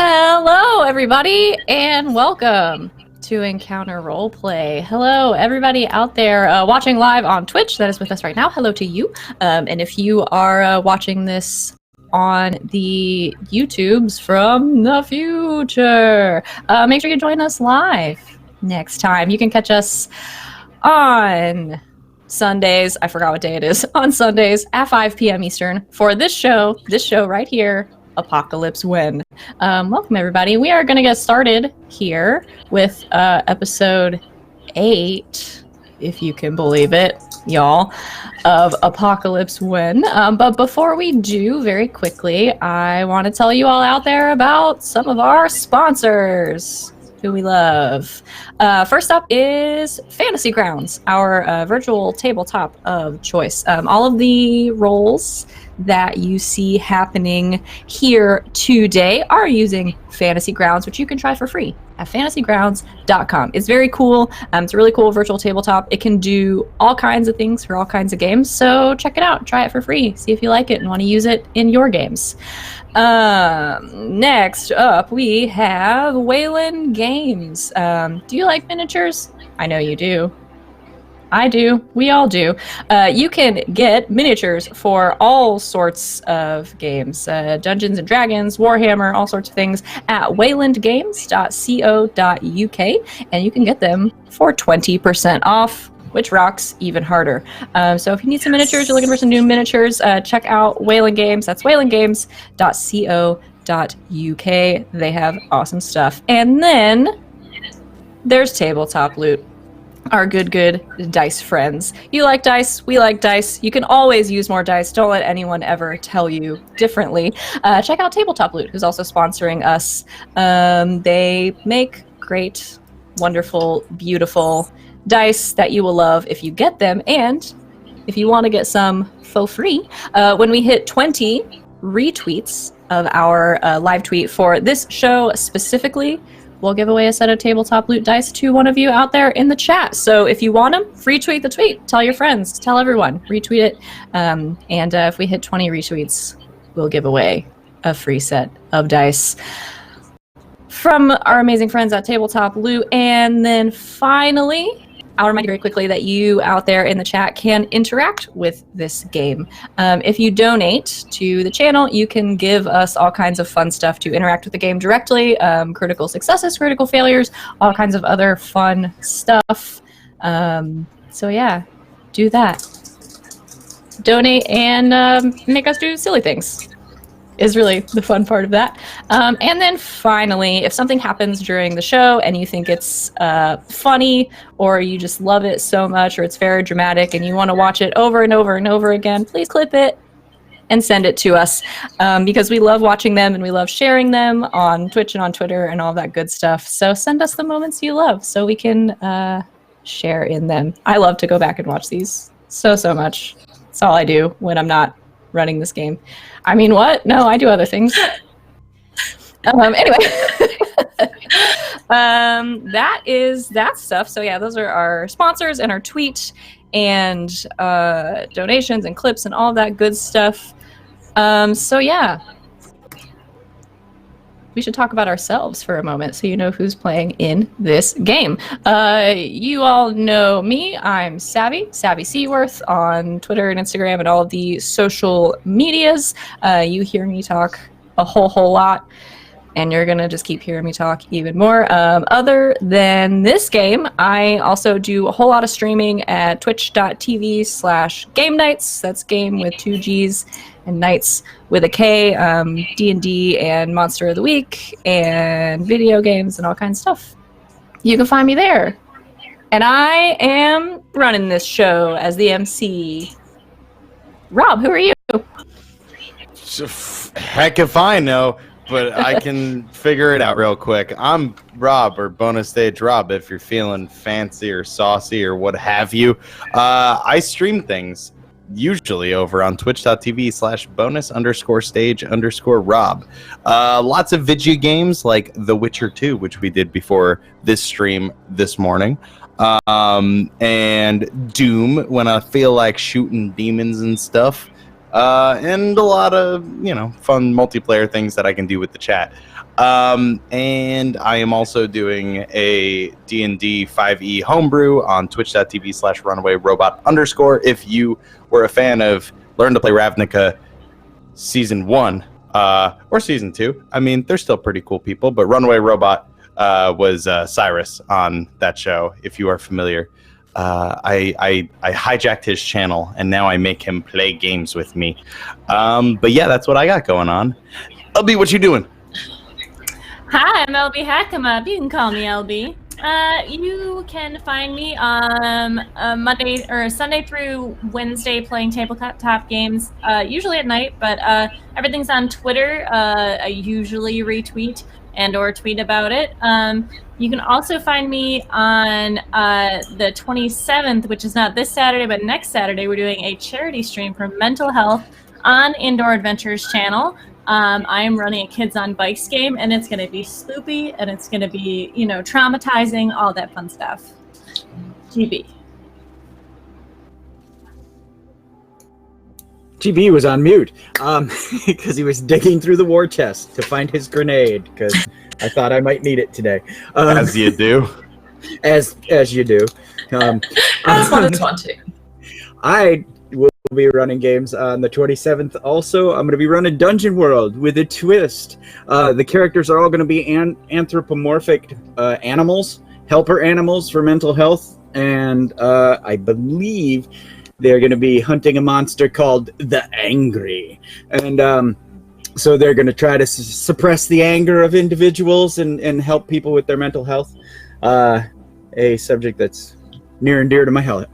Hello, everybody, and welcome to Encounter Roleplay. Hello, everybody out there watching live on Twitch that is with us right now. Hello to you. And if you are watching this on the YouTubes from the future, make sure you join us live next time. You can catch us on Sundays. I forgot what day it is. On Sundays at 5 p.m. Eastern for this show right here, Apocalypse When. Welcome, everybody. We are going to get started here with episode 8, if you can believe it, y'all, of Apocalypse When. But before we do, very quickly, I want to tell you all out there about some of our sponsors who we love. First up is Fantasy Grounds, our virtual tabletop of choice. All of the roles that you see happening here today are using Fantasy Grounds, which you can try for free at fantasygrounds.com. It's very cool. It's a really cool virtual tabletop. It can do all kinds of things for all kinds of games, so check it out. Try it for free. See if you like it and want to use it in your games. Next up, we have Wayland Games. Do you like miniatures? I know you do. I do. We all do. You can get miniatures for all sorts of games. Dungeons & Dragons, Warhammer, all sorts of things at waylandgames.co.uk, and you can get them for 20% off, which rocks even harder. So if you need some miniatures, you're looking for some new miniatures, check out Wayland Games. That's waylandgames.co.uk. They have awesome stuff. And then there's Tabletop Loot. Our good dice friends. You like dice, we like dice. You can always use more dice. Don't let anyone ever tell you differently. Check out Tabletop Loot, who's also sponsoring us. They make great, wonderful, beautiful dice that you will love if you get them. And if you want to get some for free, when we hit 20 retweets of our live tweet for this show specifically, we'll give away a set of Tabletop Loot dice to one of you out there in the chat. So if you want them, retweet the tweet. Tell your friends. Tell everyone. Retweet it. And if we hit 20 retweets, we'll give away a free set of dice from our amazing friends at Tabletop Loot. And then finally, I'll remind you very quickly that you out there in the chat can interact with this game. If you donate to the channel, you can give us all kinds of fun stuff to interact with the game directly. Critical successes, critical failures, all kinds of other fun stuff. So yeah, do that. Donate and make us do silly things is really the fun part of that. And then finally, if something happens during the show and you think it's funny, or you just love it so much, or it's very dramatic and you want to watch it over and over and over again, please clip it and send it to us, because we love watching them and we love sharing them on Twitch and on Twitter and all that good stuff. So send us the moments you love so we can share in them. I love to go back and watch these so much. That's all I do when I'm not running this game. I mean, what? No, I do other things. Anyway, that is that stuff. So yeah, those are our sponsors and our tweet and donations and clips and all that good stuff. So yeah, we should talk about ourselves for a moment so you know who's playing in this game. You all know me. I'm Savvy Seaworth on Twitter and Instagram and all of the social medias. You hear me talk a whole lot, and you're gonna just keep hearing me talk even more. Other than this game, I also do a whole lot of streaming at twitch.tv/game nights. That's game with 2 G's and nights with a K, D&D and Monster of the Week and video games and all kinds of stuff. You can find me there. And I am running this show as the MC. Rob, who are you? Heck if I know, but I can figure it out real quick. I'm Rob, or Bonus Stage Rob, if you're feeling fancy or saucy or what have you. I stream things usually over on twitch.tv/bonus_stage_Rob. Lots of video games like The Witcher 2, which we did before this stream this morning. And Doom, when I feel like shooting demons and stuff. and a lot of fun multiplayer things that I can do with the chat. And I am also doing a D&D 5e homebrew on twitch.tv/runawayrobot_. If you were a fan of Learn to Play Ravnica Season 1 or Season 2, I mean, they're still pretty cool people, but Runaway Robot was Cyrus on that show, if you are familiar. I hijacked his channel, and now I make him play games with me. But yeah, that's what I got going on. LB, what you doing? Hi, I'm LB Hackamup. You can call me LB. You can find me on Monday or Sunday through Wednesday playing tabletop games, usually at night, but everything's on Twitter. I usually retweet and or tweet about it. You can also find me on the 27th, which is not this Saturday, but next Saturday. We're doing a charity stream for mental health on Indoor Adventures channel. I am running a Kids on Bikes game, and it's going to be spoopy, and it's going to be, traumatizing, all that fun stuff. GB. GB was on mute because he was digging through the war chest to find his grenade because I thought I might need it today. As you do. As you do. As one is wanting. I will be running games on the 27th. Also, I'm going to be running Dungeon World with a twist. The characters are all going to be anthropomorphic animals, helper animals for mental health, and I believe they're going to be hunting a monster called the Angry. And so they're going to try to suppress the anger of individuals and help people with their mental health. A subject that's near and dear to my health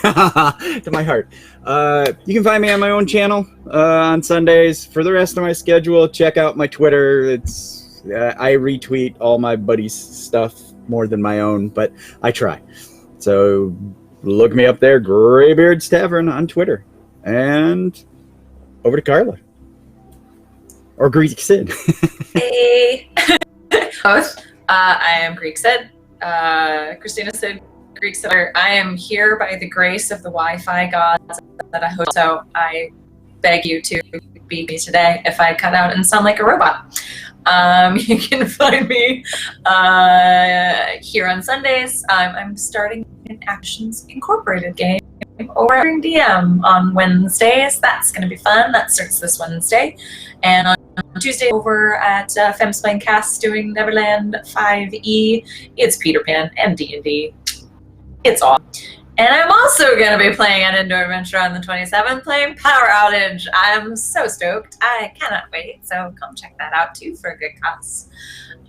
to my heart. You can find me on my own channel on Sundays. For the rest of my schedule, check out my Twitter. It's I retweet all my buddies' stuff more than my own, but I try. So look me up there, Graybeard's Tavern on Twitter. And over to Carla. Or Greek Sid. Hey. Both. I am Greek Sid. Christina Sid, Greek Sid. I am here by the grace of the Wi-Fi gods that I host, so I beg you to be me today if I cut out and sound like a robot. You can find me here on Sundays. I'm starting an Actions Incorporated game over in DM on Wednesdays. That's going to be fun. That starts this Wednesday. And on Tuesday over at Femsplain Cast doing Neverland 5e. It's Peter Pan and D&D. It's awesome. And I'm also going to be playing an Indoor Adventure on the 27th, playing Power Outage. I'm so stoked. I cannot wait. So come check that out too for a good cause.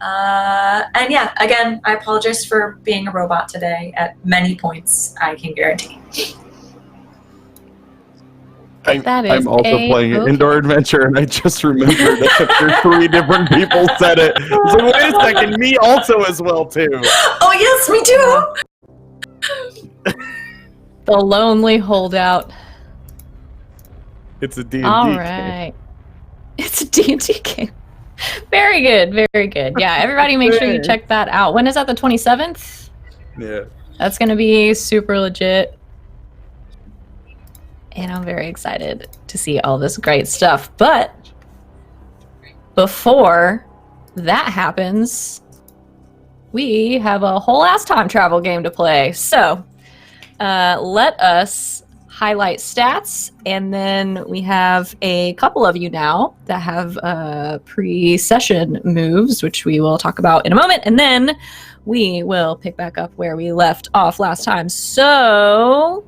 And yeah, again, I apologize for being a robot today at many points, I can guarantee. I'm also playing an Indoor Adventure, and I just remembered that 3 different people said it. So wait a second, me also as well too. Oh yes, me too. The lonely holdout. It's a D&D All game. right. It's a D&D game. Very good, very good. Yeah, everybody make sure you check that out. When is that, the 27th? Yeah. That's going to be super legit. And I'm very excited to see all this great stuff. But before that happens, we have a whole ass time travel game to play. So let us highlight stats, and then we have a couple of you now that have pre-session moves, which we will talk about in a moment, and then we will pick back up where we left off last time. So,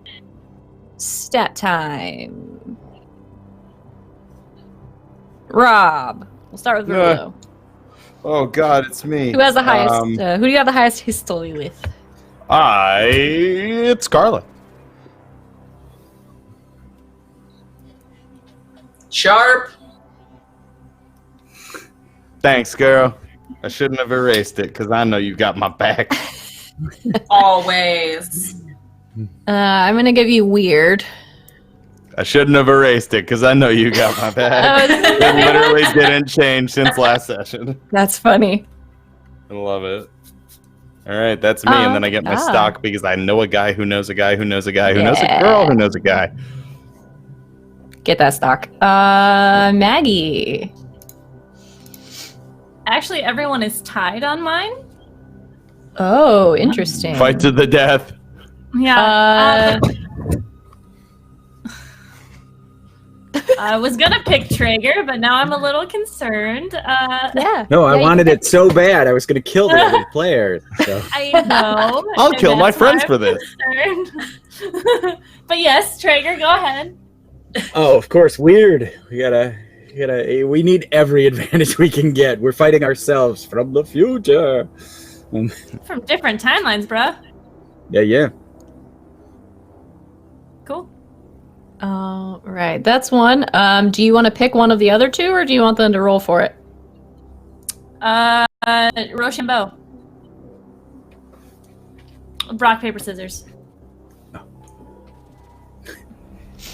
stat time. Rob, we'll start with Verlo. Oh God, it's me. Who has the highest? Who do you have the highest history with? It's Carla. Sharp. Thanks, girl. I shouldn't have erased it because I know you got my back. Always. I'm gonna give you weird. I shouldn't have erased it because I know you got my back. It literally didn't change since last session. That's funny. I love it. All right, that's me, and then I get my stock because I know a guy who knows a guy who knows a guy who knows a girl who knows a guy. Get that stock. Maggie. Actually, everyone is tied on mine. Oh, interesting. Fight to the death. Yeah. I was gonna pick Traeger, but now I'm a little concerned. Yeah. No, I Yeah, you wanted can it so bad. I was going to kill the other player. So. I know. I'll and kill my that's why friends I'm for this. concerned. But yes, Traeger, go ahead. Oh, of course. Weird. We need every advantage we can get. We're fighting ourselves from the future. From different timelines, bruh. Yeah. Cool. All right, that's one. Do you want to pick one of the other two, or do you want them to roll for it? Rochambeau. Rock, paper, scissors.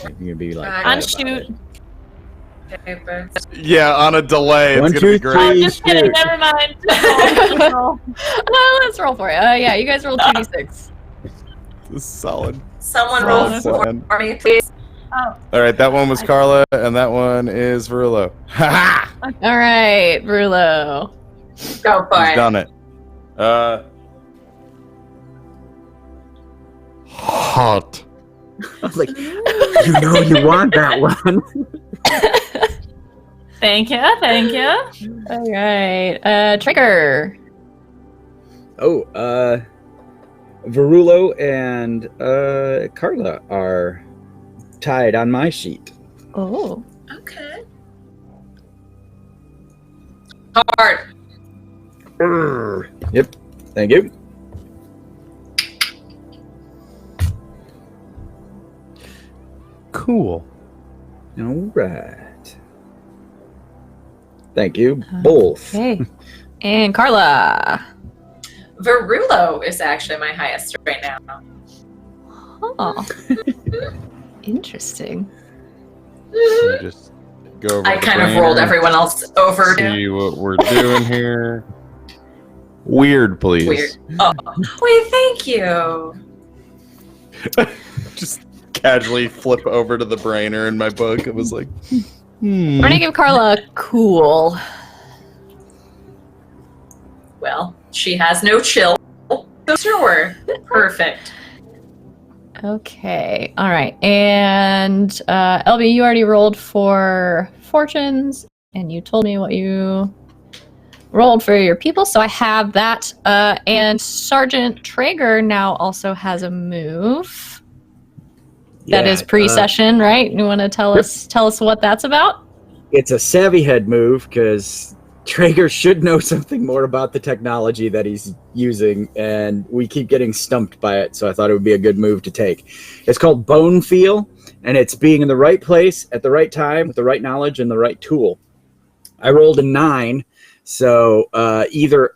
You're gonna be like Unshoot. Paper. Yeah, on a delay. One, It's gonna be two, great. I'm three. just kidding. shoot. Never mind. Just roll. Let's roll for it. Yeah, you guys roll 2d6. This is solid. Someone Roll roll for for me, please. Oh, All right, that one was Carla, and that one is Verulo. Ha ha! All right, Brulo. Go for He's it. done it. Hot. I was like, you know you want that one. thank you. Thank you. All right, Trigger. Oh, Verulo and Carla are tied on my sheet. Oh. Okay. Hard. Yep. Thank you. Cool. All right. Thank you both. Okay. And Carla. Verulo is actually my highest right now. Oh. Interesting. Let me just go over I the kind of rolled brainer, everyone else over. See what we're doing here. Weird, please. Weird. Oh, wait, thank you. Just casually flip over to the brainer in my book. It was like, We're gonna give Carla a cool. Well, she has no chill. So sure. Perfect. Okay. All right. And LB, you already rolled for fortunes, and you told me what you rolled for your people, so I have that. And Sergeant Traeger now also has a move that is pre-session, right? You want to tell us what that's about? It's a savvy head move because Traeger should know something more about the technology that he's using, and we keep getting stumped by it, so I thought it would be a good move to take. It's called Bone Feel, and it's being in the right place at the right time with the right knowledge and the right tool. I rolled a 9, so either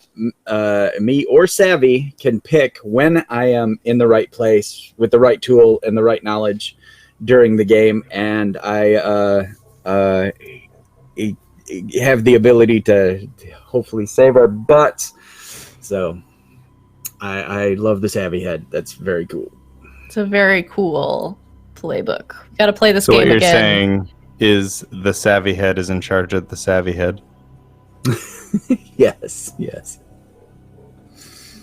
me or Savvy can pick when I am in the right place with the right tool and the right knowledge during the game, and I have the ability to hopefully save our butts. So I love the Savvy Head. That's very cool. It's a very cool playbook. Got to play this so game what you're again. saying is the savvy head is in charge of the savvy head. Yes.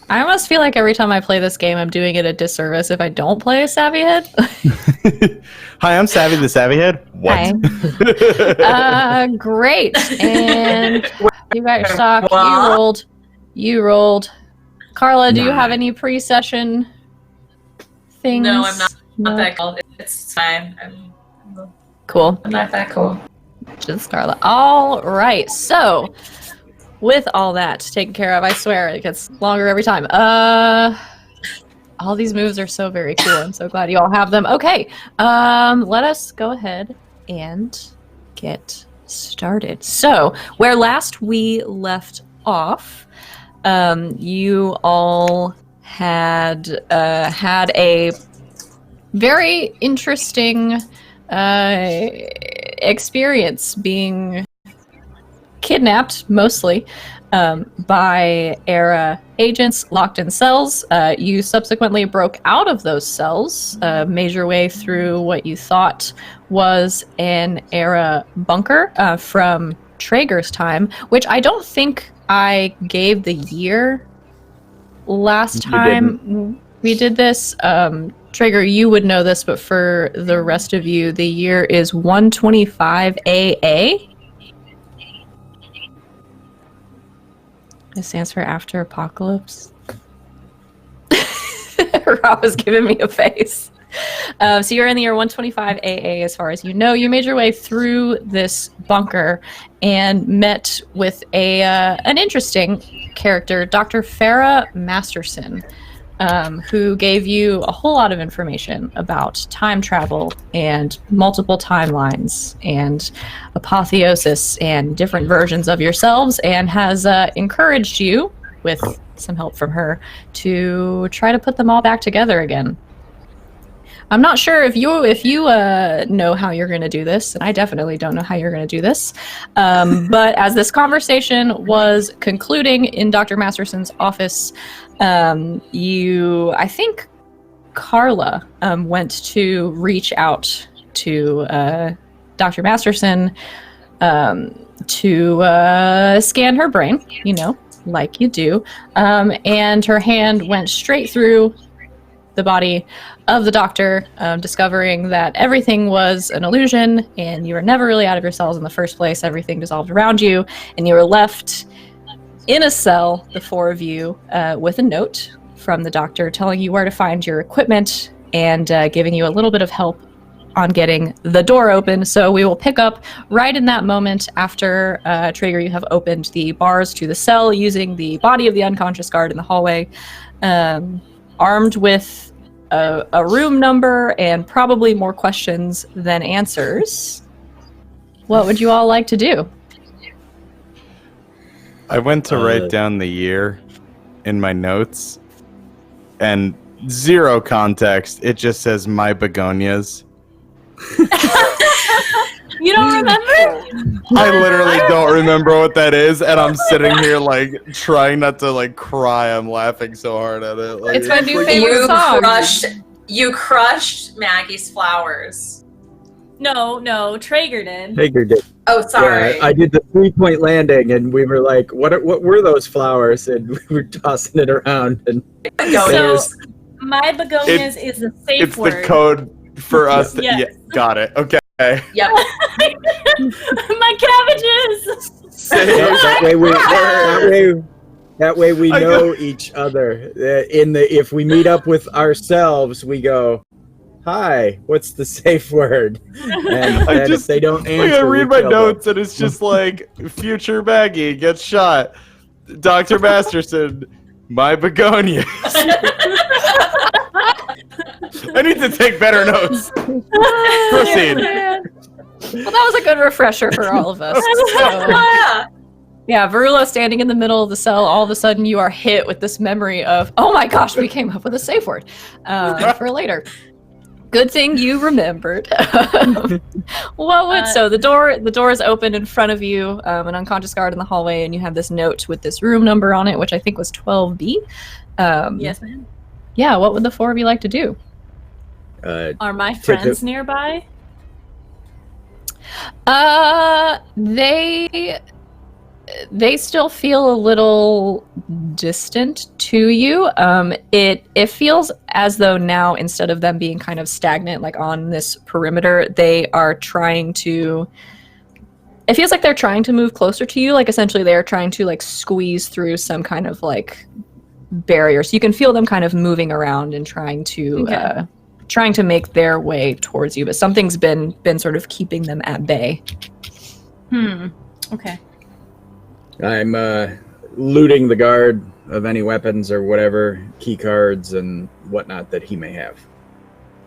I almost feel like every time I play this game, I'm doing it a disservice if I don't play a savvy head. Hi, I'm Savvy the Savvy Head. What? Great. And you got your stock. What? You rolled. Carla, do you have 9. any pre-session things? No, I'm not No? that cool. It's fine. Cool. I'm not that cool. Just Carla. All right. So, with all that taken care of, I swear it gets longer every time. All these moves are so very cool. I'm so glad you all have them. Okay. Let us go ahead and get started. So, where last we left off, you all had had a very interesting experience being kidnapped, mostly, by ERA agents locked in cells. You subsequently broke out of those cells, made your way through what you thought was an ERA bunker from Traeger's time, which I don't think I gave the year last You time we did this. Traeger, you would know this, but for the rest of you, the year is 125 AA. It stands for After Apocalypse. Rob was giving me a face. So you're in the year 125 AA as far as you know. You made your way through this bunker and met with an interesting character, Dr. Farah Masterson, who gave you a whole lot of information about time travel and multiple timelines and apotheosis and different versions of yourselves, and has encouraged you, with some help from her, to try to put them all back together again. I'm not sure if you know how you're going to do this, and I definitely don't know how you're going to do this. But as this conversation was concluding in Dr. Masterson's office, I think Carla went to reach out to Dr. Masterson to scan her brain, like you do, and her hand went straight through the body of the doctor, discovering that everything was an illusion and you were never really out of your cells in the first place. Everything dissolved around you and you were left in a cell, the four of you, with a note from the doctor telling you where to find your equipment and giving you a little bit of help on getting the door open. So we will pick up right in that moment after, Traeger, you have opened the bars to the cell using the body of the unconscious guard in the hallway, armed with a room number and probably more questions than answers. What would you all like to do? I went to write down the year in my notes, and zero context. It just says my begonias. You don't remember? I literally don't remember what that is, and I'm sitting here like trying not to like cry. I'm laughing so hard at it. Like, It's my new favorite song. You crushed Maggie's flowers. No, Traeger did. Traeger did. Oh, sorry. Yeah, I did the 3-point landing, and we were like, "What were those flowers?" And we were tossing it around, and So, my begonias is the safe it's word. the code for us. Yes. Yeah, got it. Okay. Yep. My cabbages! that way we I know each other. If we meet up with ourselves, we go, "Hi, what's the safe word?" And if they don't answer, I read we my kill notes, and it's just like future Maggie gets shot. Dr. Masterson, my begonias. I need to take better notes. Proceed. Well, that was a good refresher for all of us. So, Yeah. yeah, Verulo standing in the middle of the cell, all of a sudden you are hit with this memory of, oh my gosh, we came up with a safe word for later. Good thing you remembered. So the door is open in front of you, an unconscious guard in the hallway, and you have this note with this room number on it, which I think was 12B. Yes, ma'am. Yeah, what would the four of you like to do? Are my friends nearby? They still feel a little distant to you. It feels as though now, instead of them being kind of stagnant, like on this perimeter, they are trying to. It feels like they're trying to move closer to you. Like essentially, they're trying to like squeeze through some kind of like barrier. So you can feel them kind of moving around and trying to make their way towards you. But something's been sort of keeping them at bay. Okay. I'm looting the guard of any weapons or whatever, key cards and whatnot that he may have.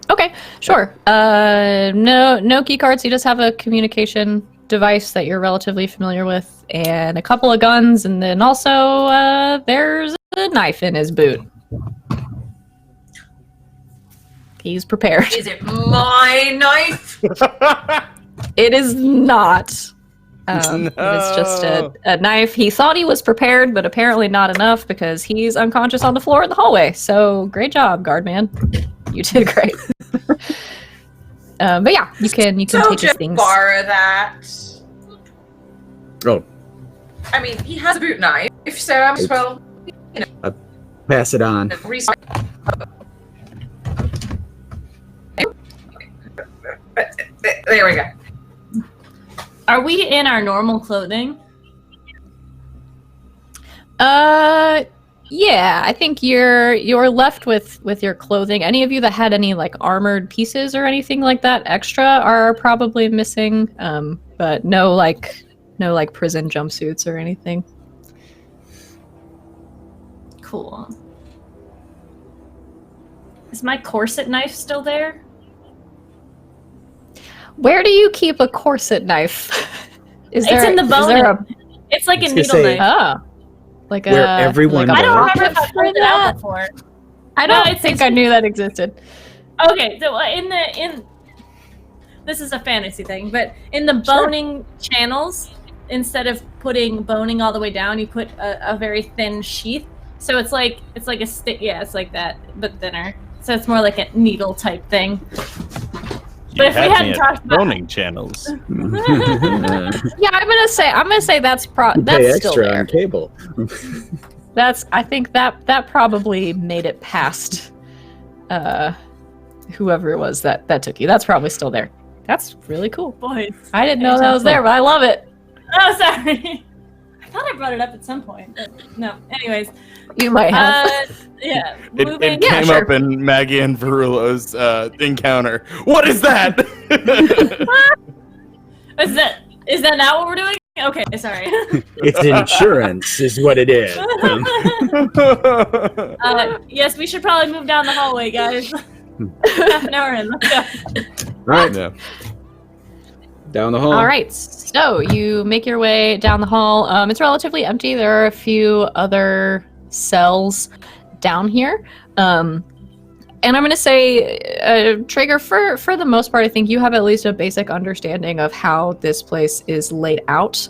Okay, sure. No key cards. He does have a communication device that you're relatively familiar with, and a couple of guns, and then also there's a knife in his boot. He's prepared. Is it my knife? It is not. But it's just a knife. He thought he was prepared, but apparently not enough because he's unconscious on the floor in the hallway. So great job, guard man. You did great. But yeah, you can So take his just things. borrow that. Oh, I mean, he has a boot knife, so I'm just well pass it on. restart. There we go. Are we in our normal clothing? Yeah, I think you're left with your clothing. Any of you that had any like armored pieces or anything like that extra are probably missing. But no like prison jumpsuits or anything. Cool. Is my corset knife still there? Where do you keep a corset knife? It's in the bone. Is there a It's like a I was gonna needle say- knife. like Where a everyone like a I don't remember if pocket I've for pulled it out that? before. I No, don't it's- think it's- I knew that existed. Okay, so in this is a fantasy thing, but in the boning channels, instead of putting boning all the way down, you put a very thin sheath. So it's like a stick. Yeah, it's like that, but thinner. So it's more like a needle type thing. But if we hadn't talked about boning channels. Yeah, I'm gonna say that's Pay that's still extra there. on cable. I think that probably made it past whoever it was that took you. That's probably still there. That's really cool. boys. I didn't know that was there, but I love it. Oh, sorry. I thought I brought it up at some point, but no. Anyways, You might have. yeah. It Moving. came sure. up in Maggie and Verulo's encounter. What is that? Is that not what we're doing? Okay, sorry. It's insurance, is what it is. Yes, we should probably move down the hallway, guys. Half an hour in. Let's go. All right, Yeah. down the hall. All right, so you make your way down the hall. It's relatively empty. There are a few other cells down here. And I'm going to say, Traeger, for the most part, I think you have at least a basic understanding of how this place is laid out.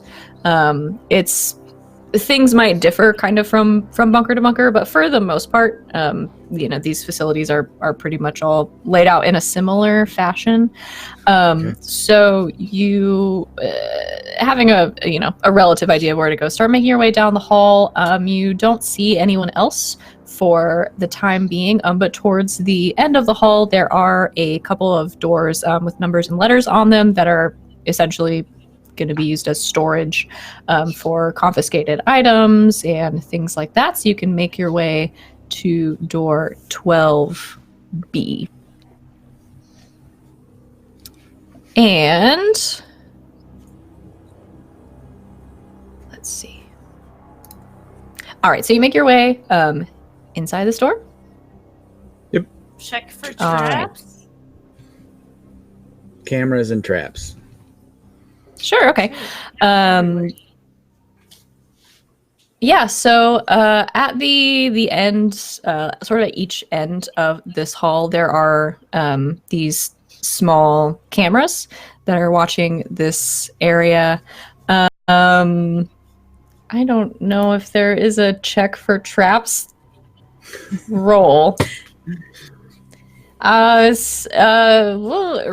Things might differ kind of from bunker to bunker, but for the most part, these facilities are pretty much all laid out in a similar fashion. So you, having a relative idea of where to go, start making your way down the hall. You don't see anyone else for the time being, but towards the end of the hall, there are a couple of doors with numbers and letters on them that are essentially going to be used as storage for confiscated items and things like that. So you can make your way to door 12B. And let's see. All right, so you make your way inside the store. Check for All right. traps. Cameras and traps. Sure, okay. Yeah, so at the end, sort of at each end of this hall, there are these small cameras that are watching this area. I don't know if there is a check for traps roll. Well,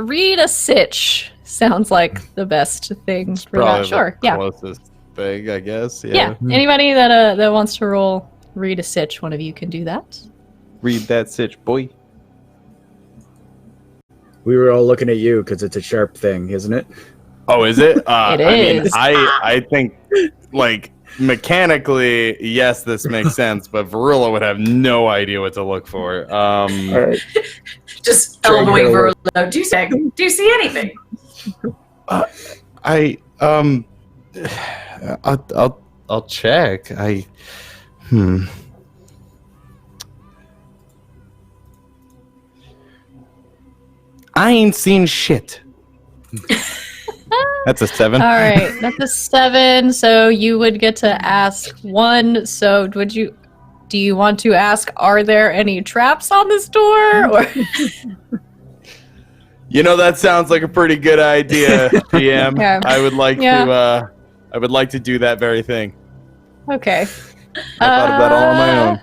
read a sitch sounds like the best thing for that. Probably Sure, the yeah. closest thing, I guess. Yeah. Anybody that wants to roll read a sitch, one of you can do that. Read that sitch, boy. We were all looking at you because it's a sharp thing, isn't it? Oh, is it? It is. I think, like, mechanically, yes, this makes sense, but Verulo would have no idea what to look for. All right. Just Traeger elbowing will- Verulo. Do you see anything? I'll check. I ain't seen shit. That's a 7. All right, that's a 7. So you would get to ask one. So do you want to ask, are there any traps on this door? Or You know, that sounds like a pretty good idea, GM. Yeah. I would like Yeah. to. I would like to do that very thing. Okay. I thought of that all on my own.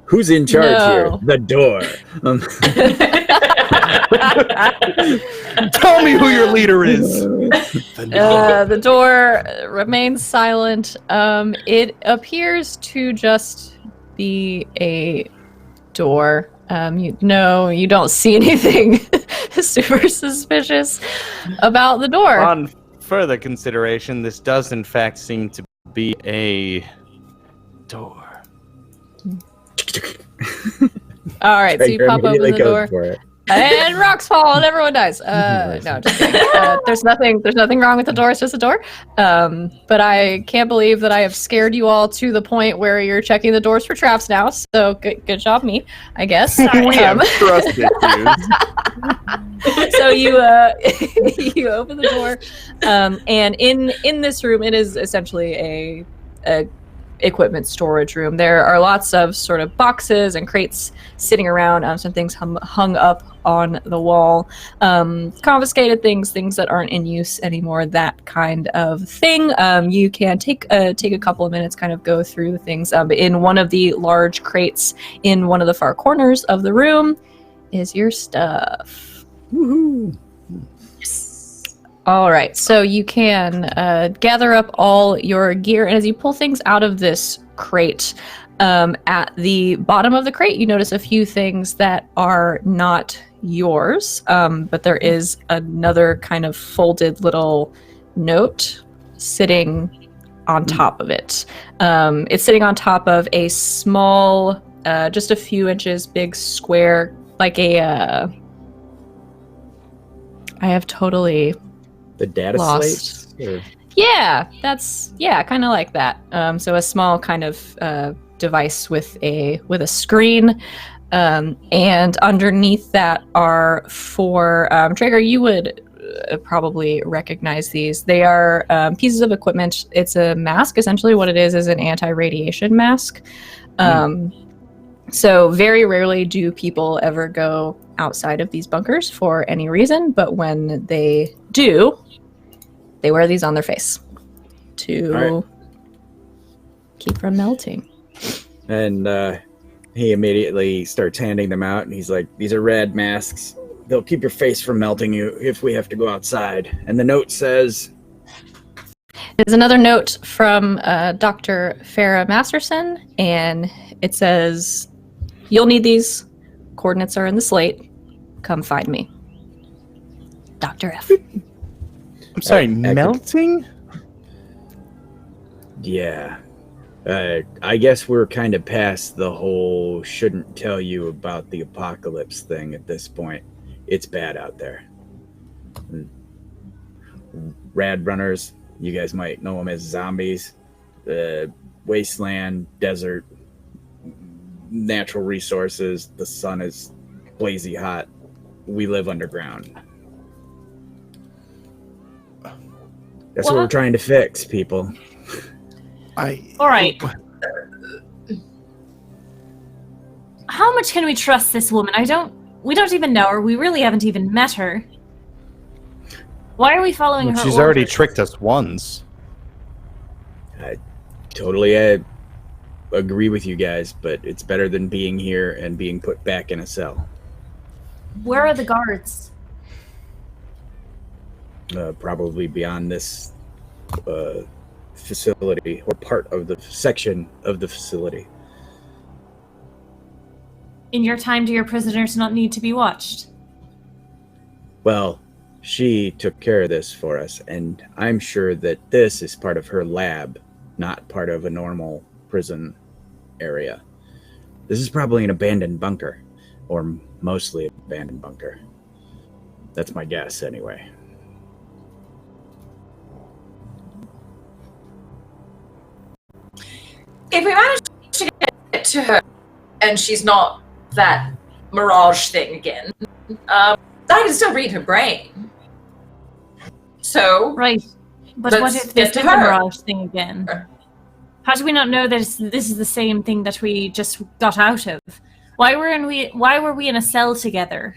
Who's in charge No. here? The door. Tell me who your leader is. The door remains silent. It appears to just be a door. You don't see anything super suspicious about the door. On further consideration, this does in fact seem to be a door. All right, so you pop open the door. For it. And rocks fall and everyone dies. No, just kidding. There's nothing wrong with the door. It's just a door. But I can't believe that I have scared you all to the point where you're checking the doors for traps now. So good job, me. I guess. We have trust issues. So you you open the door, and in this room, it is essentially a equipment storage room. There are lots of sort of boxes and crates sitting around, some things hung up on the wall, confiscated things that aren't in use anymore, that kind of thing. You can take a couple of minutes, kind of go through the things. In one of the large crates in one of the far corners of the room is your stuff. Woohoo! All right, so you can gather up all your gear, and as you pull things out of this crate, at the bottom of the crate, you notice a few things that are not yours, but there is another kind of folded little note sitting on top of it. It's sitting on top of a small, just a few inches big square, like a... I have totally... The data Lost. slates? Or- Yeah, that's kind of like that. So a small kind of device with a screen, and underneath that are four. Traeger, you would probably recognize these. They are pieces of equipment. It's a mask. Essentially, what it is an anti-radiation mask. So very rarely do people ever go outside of these bunkers for any reason, but when they do, they wear these on their face to keep from melting. And he immediately starts handing them out, and he's like, "These are rad masks. They'll keep your face from melting you if we have to go outside." And the note says, There's another note from Dr. Farah Masterson, and it says, "You'll need these. Coordinates are in the slate. Come find me. Dr. F." I'm sorry, I- melting? "Yeah, I guess we're kind of past the whole shouldn't tell you about the apocalypse thing at this point. It's bad out there. Rad runners, you guys might know them as zombies. Wasteland, desert, natural resources. The sun is blazy hot. We live underground. That's what we're What? trying to fix, people." All right. How much can we trust this woman? We don't even know her. We really haven't even met her. Why are we following her? She's already orders? tricked us once. Totally agree with you guys, but it's better than being here and being put back in a cell. Where are the guards? Probably beyond this facility, or part of the section of the facility. In your time, do your prisoners not need to be watched? Well, she took care of this for us, and I'm sure that this is part of her lab, not part of a normal prison area. This is probably an abandoned bunker, or mostly abandoned bunker. That's my guess, anyway. If we manage to get to her and she's not that mirage thing again, I can still read her brain. So, Right. But Let's what if get this to is a her. mirage thing again? How do we not know that this is the same thing that we just got out of? Why were we in a cell together?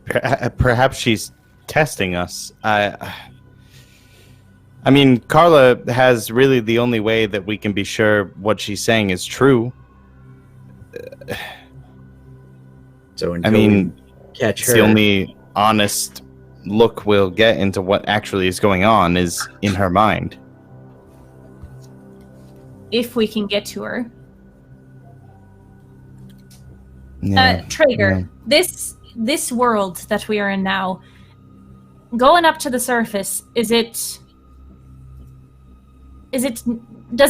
Perhaps she's testing us. I mean, Carla has really the only way that we can be sure what she's saying is true. So until we catch it's her, the only honest look we'll get into what actually is going on is in her mind. If we can get to her. Yeah. Traeger, this world that we are in now, going up to the surface, does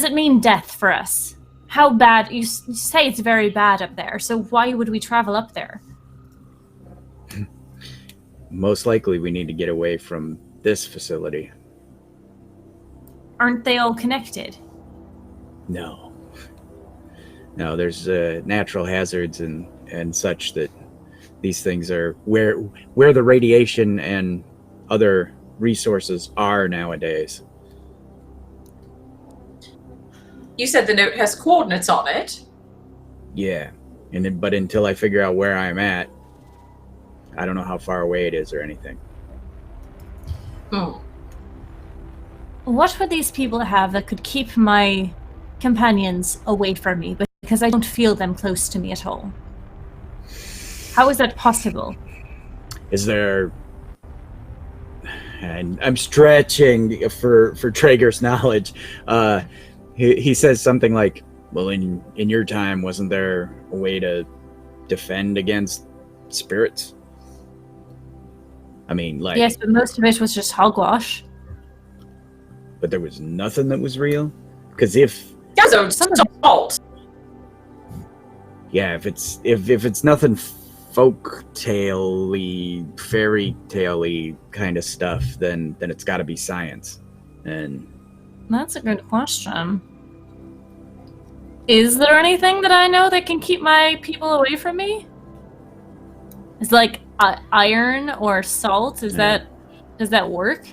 it mean death for us? How bad? You say it's very bad up there, so why would we travel up there? most likely we need to get away from this facility. Aren't they all connected? No. No, there's natural hazards and such that these things are where the radiation and other resources are nowadays. You said the note has coordinates on it. Yeah, but until I figure out where I'm at, I don't know how far away it is or anything. What would these people have that could keep my companions away from me, because I don't feel them close to me at all? How is that possible? Is there... And I'm stretching for Traeger's knowledge. He says something like, well, in your time, wasn't there a way to defend against spirits? I mean, like... Yes, but most of it was just hogwash. But there was nothing that was real? Because if... Yeah, so salt. Yeah, if it's nothing folk tale-y, fairy tale-y kind of stuff, then it's got to be science. And That's a good question. Is there anything that I know that can keep my people away from me? Is like iron or salt? Does that work?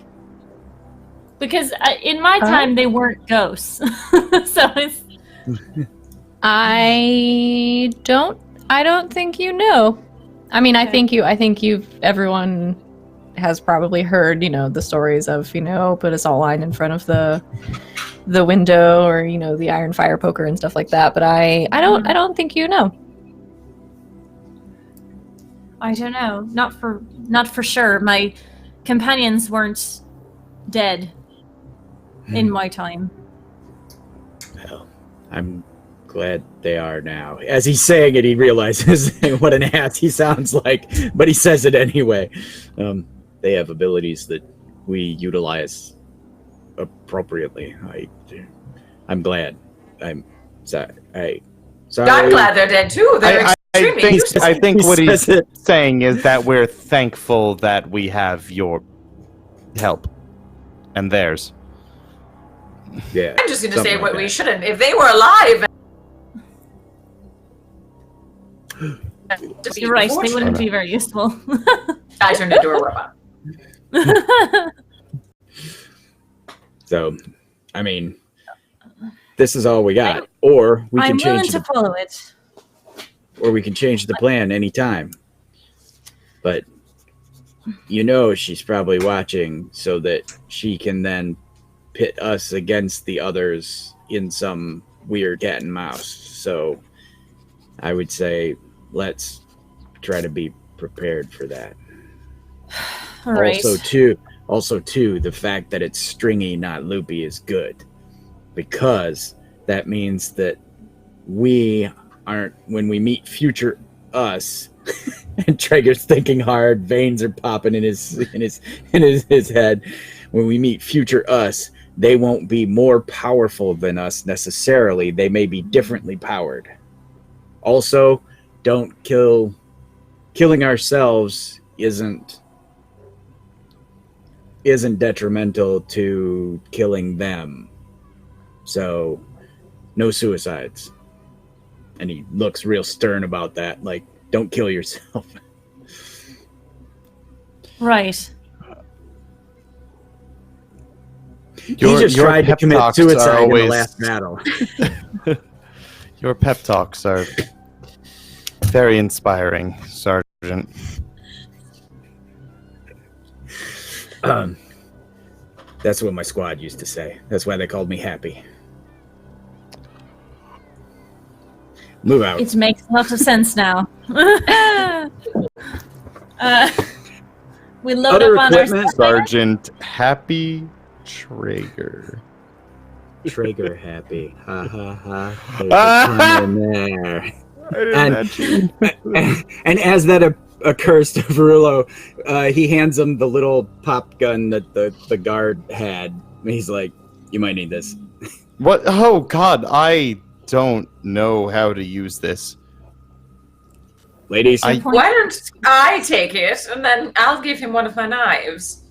Because in my time they weren't ghosts, so it's. I don't think you know. I mean, Okay. I think everyone has probably heard, the stories of, put a salt line in front of the window, or, the iron fire poker and stuff like that. But I don't think you know. I don't know. Not for sure. My companions weren't dead in my time. well, I'm glad they are now. As he's saying it, he realizes what an ass he sounds like, but he says it anyway. They have abilities that we utilize appropriately. I'm glad. I'm sorry. Sorry. I'm glad they're dead too. They're extremely useful. I think He what he's says it. saying is that we're thankful that we have your help and theirs. Yeah. I'm just going to say something what like we that. shouldn't. If they were alive, You're right. They wouldn't be very useful. I turned into a robot. So, I mean, this is all we got. Or we can I'm willing change to follow it. the plan anytime. But she's probably watching so that she can then pit us against the others in some weird cat and mouse. So I would say let's try to be prepared for that. All right. Also too, the fact that it's stringy, not loopy, is good, because that means that we aren't, when we meet future us. And Traeger's thinking hard. Veins are popping in his head. When we meet future us, they won't be more powerful than us necessarily. They may be differently powered. Also, killing ourselves isn't detrimental to killing them. So, no suicides. And he looks real stern about that, like, don't kill yourself. Right. He just tried to pep commit talks are suicide in the always- last battle. Your pep talks are very inspiring, Sergeant. That's what my squad used to say. That's why they called me Happy. Move out. It makes lots of sense now. We load Other up on our equipment? Sergeant Happy Traeger. Traeger Happy. Ha ha ha. There's a pun in there. I didn't actually. And as that occurs to Verullo, he hands him the little pop gun that the guard had. He's like, "You might need this." What? Oh God, I don't know how to use this. Ladies, I- Why don't I take it and then I'll give him one of my knives?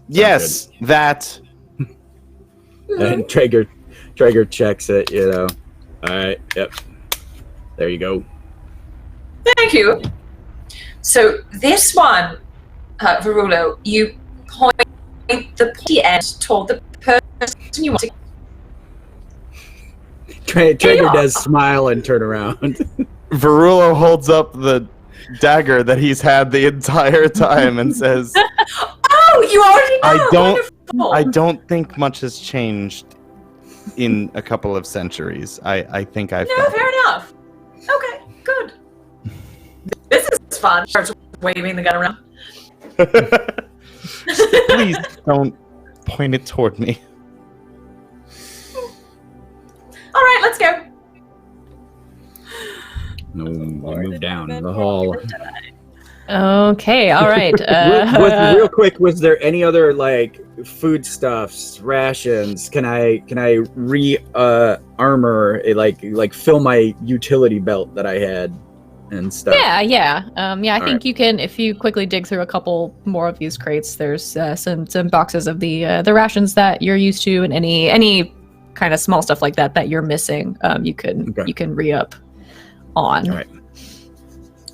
Yes, that. and Traeger checks it. All right, yep. There you go. Thank you. So this one, Verullo, you point the pointy end toward the person you want to. Traeger does smile and turn around. Verullo holds up the dagger that he's had the entire time and says, Oh, you already know. I Wonderful. don't think much has changed in a couple of centuries. I think I've No, fair enough. Okay, good. This is fun. Starts waving the gun around. Please don't point it toward me. All right, let's go. No, we move down the hall. Okay, all right. Real quick, was there any other like foodstuffs, rations? Can I armor like fill my utility belt that I had and stuff? Yeah. I All think you can, if you quickly dig through a couple more of these crates, there's some boxes of the rations that you're used to, and any kind of small stuff like that you're missing. You can re-up on. All right.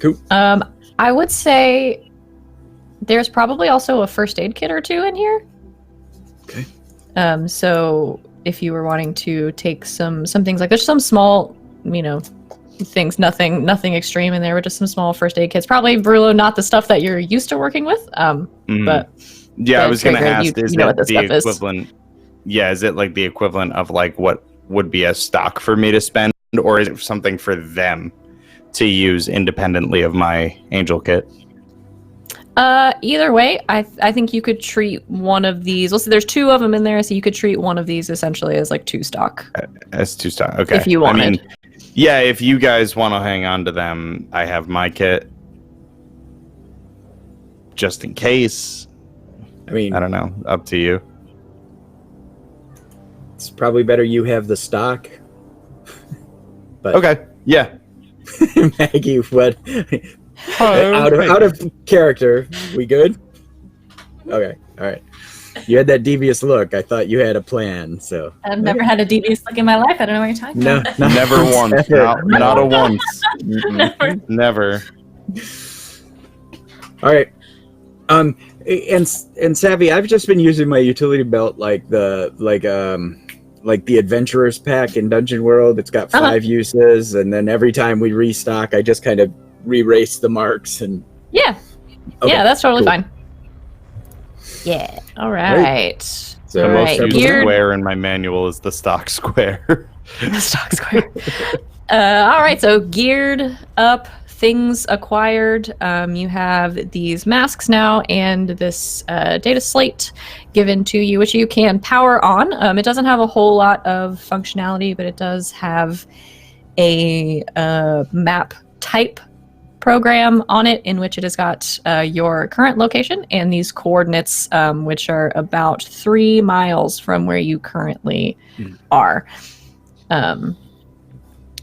Cool. I would say there's probably also a first aid kit or two in here. Okay. So if you were wanting to take some things, like there's some small, things, nothing extreme in there, but just some small first aid kits. Probably, Verullo, not the stuff that you're used to working with. But Yeah, I was going to Traeger, ask, is you know that what this the stuff is. equivalent? Yeah, is it like the equivalent of like what would be a stock for me to spend, or is it something for them to use independently of my angel kit? Either way, I think you could treat one of these. Let's see, there's two of them in there, so you could treat one of these essentially as like two stock. As two stock, okay. If you wanted. Yeah, if you guys want to hang on to them, I have my kit just in case. I mean, I don't know, up to you. it's probably better you have the stock. But Okay, yeah. Maggie, what? Out of character, we good? Okay, all right. You had that devious look. I thought you had a plan. So I've never had a devious look in my life. I don't know what you're talking no, about. Never once, not a once. Never. Never. All right. And Savvy, I've just been using my utility belt like the adventurer's pack in Dungeon World. It's got 5 uses, and then every time we restock, I just kind of re-erase the marks and Yeah. Okay, Yeah, that's totally cool. fine. Yeah. All right. So All we'll right. start The Geared square in my manual is the stock square. the stock square. All right. So geared up, things acquired. You have these masks now and this data slate given to you, which you can power on. It doesn't have a whole lot of functionality, but it does have a map type program on it, in which it has got your current location and these coordinates, which are about 3 miles from where you currently are.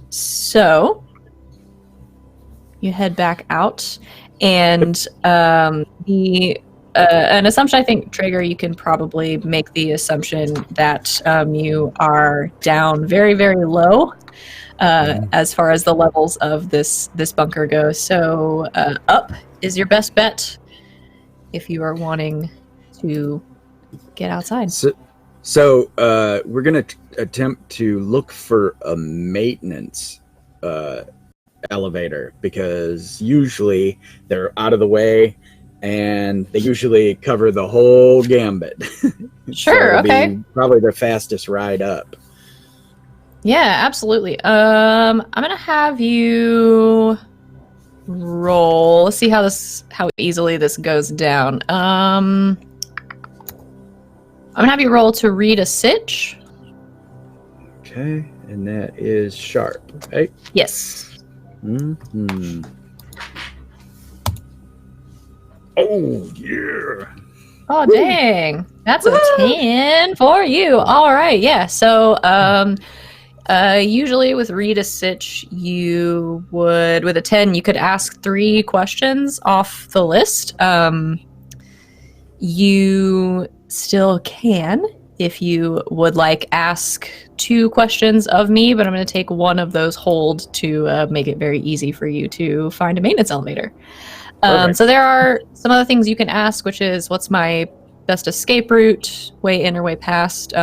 So you head back out, and an assumption, I think, Traeger, you can probably make the assumption that you are down very, very low as far as the levels of this bunker go. So up is your best bet if you are wanting to get outside. So we're gonna attempt to look for a maintenance elevator, because usually they're out of the way and they usually cover the whole gambit. Sure, it'll be okay. probably their fastest ride up. Yeah, absolutely. I'm gonna have you roll. Let's see how easily this goes down. I'm gonna have you roll to read a sitch. Okay, and that is sharp, right? Yes. Mm-hmm. Oh, yeah. Oh, dang. That's a 10 for you. All right, yeah. So, usually with read a sitch, you would, with a 10, you could ask 3 questions off the list. You still can, if you would like, ask 2 questions of me, but I'm going to take one of those hold to make it very easy for you to find a maintenance elevator. Perfect. So there are some other things you can ask, which is, what's my best escape route, way in or way past,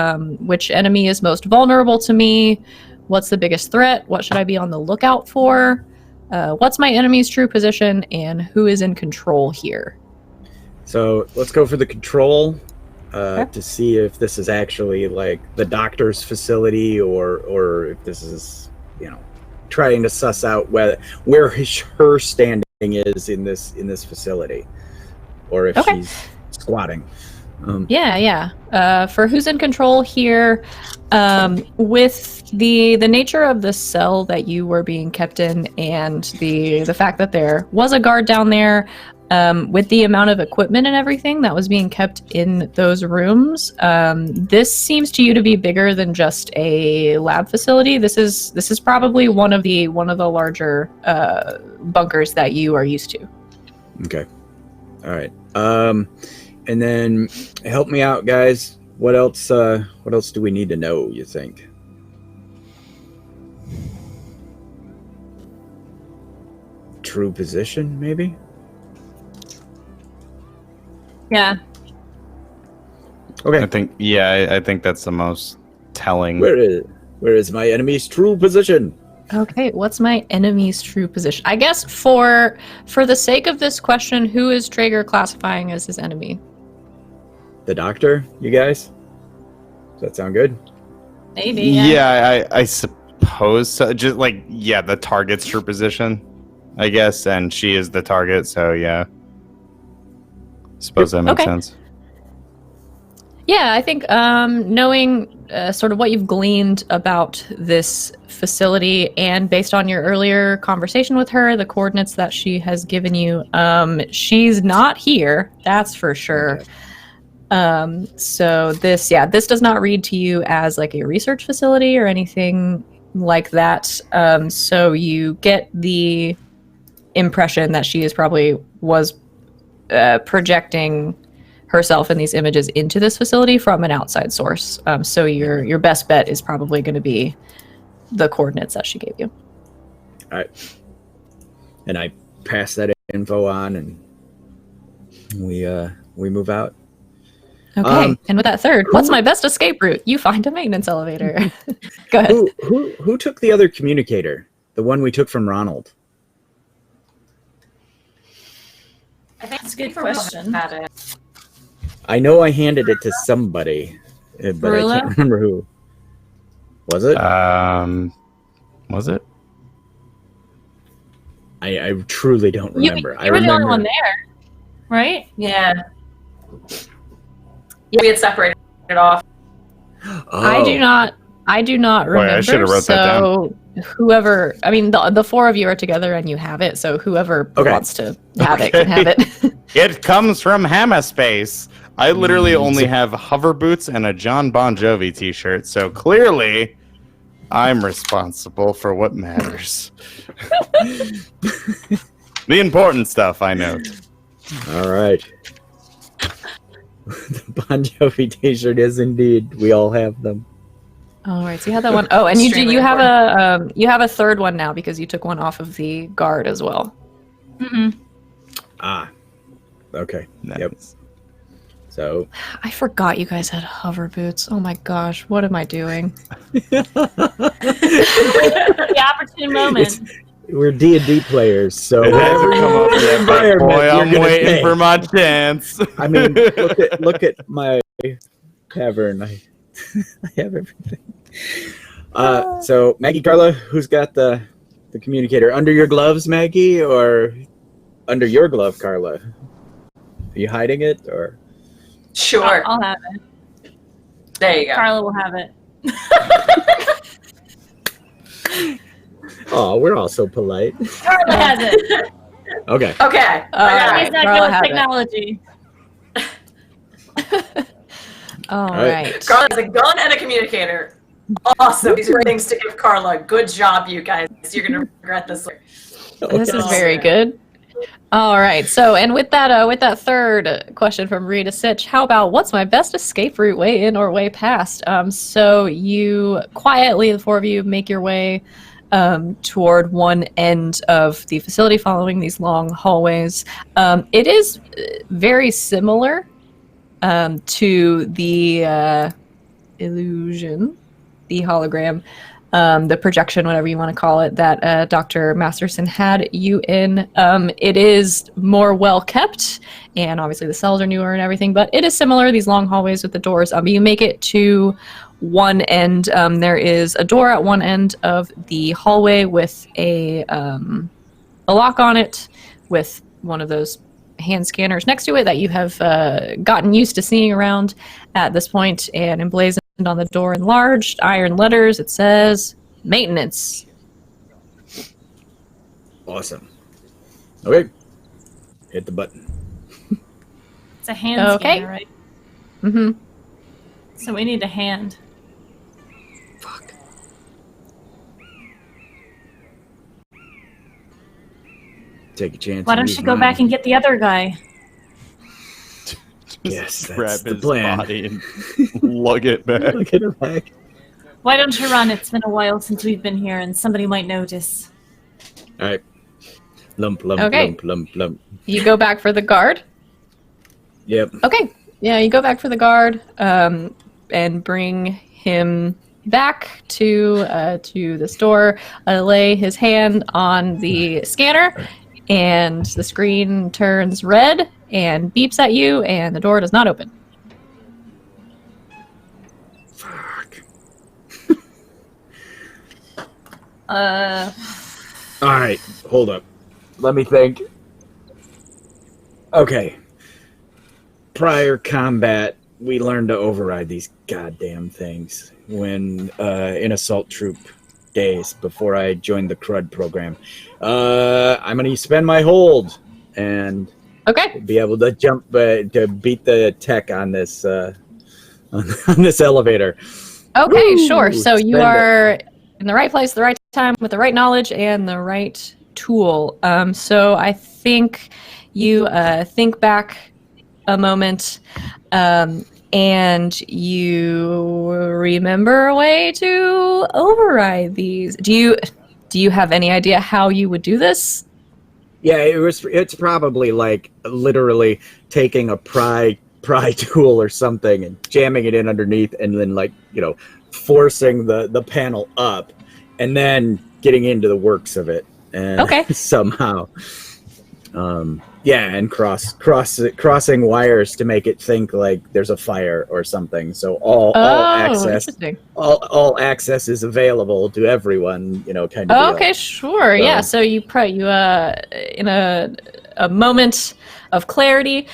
which enemy is most vulnerable to me, what's the biggest threat, what should I be on the lookout for, what's my enemy's true position, and who is in control here. So let's go for the control Okay. to see if this is actually like the doctor's facility, or if this is, trying to suss out her standing is in this facility, or if Okay. she's squatting. Yeah. For who's in control here, with the nature of the cell that you were being kept in, and the fact that there was a guard down there, with the amount of equipment and everything that was being kept in those rooms, this seems to you to be bigger than just a lab facility. This is probably one of the larger bunkers that you are used to. Okay. All right. And then help me out, guys. What else do we need to know, you think? True position, maybe? Yeah. Okay. I think that's the most telling. Where is my enemy's true position? Okay, what's my enemy's true position? I guess for the sake of this question, who is Traeger classifying as his enemy? The doctor, you guys? Does that sound good? Maybe. Yeah, I suppose so. Just the target's true position, I guess, and she is the target, so yeah. Suppose that makes Okay. sense. Yeah, I think knowing sort of what you've gleaned about this facility, and based on your earlier conversation with her, the coordinates that she has given you, she's not here, that's for sure. Okay. So this does not read to you as like a research facility or anything like that. So you get the impression that she was projecting herself and these images into this facility from an outside source. So your best bet is probably going to be the coordinates that she gave you. All right. And I pass that info on, and we move out. Okay, and with that third, what's my best escape route? You find a maintenance elevator. Go ahead. Who took the other communicator? The one we took from Ronald? I think That's a good for question. Had it. I know I handed it to somebody, but I Marilla? can't remember who. Was it? Was it? I truly don't remember. You were the only one there, right? Yeah. Yeah, we had separated it off. Oh. I do not remember. I should have wrote that down. So whoever, I mean, the 4 of you are together and you have it. So whoever Okay. wants to have it can have it. It comes from Hamaspace. I literally only have hover boots and a John Bon Jovi t-shirt, so clearly I'm responsible for what matters. The important stuff, I note. All right. The Bon Jovi t-shirt is indeed. We all have them. All right, so you have that one. Oh, and Extremely you have a third one now because you took one off of the guard as well. Mm-mm. Ah. Okay. Nice. Yep. So I forgot you guys had hover boots. Oh my gosh, what am I doing? The opportune moment. we're D&D players, so It hasn't come up yet, but environment boy, you're I'm gonna waiting take. for my chance. I mean, look at my tavern. I have everything. So Maggie, Carla, who's got the communicator? Under your gloves, Maggie, or under your glove, Carla? Are you hiding it, or? Sure. I'll have it. There you go. Carla will have it. Oh, we're all so polite. Carla has it. Okay. Okay. All right. Use that Carla good have it. technology. All right. right. Carla has a gun and a communicator. Awesome. These are things to give Carla. Good job, you guys. You're going to regret this later. This is Okay. very good. All right. So, and with that third question from Rita Sitch, how about what's my best escape route, way in or way past? So you quietly, the four of you, make your way toward one end of the facility, following these long hallways. It is very similar to the illusion, the hologram, the projection, whatever you want to call it, that Dr. Masterson had you in. It is more well kept, and obviously the cells are newer and everything, but it is similar, these long hallways with the doors. You make it to one end. There is a door at one end of the hallway with a lock on it, with one of those hand scanners next to it that you have gotten used to seeing around at this point, and emblazoned on the door in large iron letters, it says maintenance. Awesome. Okay. Hit the button. It's a hand Okay. scanner, right? Mm-hmm. So we need a hand. Fuck. Take a chance. Why and don't use you go mine. back and get the other guy? Yes, that's grab the his plan. body and lug it back. Look at her back. Why don't you run? It's been a while since we've been here, and somebody might notice. All right. Lump, lump, Okay. lump, lump, lump. You go back for the guard. Yep. Okay. Yeah, you go back for the guard, and bring him back to this door. Lay his hand on the scanner, and the screen turns red and beeps at you, and the door does not open. Fuck. Uh, All right. Hold up. Let me think. Okay. Prior combat, we learned to override these goddamn things when in assault troop days before I joined the CRUD program. I'm gonna spend my hold and Okay. be able to jump to beat the tech on this on this elevator. Okay, Woo! sure. So you Spend it. are in the right place, the right time, with the right knowledge and the right tool. So I think you think back a moment, and you remember a way to override these. Do you have any idea how you would do this? Yeah, it's probably like literally taking a pry tool or something and jamming it in underneath, and then forcing the panel up, and then getting into the works of it, and Okay. somehow and crossing wires to make it think like there's a fire or something, so all access interesting. all access is available to everyone, kind of deal. Okay, sure. Yeah. So you in a moment of clarity,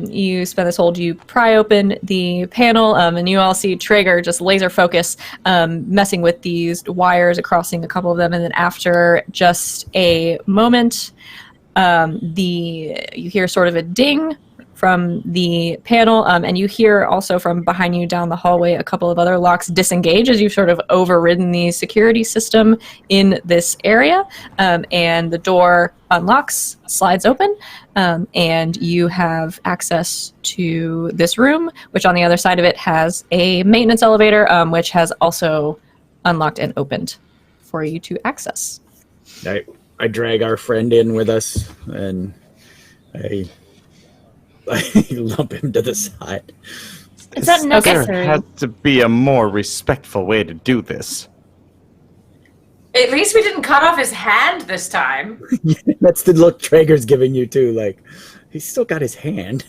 you spend this hold, you pry open the panel, and you all see Traeger just laser focus, messing with these wires, crossing a couple of them, and then after just a moment, you hear sort of a ding from the panel, and you hear also from behind you down the hallway a couple of other locks disengage as you've sort of overridden the security system in this area, and the door unlocks, slides open, and you have access to this room, which on the other side of it has a maintenance elevator, which has also unlocked and opened for you to access. I drag our friend in with us, and I lump him to the side. is that There necessary? has to be a more respectful way to do this. At least we didn't cut off his hand this time. That's the look Traeger's giving you too. Like, he's still got his hand.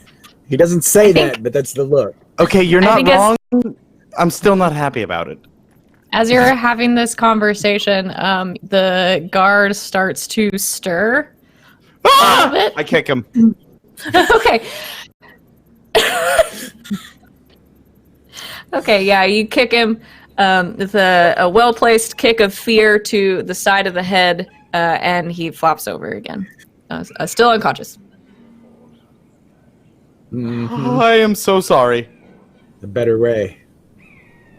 He doesn't say that, but that's the look. Okay, you're I not think it's- wrong. I'm still not happy about it. As you're having this conversation, the guard starts to stir a little bit. I kick him. Okay. Okay, yeah, you kick him with a well-placed kick of fear to the side of the head, and he flops over again, still unconscious. Mhm. I am so sorry. The better way.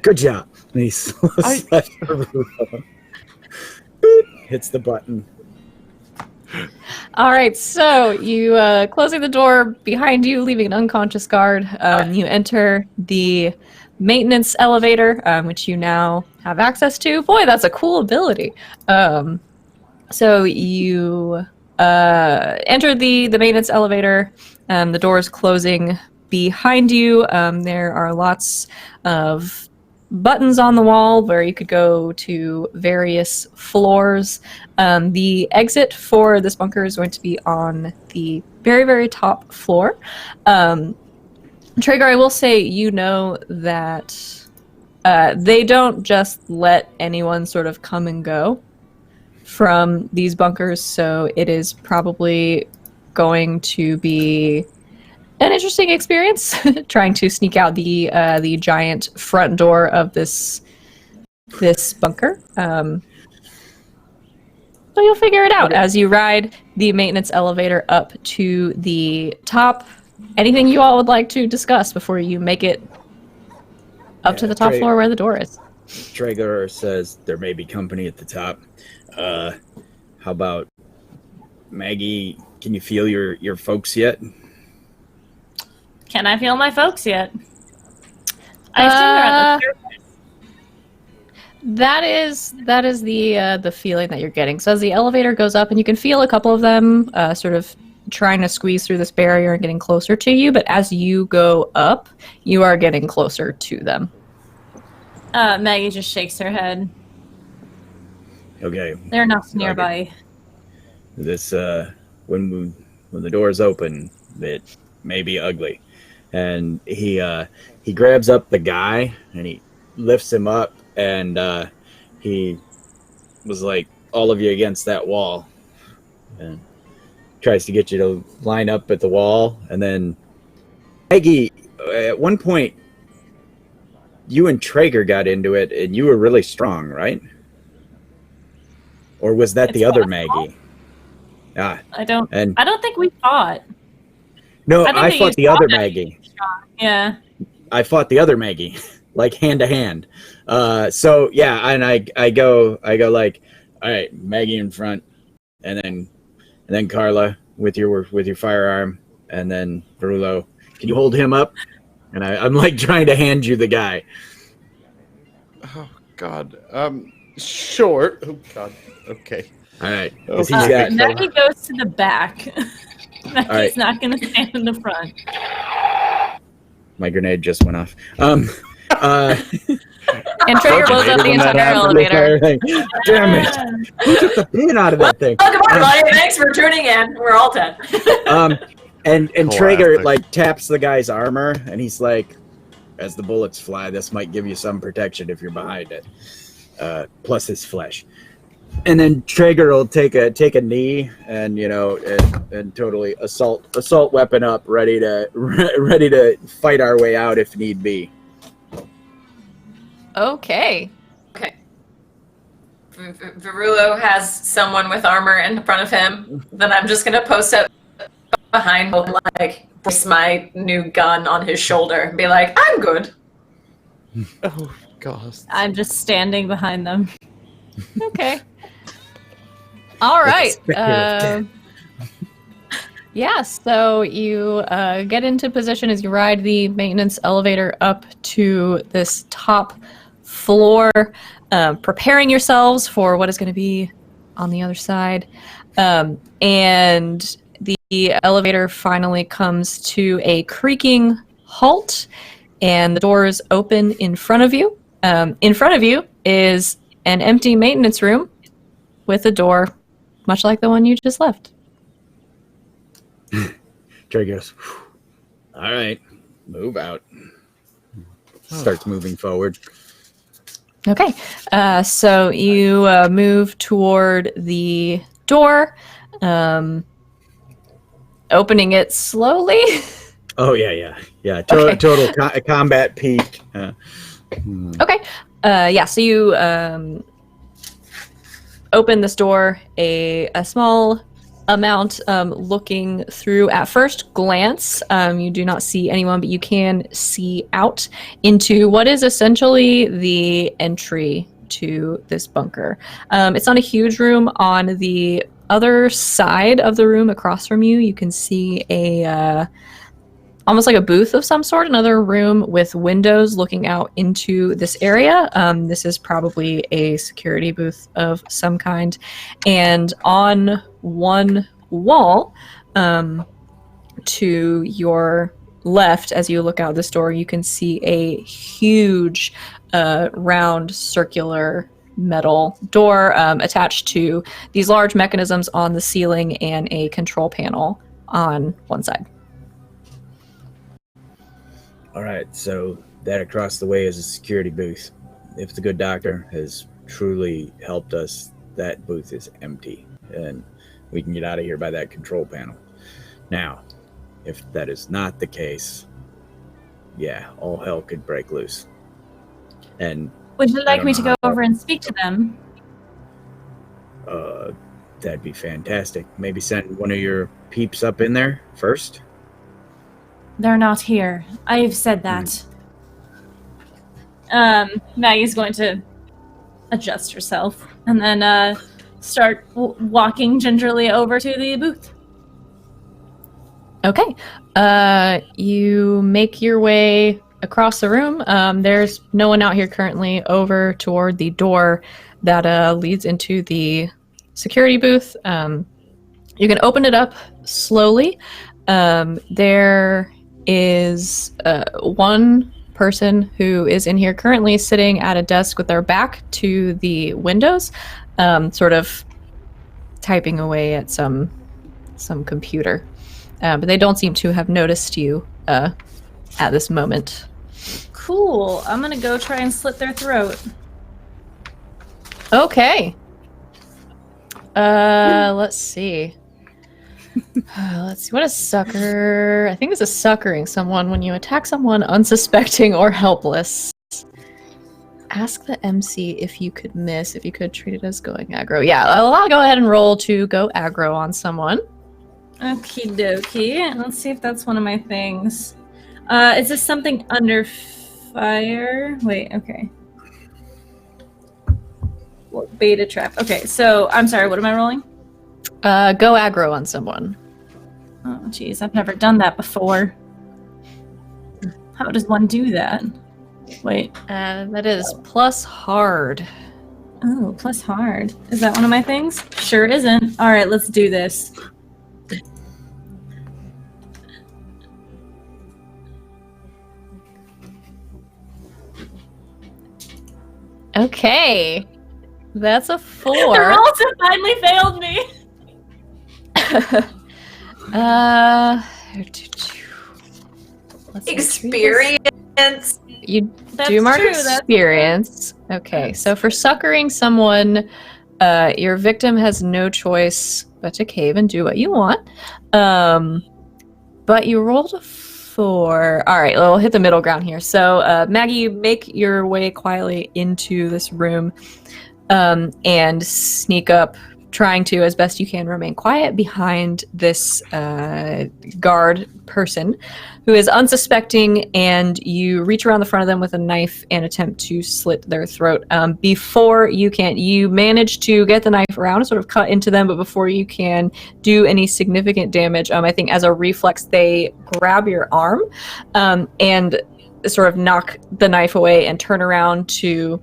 Good job. And he slaps Rulo. Hits the button. All right, so you closing the door behind you, leaving an unconscious guard. You enter the maintenance elevator, which you now have access to. Boy, that's a cool ability. So you enter the maintenance elevator. The door is closing behind you. There are lots of buttons on the wall where you could go to various floors. The exit for this bunker is going to be on the very, very top floor. Traeger, I will say, you know that they don't just let anyone sort of come and go from these bunkers, so it is probably going to be an interesting experience trying to sneak out the giant front door of this bunker. So you'll figure it out as you ride the maintenance elevator up to the top. Anything you all would like to discuss before you make it up to the top floor where the door is? Traeger says there may be company at the top. How about Maggie? Can you feel your folks yet? Can I feel my folks yet? I assume they're at the surface. That is the feeling that you're getting. So as the elevator goes up, and you can feel a couple of them sort of trying to squeeze through this barrier and getting closer to you, but as you go up, you are getting closer to them. Maggie just shakes her head. Okay. They're not nearby. This when the doors open, it may be ugly. And he grabs up the guy and he lifts him up, and he was like, all of you against that wall, and tries to get you to line up at the wall. And then Maggie, at one point you and Traeger got into it and you were really strong, right? Or was that It's the other possible. Maggie? Ah, I don't and think we fought. no, I think I that fought you the other saw Maggie. Yeah. I fought the other Maggie, like hand to hand. So yeah, and I go like, all right, Maggie in front, and then Carla with your firearm, and then Verulo, can you hold him up? And I'm like trying to hand you the guy. Oh God. Sure. Oh God. Okay. All right, Oh, 'cause he's got. Maggie goes to the back. Maggie's right. not going to stand in the front. My grenade just went off. And Traeger blows up the When that entire happens, elevator. Damn it! Who took the pin out of that thing? Welcome everybody. Thanks for tuning in. We're all dead. And Classic. Traeger like taps the guy's armor, and he's like, as the bullets fly, this might give you some protection if you're behind it. Plus his flesh. And then Traeger will take a knee and and totally assault weapon up, ready to fight our way out if need be. Okay. Okay. Verulo has someone with armor in front of him. Then I'm just gonna post up behind him, like brace my new gun on his shoulder and be like, "I'm good." Oh God. I'm just standing behind them. Okay. All right. Spectre of death. Yeah, so you get into position as you ride the maintenance elevator up to this top floor, preparing yourselves for what is going to be on the other side. And the elevator finally comes to a creaking halt, and the doors open in front of you. In front of you is an empty maintenance room with a door, much like the one you just left. Trey goes, all right, move out. Starts moving forward. Okay, so you move toward the door, opening it slowly. Oh, yeah. Okay. Total combat peak. Okay, so you open this door a small amount, looking through at first glance. You do not see anyone, but you can see out into what is essentially the entry to this bunker. It's not a huge room. On the other side of the room across from you, you can see a almost like a booth of some sort, another room with windows looking out into this area. This is probably a security booth of some kind. And on one wall, to your left, as you look out this door, you can see a huge round circular metal door attached to these large mechanisms on the ceiling and a control panel on one side. All right, so that across the way is a security booth. If the good doctor has truly helped us, that booth is empty, and we can get out of here by that control panel. Now, if that is not the case, yeah, all hell could break loose. And Would you like me to know go how- over and speak to them? that'd be fantastic. Maybe send one of your peeps up in there first. They're not here. I've said that. Maggie's going to adjust herself and then start walking gingerly over to the booth. Okay. You make your way across the room. There's no one out here currently, over toward the door that leads into the security booth. You can open it up slowly. There is one person who is in here currently sitting at a desk with their back to the windows, sort of typing away at some computer. But they don't seem to have noticed you at this moment. Cool. I'm gonna go try and slit their throat. Okay. Let's see. Let's see. What is sucker? I think it's a suckering someone when you attack someone unsuspecting or helpless. Ask the MC if you could miss, if you could treat it as going aggro. Yeah, I'll go ahead and roll to go aggro on someone. Okie dokie. Let's see if that's one of my things. Is this something under fire? Wait, okay. What, beta trap. Okay, so I'm sorry, what am I rolling? Go aggro on someone. Oh, geez, I've never done that before. How does one do that? Wait. That is plus hard. Oh, plus hard. Is that one of my things? Sure isn't. All right, let's do this. Okay. That's a 4. The rolls have finally failed me. Let's see, Experience. You That's do mark true, that's- experience. Okay, so for suckering someone, your victim has no choice but to cave and do what you want. But you rolled a 4. All right, we'll hit the middle ground here. So Maggie, you make your way quietly into this room and sneak up, trying to, as best you can, remain quiet behind this guard person who is unsuspecting, and you reach around the front of them with a knife and attempt to slit their throat. Before you can, you manage to get the knife around and sort of cut into them, but before you can do any significant damage, I think as a reflex, they grab your arm and sort of knock the knife away and turn around to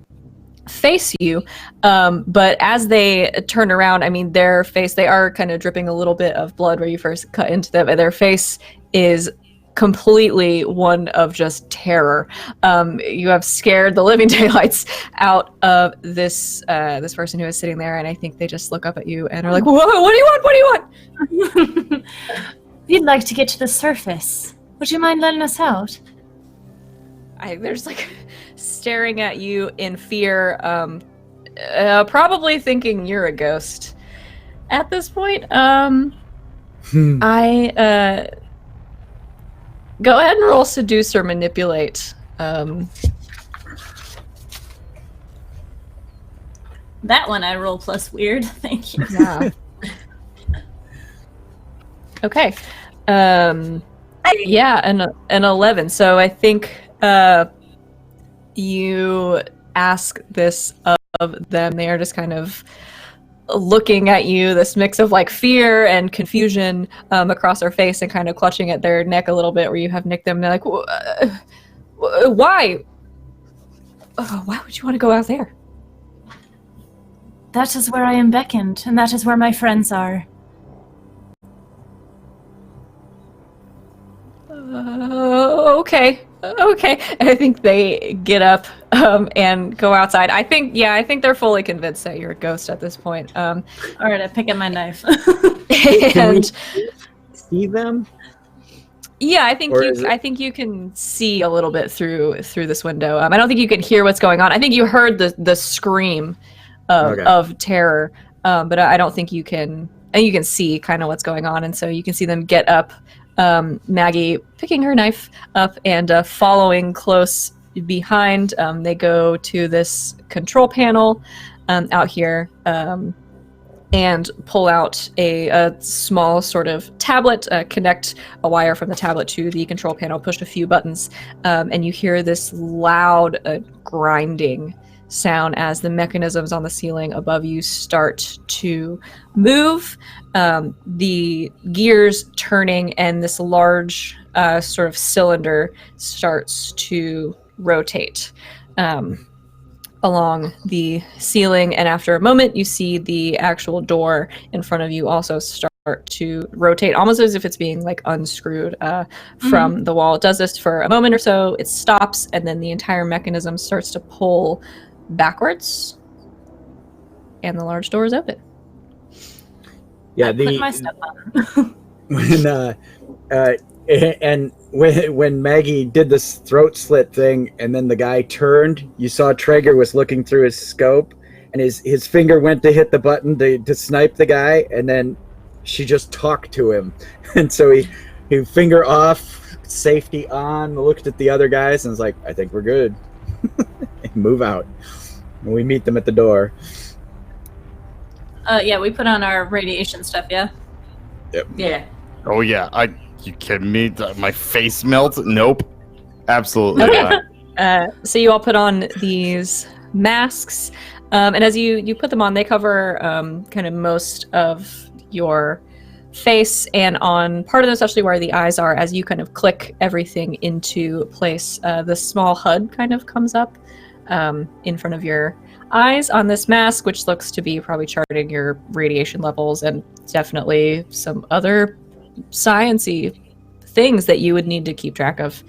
face you, but as they turn around, their face, they are kind of dripping a little bit of blood where you first cut into them, and their face is completely one of just terror. You have scared the living daylights out of this this person who is sitting there, and I think they just look up at you and are like, "Whoa, what do you want? What do you want?" We'd like to get to the surface. Would you mind letting us out? They're just like staring at you in fear, probably thinking you're a ghost at this point. I go ahead and roll seduce or manipulate. That one I roll plus weird. Thank you. Yeah. Okay. Yeah, an 11. So I think you ask this of them. They are just kind of looking at you, this mix of like fear and confusion across their face, and kind of clutching at their neck a little bit where you have nicked them. They're like, why? Why would you want to go out there? That is where I am beckoned, and that is where my friends are. Okay. And I think they get up and go outside. I think they're fully convinced that you're a ghost at this point. All right, I pick up my knife. And See them? yeah, I think you can see a little bit through this window. I don't think you can hear what's going on. I think you heard the scream of terror, but I don't think you can. And you can see kind of what's going on, and so you can see them get up. Maggie picking her knife up and following close behind. They go to this control panel out here and pull out a small sort of tablet, connect a wire from the tablet to the control panel, push a few buttons, and you hear this loud grinding sound as the mechanisms on the ceiling above you start to move. The gears turning, and this large sort of cylinder starts to rotate along the ceiling, and after a moment you see the actual door in front of you also start to rotate, almost as if it's being like unscrewed from the wall. It does this for a moment or so, it stops, and then the entire mechanism starts to pull backwards, and the large door is open. Yeah, Put my stuff on. when Maggie did this throat slit thing, and then the guy turned, you saw Traeger was looking through his scope, and his finger went to hit the button to snipe the guy, and then she just talked to him, and so he finger off, safety on, looked at the other guys, and was like, "I think we're good." And move out. And we meet them at the door. Yeah, we put on our radiation stuff, yeah? Yeah. Oh yeah, you kidding me? My face melts? Nope. Absolutely Okay. not. So you all put on these masks, and as you put them on, they cover kind of most of your face, and on part of them, especially where the eyes are, as you kind of click everything into place, the small HUD kind of comes up in front of your eyes on this mask, which looks to be probably charting your radiation levels and definitely some other science-y things that you would need to keep track of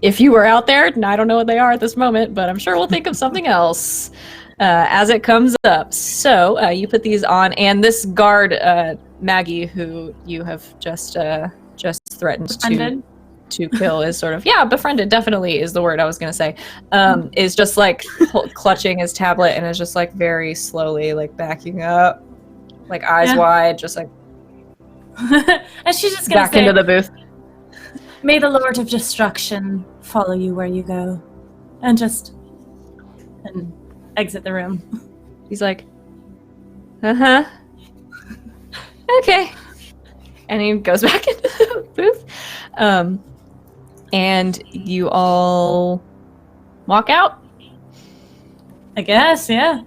if you were out there. And I don't know what they are at this moment, but I'm sure we'll think of something else as it comes up. So you put these on, and this guard, Maggie, who you have just threatened to kill, is sort of, befriended definitely is the word I was going to say, is just like clutching his tablet and is just like very slowly like backing up, like eyes wide, just like and she's just going to back say, into the booth. "May the Lord of Destruction follow you where you go," and exit the room. He's like, okay. And he goes back into the booth. And you all walk out. I guess, yeah.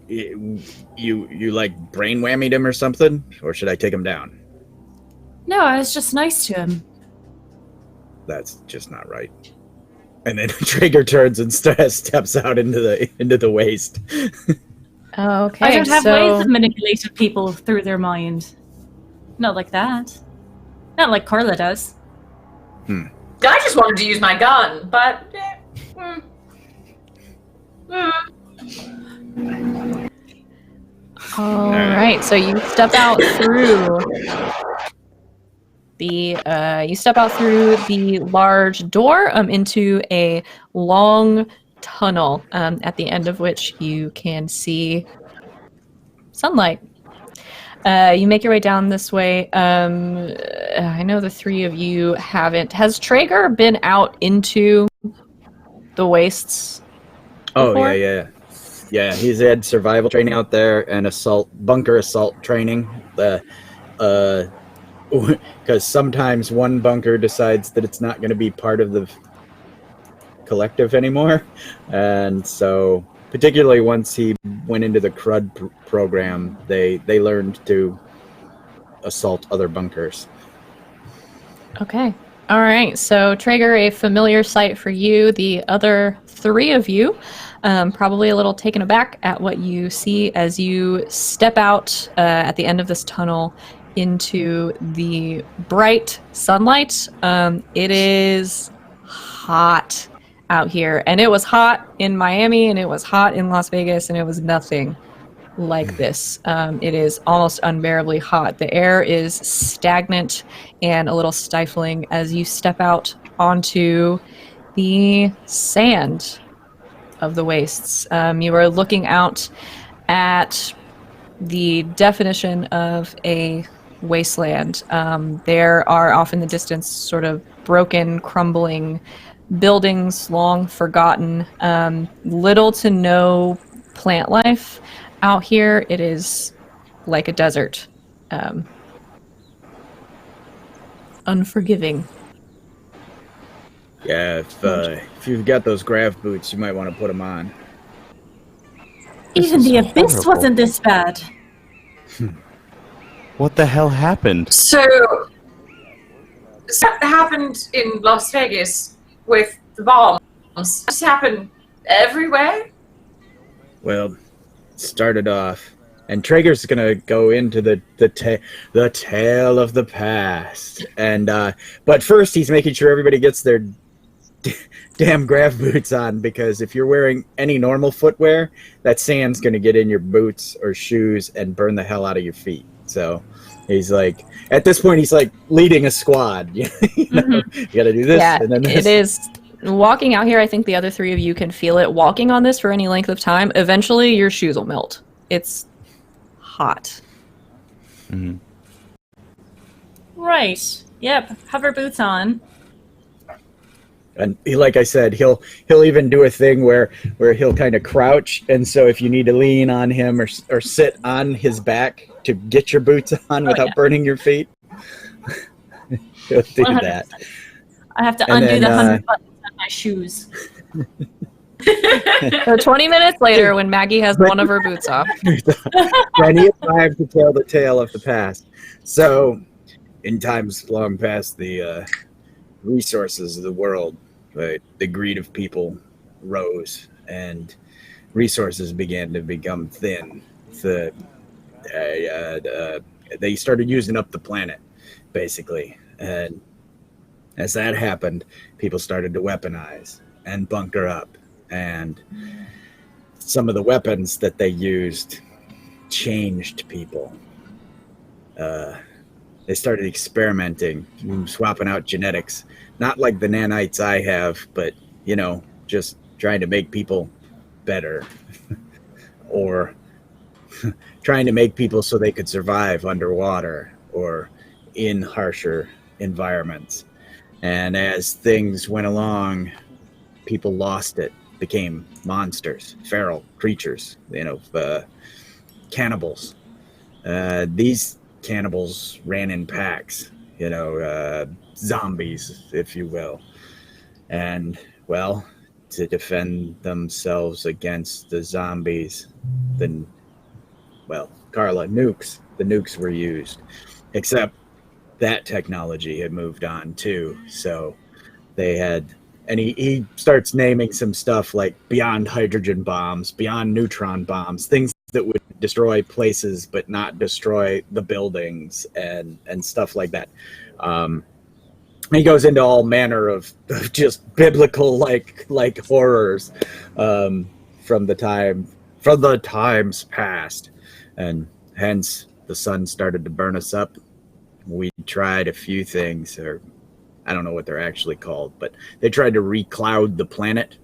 You like brain whammied him or something? Or should I take him down? No, I was just nice to him. That's just not right. And then Traeger turns and steps out into the waste. Okay. I don't have ways of manipulating people through their mind. Not like that. Not like Carla does. I just wanted to use my gun, but. All right, so you step out through the large door into a long tunnel, at the end of which you can see sunlight. You make your way down this way. I know the three of you haven't. Has Traeger been out into the wastes before? Oh, yeah. Yeah, he's had survival training out there and bunker assault training. Because sometimes one bunker decides that it's not going to be part of the collective anymore. And so, particularly once he went into the CRUD program, they learned to assault other bunkers. Okay. All right. So, Traeger, a familiar sight for you. The other three of you, probably a little taken aback at what you see as you step out at the end of this tunnel into the bright sunlight. It is hot out here, and it was hot in Miami, and it was hot in Las Vegas, and it was nothing like this. It is almost unbearably hot. The air is stagnant and a little stifling as you step out onto the sand of the wastes. You are looking out at the definition of a wasteland. There are off in the distance sort of broken, crumbling buildings, long forgotten, little to no plant life. Out here, it is like a desert. Unforgiving. Yeah, if you've got those grav boots, you might want to put them on. Even the abyss wasn't this bad. What the hell happened? So, that happened in Las Vegas with the bombs. This happened everywhere? Well, it started off, and Traeger's gonna go into the tale of the past, and but first he's making sure everybody gets their damn grav boots on, because if you're wearing any normal footwear, that sand's gonna get in your boots or shoes and burn the hell out of your feet. So he's like, at this point, he's like leading a squad. You gotta do this, and then this. It is. Walking out here, I think the other three of you can feel it. Walking on this for any length of time, eventually your shoes will melt. It's hot. Mm-hmm. Right. Yep. Hover boots on. And he, like I said, he'll even do a thing where he'll kind of crouch, and so if you need to lean on him or sit on his back to get your boots on without burning your feet, he'll do 100%. that. I have to And undo then, the 100 buttons on my shoes. So 20 minutes later, when Maggie has one of her boots off. Plenty of time to tell the tale of the past. So, in times long past, the resources of the world, right, the greed of people rose, and resources began to become thin. They started using up the planet, basically. And as that happened, people started to weaponize and bunker up. And some of the weapons that they used changed people. They started experimenting, swapping out genetics. Not like the nanites I have, but, just trying to make people better. Or trying to make people so they could survive underwater or in harsher environments. And as things went along, people lost it, became monsters, feral creatures, cannibals. These cannibals ran in packs, zombies, if you will. And, well, to defend themselves against the zombies, Carla, nukes. The nukes were used. Except that technology had moved on, too. So they had... And he starts naming some stuff like beyond hydrogen bombs, beyond neutron bombs, things that would destroy places but not destroy the buildings and stuff like that. he goes into all manner of just biblical like horrors from the times past, and hence the sun started to burn us up. We tried a few things, or I don't know what they're actually called, but they tried to recloud the planet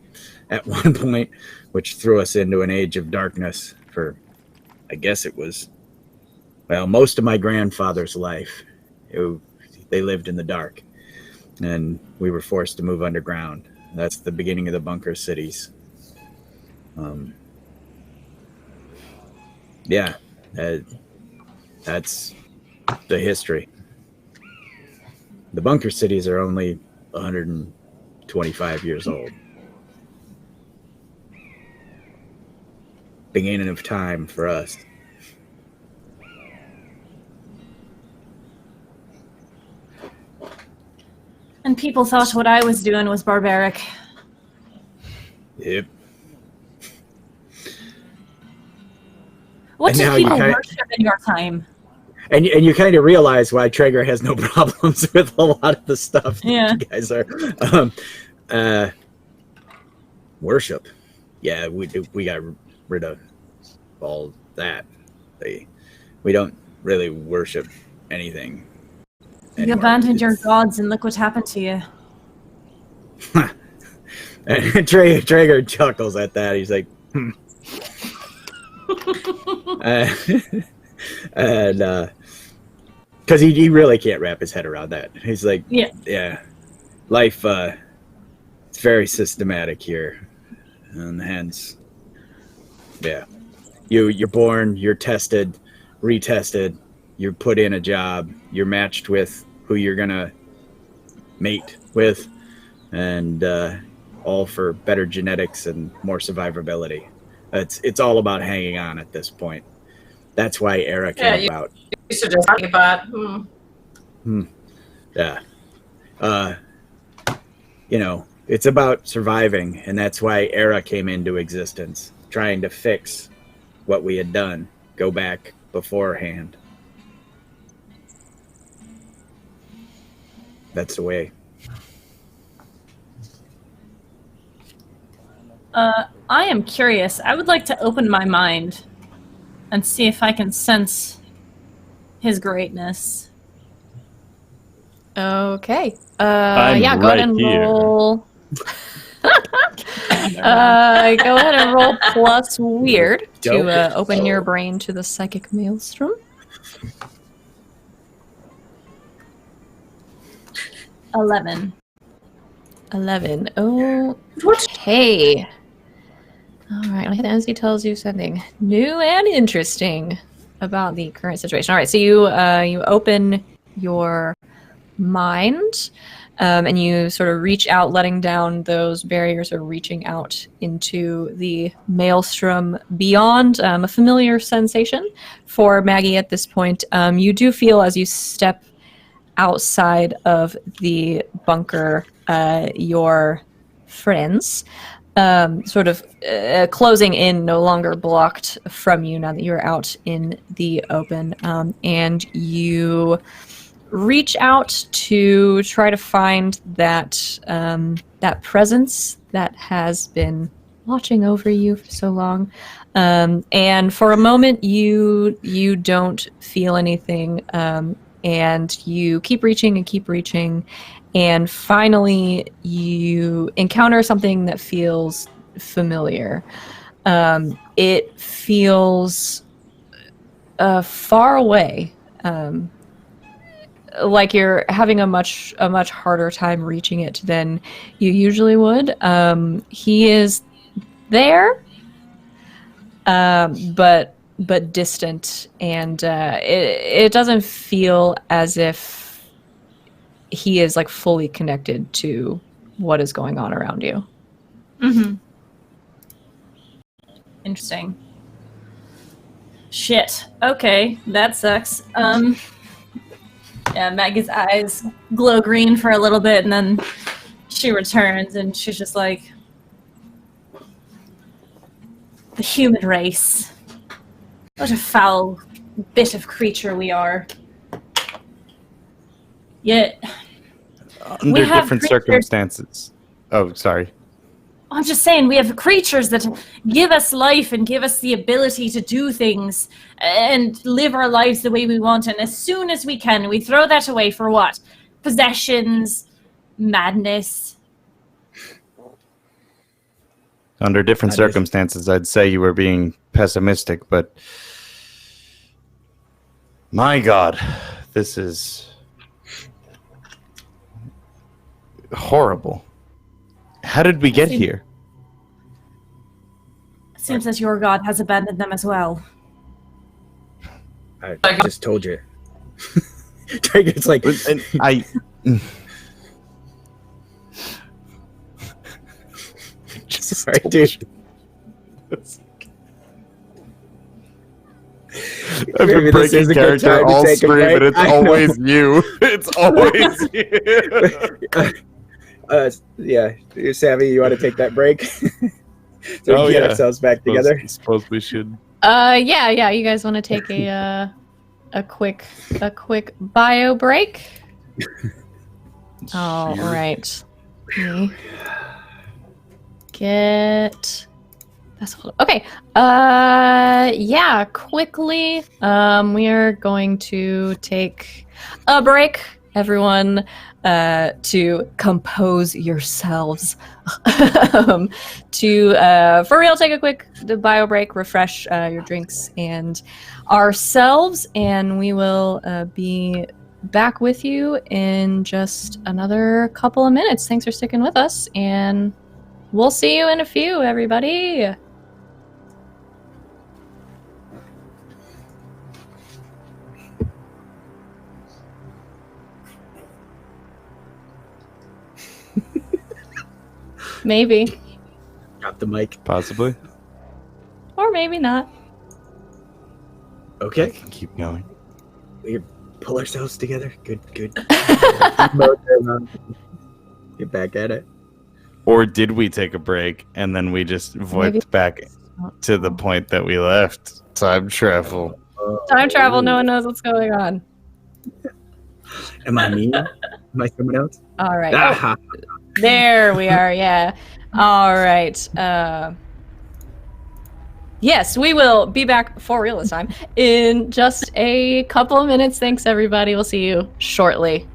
at one point, which threw us into an age of darkness for, I guess it was, well, most of my grandfather's life. They lived in the dark, and we were forced to move underground. That's the beginning of the bunker cities. Yeah, that's the history. The bunker cities are only 125 years old. Beginning of time for us. And people thought what I was doing was barbaric. Yep. What And do now you people kinda- worship in your time? And you kind of realize why Traeger has no problems with a lot of the stuff Yeah. that you guys are. Worship. Yeah, we got rid of all that. We don't really worship anything. You anymore. abandoned your It's- gods and look what happened to you. And Traeger chuckles at that. He's like, and because he really can't wrap his head around that. He's like, Yeah. life, it's very systematic here, and hence, yeah, you're born, you're tested, retested, you're put in a job, you're matched with who you're gonna mate with, and all for better genetics and more survivability. It's all about hanging on at this point. That's why Era came about. You should just talking about. Yeah. It's about surviving, and that's why Era came into existence, trying to fix what we had done, go back beforehand. That's the way. I am curious. I would like to open my mind and see if I can sense his greatness. Okay. I'm Yeah, go ahead right and here. roll. Go ahead and roll plus weird to open your brain to the psychic maelstrom. 11. 11. Oh, What? hey. All right, as he tells you something new and interesting about the current situation. All right, so you open your mind, and you sort of reach out, letting down those barriers, or reaching out into the maelstrom beyond. A familiar sensation for Maggie at this point. You do feel as you step outside of the bunker, your friends sort of closing in, no longer blocked from you now that you're out in the open, and you reach out to try to find that that presence that has been watching over you for so long, and for a moment you don't feel anything, and you keep reaching, and finally you encounter something that feels familiar. It feels far away, like you're having a much harder time reaching it than you usually would. He is there, but distant, and it doesn't feel as if he is like fully connected to what is going on around you. Mm-hmm. Interesting. Shit. Okay, that sucks. Yeah, Maggie's eyes glow green for a little bit, and then she returns, and she's just like, the human race. What a foul bit of creature we are. Yet, Under have different creatures- circumstances. Oh, sorry. I'm just saying, we have creatures that give us life and give us the ability to do things and live our lives the way we want. And as soon as we can, we throw that away for what? Possessions, madness. Under different That is- circumstances, I'd say you were being pessimistic, but my God, this is horrible. How did we get here? It seems that your god has abandoned them as well. I just told you. It's like And I. Just sorry, dude. I'm Maybe a this is breaking a good character time to all take a stream, break. but it's I know. always you. It's always you. Yeah, Savvy, you want to take that break? So we Oh, can get yeah. ourselves back together. Suppose we should. Yeah. You guys want to take a quick bio break? All right. Let me get. Okay. Yeah. Quickly. We are going to take a break, everyone. To compose yourselves. To for real, take a quick bio break, refresh your drinks and ourselves, and we will be back with you in just another couple of minutes. Thanks for sticking with us, and we'll see you in a few, everybody. Maybe. Drop the mic. Possibly. Or maybe not. I Okay, can keep going. we pull ourselves together. Good. Get back at it. Or did we take a break and then we just Maybe. voiped back to the point that we left? Time travel. Time travel, no one knows what's going on. Am I me? Am I someone else? All right. Ah, There we are, yeah. All right. Yes, we will be back for real this time in just a couple of minutes. Thanks, everybody. We'll see you shortly.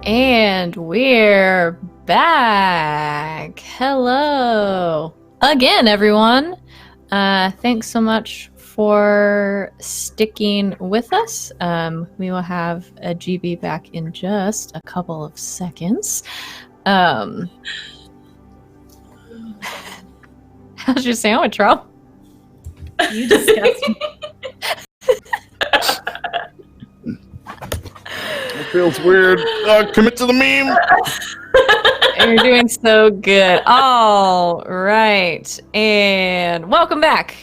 And we're back. Hello again, everyone. Thanks so much for sticking with us. We will have a GB back in just a couple of seconds. How's your sandwich, Rob? You disgust me. It feels weird. Commit to the meme. You're doing so good. All right. And welcome back,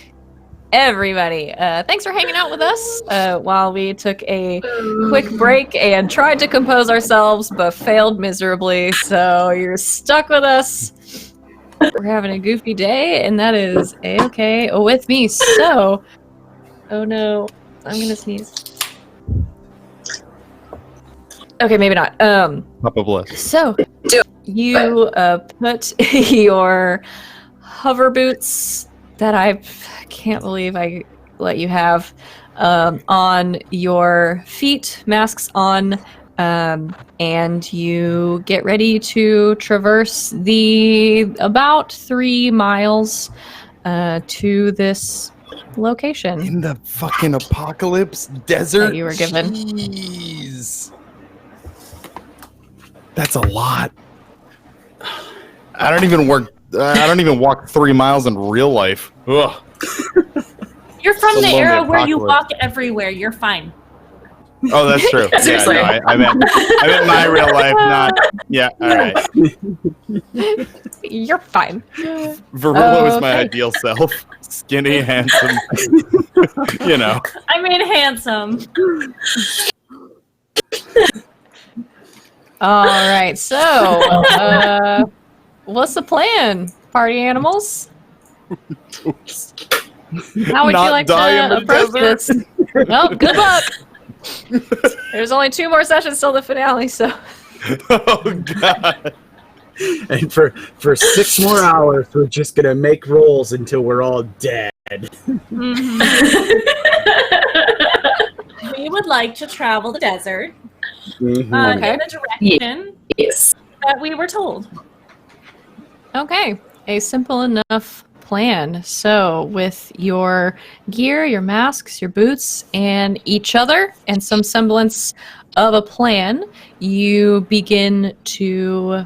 everybody. Thanks for hanging out with us while we took a quick break and tried to compose ourselves, but failed miserably. So you're stuck with us. We're having a goofy day, and that is A-okay with me. So, oh no, I'm going to sneeze. Okay, maybe not. Papa bless. So, you put your hover boots that I can't believe I let you have on your feet, masks on, and you get ready to traverse the about 3 miles to this location In the fucking apocalypse desert. that you were given. Jeez. That's a lot. I don't even walk 3 miles in real life. Ugh. You're from The the lonely era where you apocalypse. walk everywhere. You're fine. Oh, that's true. Seriously. Yeah, no, I meant my real life, not. Yeah, all right. You're fine. Verulo is my Okay. ideal self. Skinny, handsome. You know. I mean, handsome. All right, so what's the plan, party animals? How would you Not like die in to the approach desert? this? Well, good luck. There's only 2 more sessions till the finale, so Oh God. And for 6 more hours, we're just gonna make rolls until we're all dead. Mhm. We would like to travel the desert Mhm. Okay. in the direction Yes. that we were told. okay, a simple enough plan. So with your gear, your masks, your boots, and each other, and some semblance of a plan, you begin to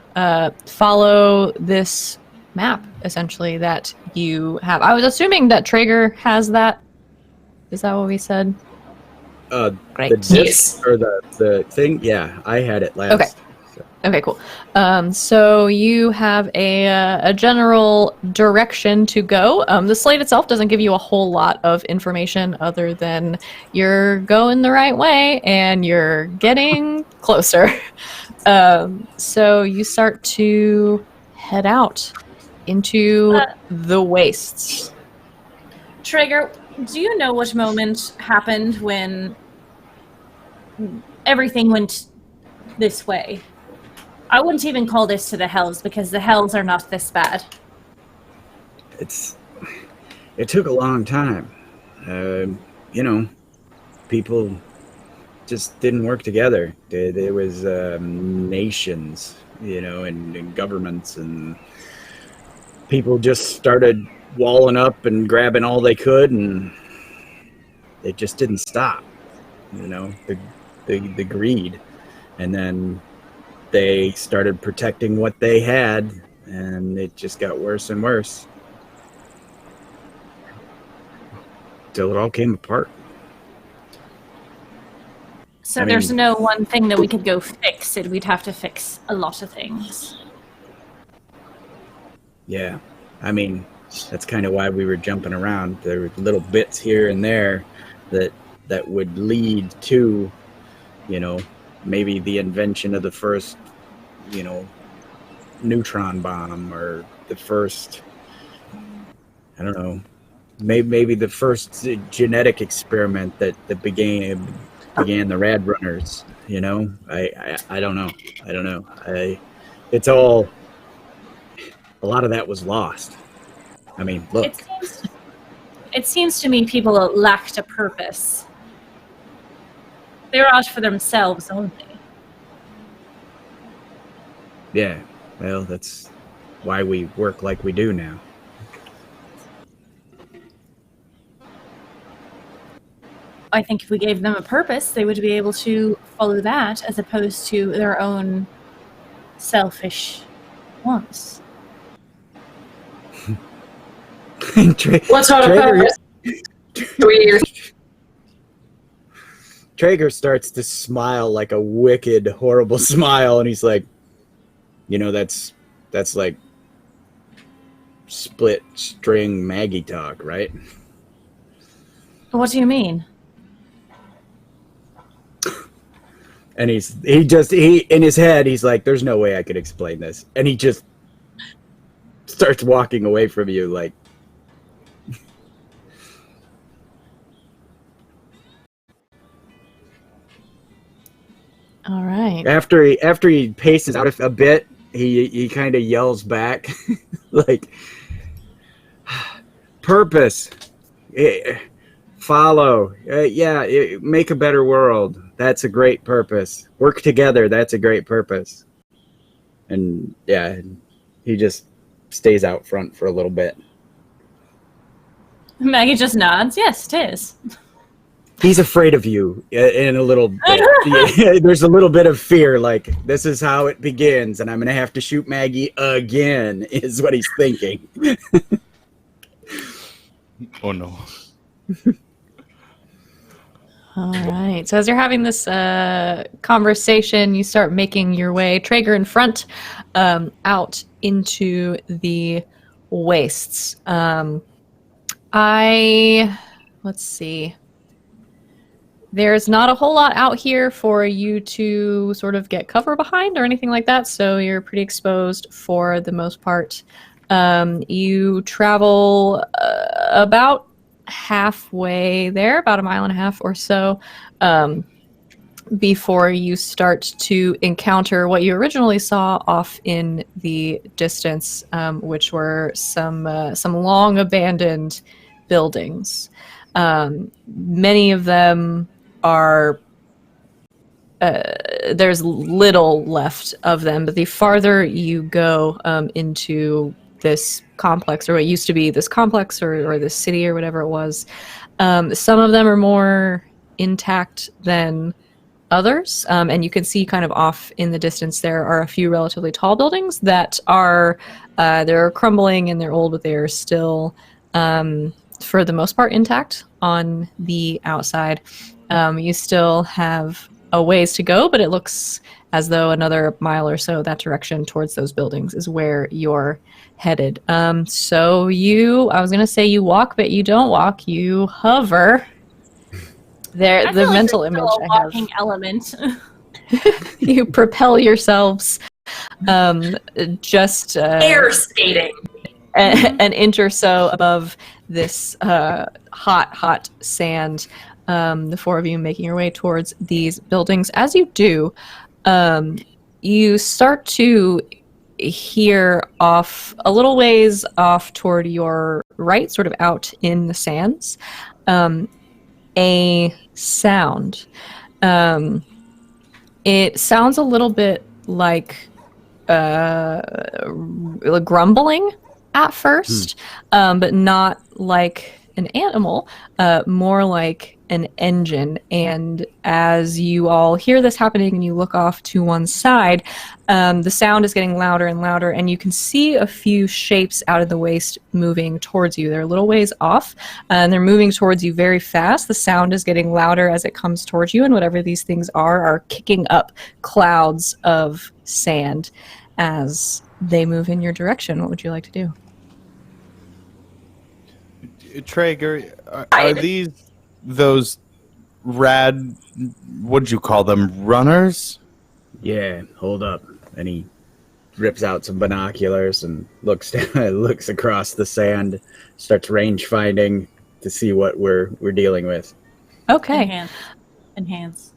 follow this map, essentially, that you have. I was assuming that Traeger has that. Is that what we said? Great. The disc Yes. or the thing, yeah, I had it last. Okay. Okay, cool. So you have a general direction to go. The slate itself doesn't give you a whole lot of information other than you're going the right way and you're getting closer. So you start to head out into the wastes. Traeger, do you know what moment happened when everything went this way? I wouldn't even call this to the Hells because the Hells are not this bad. It took a long time. You know, people just didn't work together. There was nations, you know, and governments, and people just started walling up and grabbing all they could, and it just didn't stop. You know, the greed, and then they started protecting what they had, and it just got worse and worse till it all came apart. So I there's mean- no one thing that we could go fix it. We'd have to fix a lot of things. Yeah, I mean, that's kind of why we were jumping around. There were little bits here and there that would lead to, you know, maybe the invention of the first, you know, neutron bomb, or the first, I don't know, maybe the first genetic experiment that began the Rad Runners. You know, I don't know. It's all, a lot of that was lost. I mean, look. It seems to me people lacked a purpose. They're out for themselves only. Yeah, well, that's why we work like we do now. I think if we gave them a purpose, they would be able to follow that as opposed to their own selfish wants. What's our Traeger, purpose? Traeger starts to smile like a wicked, horrible smile, and he's like, that's like split string Maggie talk, right? What do you mean? And he in his head, he's like, there's no way I could explain this. And he just starts walking away from you like, All right. after he paces out a bit, he kind of yells back like, purpose, follow, make a better world. That's a great purpose. Work together. That's a great purpose. And yeah, he just stays out front for a little bit. Maggie just nods. Yes, it is. He's afraid of you in a little bit. There's a little bit of fear, like, this is how it begins, and I'm going to have to shoot Maggie again, is what he's thinking. Oh, no. All right. So as you're having this conversation, you start making your way, Traeger in front, out into the wastes. Let's see. There's not a whole lot out here for you to sort of get cover behind or anything like that, so you're pretty exposed for the most part. You travel about halfway there, about 1.5 miles or so, before you start to encounter what you originally saw off in the distance, which were some long abandoned buildings. Many of them are there's little left of them, but the farther you go into this complex, or what used to be this complex, or this city, or whatever it was, some of them are more intact than others, and you can see kind of off in the distance there are a few relatively tall buildings that are they're crumbling and they're old, but they are still for the most part intact on the outside. You still have a ways to go, but it looks as though another 1 mile or so that direction towards those buildings is where you're headed. So I was going to say you walk, but you don't walk, you hover. There, the mental image a I have. walking element. You propel yourselves just Air skating. an inch or so above this hot sand. The four of you making your way towards these buildings. As you do, you start to hear off a little ways off toward your right, sort of out in the sands, a sound. It sounds a little bit like grumbling at first, but not like an animal, more like an engine. And as you all hear this happening and you look off to one side, the sound is getting louder and louder, and you can see a few shapes out of the waste moving towards you. They're a little ways off, and they're moving towards you very fast. The sound is getting louder as it comes towards you, and whatever these things are kicking up clouds of sand as they move in your direction. What would you like to do? Traeger, are these those rad, what'd you call them, runners? Yeah, hold up. And he rips out some binoculars and looks across the sand, starts range finding to see what we're dealing with. Okay. Enhance.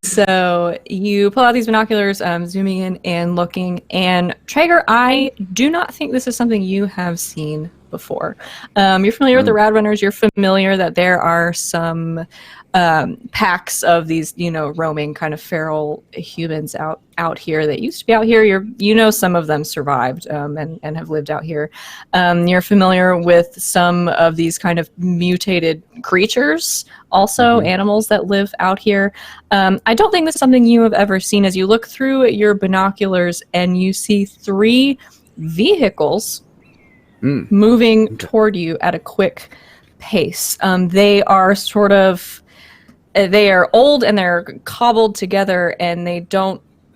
So you pull out these binoculars, zooming in and looking, and Traeger, I do not think this is something you have seen before. You're familiar with the Rad Runners. You're familiar that there are some packs of these, roaming kind of feral humans out here that used to be out here. Some of them survived and have lived out here. You're familiar with some of these kind of mutated creatures, also animals that live out here. I don't think this is something you have ever seen. As you look through your binoculars and you see 3 vehicles moving toward you at a quick pace. They are they are old and they're cobbled together, and they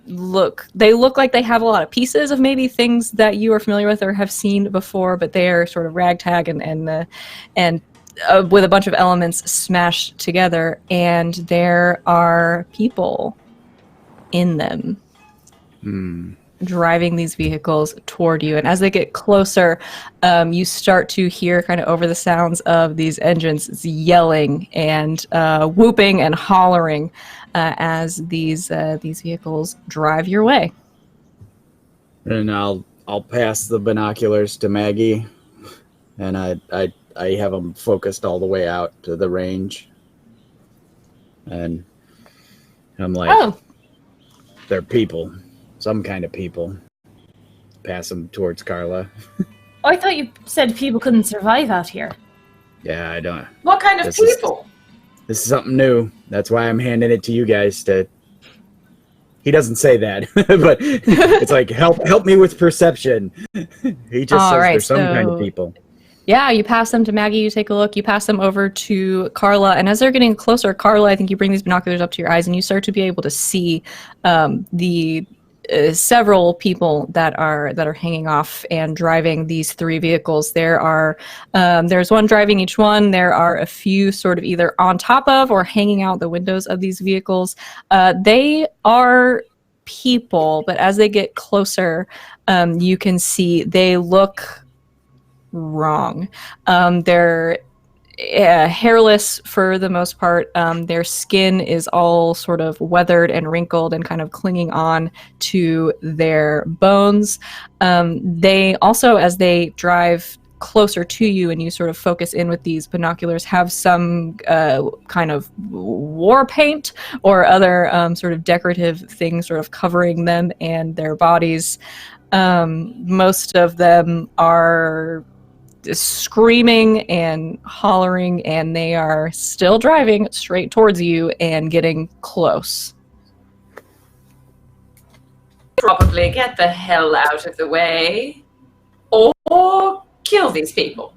look like they have a lot of pieces of maybe things that you are familiar with or have seen before, but they are sort of ragtag and with a bunch of elements smashed together, and there are people in them driving these vehicles toward you. And as they get closer, you start to hear kind of over the sounds of these engines yelling and whooping and hollering as these vehicles drive your way. And I'll pass the binoculars to Maggie, and I have them focused all the way out to the range, and I'm like, they're people. Some kind of people. Pass them towards Carla. Oh, I thought you said people couldn't survive out here. Yeah, I don't. What kind of people? This is something new. That's why I'm handing it to you guys to... He doesn't say that, but it's like, help me with perception. He just says there's some kind of people. Yeah, you pass them to Maggie, you take a look, you pass them over to Carla, and as they're getting closer, Carla, I think you bring these binoculars up to your eyes, and you start to be able to see the several people that are hanging off and driving these 3 vehicles. There's one driving each one. There are a few sort of either on top of or hanging out the windows of these vehicles. They are people, but as they get closer, you can see they look wrong. They're hairless for the most part. Their skin is all sort of weathered and wrinkled and kind of clinging on to their bones. They also, as they drive closer to you and you sort of focus in with these binoculars, have some kind of war paint or other sort of decorative things sort of covering them and their bodies. Most of them are screaming and hollering, and they are still driving straight towards you and getting close. Probably get the hell out of the way, or kill these people.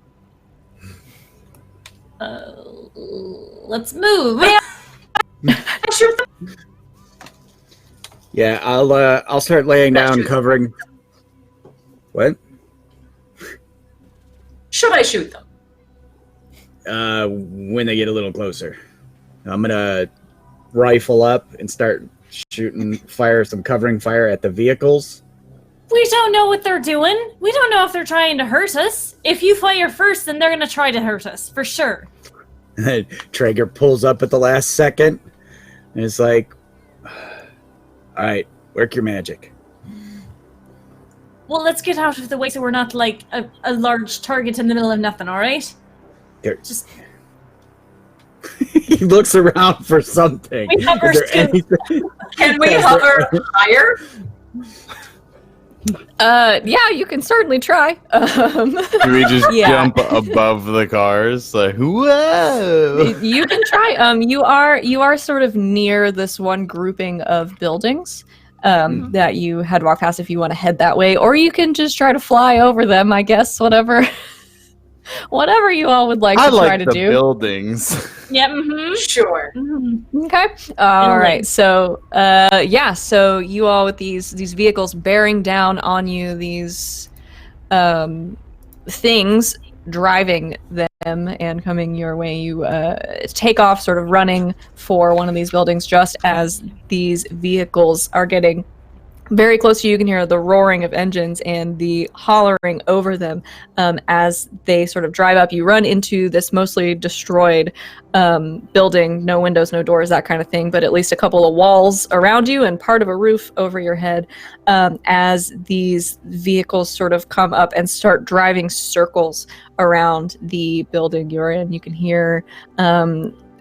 Let's move. Yeah, I'll start laying down, covering. What? Should I shoot them? When they get a little closer. I'm gonna rifle up and start fire some covering fire at the vehicles. We don't know what they're doing. We don't know if they're trying to hurt us. If you fire first, then they're gonna try to hurt us, for sure. Traeger pulls up at the last second, and it's like, alright, work your magic. Well, let's get out of the way so we're not like a large target in the middle of nothing, alright? Just... He looks around for something. We hover Can we hover higher? Yeah, you can certainly try. Do we just jump above the cars? Like, whoa! You can try. You are sort of near this one grouping of buildings that you had walked past if you want to head that way, or you can just try to fly over them, I guess, whatever you all would like to try to do. Buildings. Yep, Sure. Okay. All right. So, so you all with these vehicles bearing down on you, these things driving them and coming your way, you take off sort of running for one of these buildings just as these vehicles are getting Very close to you, you can hear the roaring of engines and the hollering over them as they sort of drive up. You run into this mostly destroyed building, no windows, no doors, that kind of thing, but at least a couple of walls around you and part of a roof over your head as these vehicles sort of come up and start driving circles around the building you're in. You can hear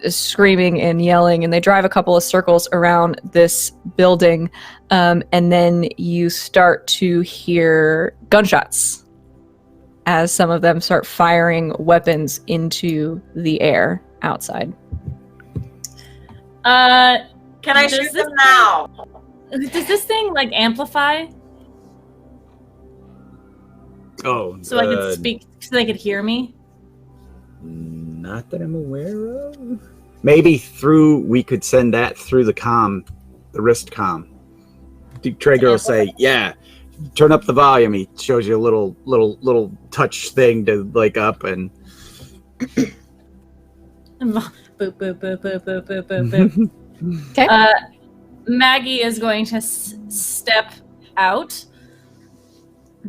screaming and yelling, and they drive a couple of circles around this building, and then you start to hear gunshots as some of them start firing weapons into the air outside. Can I shoot them now? Does this thing like amplify Oh, so I could speak, so they could hear me? Not that I'm aware of. Maybe we could send that through the wrist comm. Traeger will say, "Yeah, turn up the volume." He shows you a little touch thing to like up and. Boop boop boop boop boop boop boop boop. Okay. Maggie is going to step out.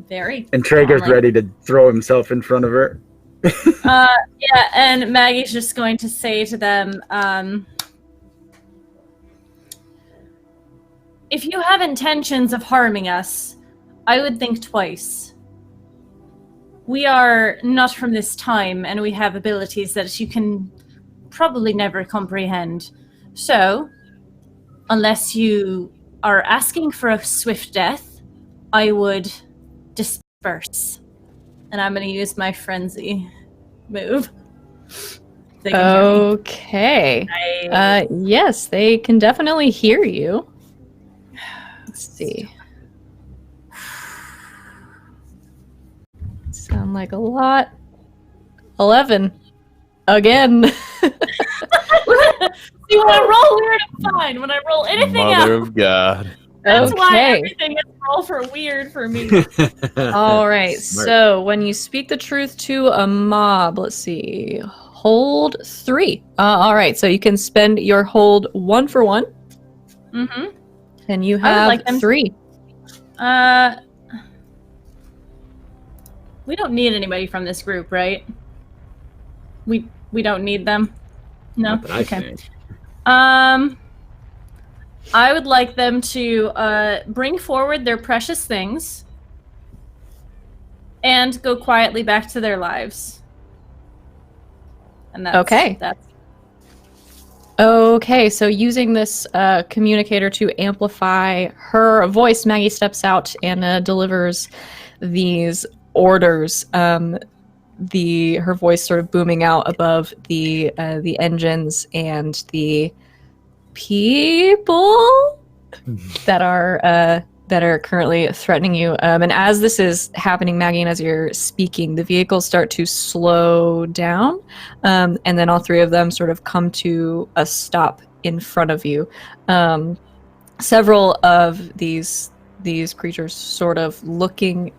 Very. And Traeger's calmly. ready to throw himself in front of her. Yeah, and Maggie's just going to say to them, if you have intentions of harming us, I would think twice. We are not from this time, and we have abilities that you can probably never comprehend. So, unless you are asking for a swift death, I would disperse. And I'm going to use my frenzy move. They can hear me. Okay. I- Yes, they can definitely hear you. Let's see. Sound like a lot. 11. Again. See, when I roll weird, I'm fine. When I roll anything Mother else, of God. that's why Okay. everything is roll for weird for me. All right. Smart. So when you speak the truth to a mob, let's see. Hold 3. All right. So you can spend your hold 1 for 1, Mm-hmm. and you I would have like them- 3. We don't need anybody from this group, right? We don't need them. No. Not that I Okay. think. I would like them to bring forward their precious things and go quietly back to their lives. And that's Okay. That's Okay, so using this communicator to amplify her voice, Maggie steps out and delivers these orders. Her voice sort of booming out above the engines and the people that are currently threatening you. And as this is happening, Maggie, and as you're speaking, the vehicles start to slow down, and then all 3 of them sort of come to a stop in front of you. Several of these creatures sort of looking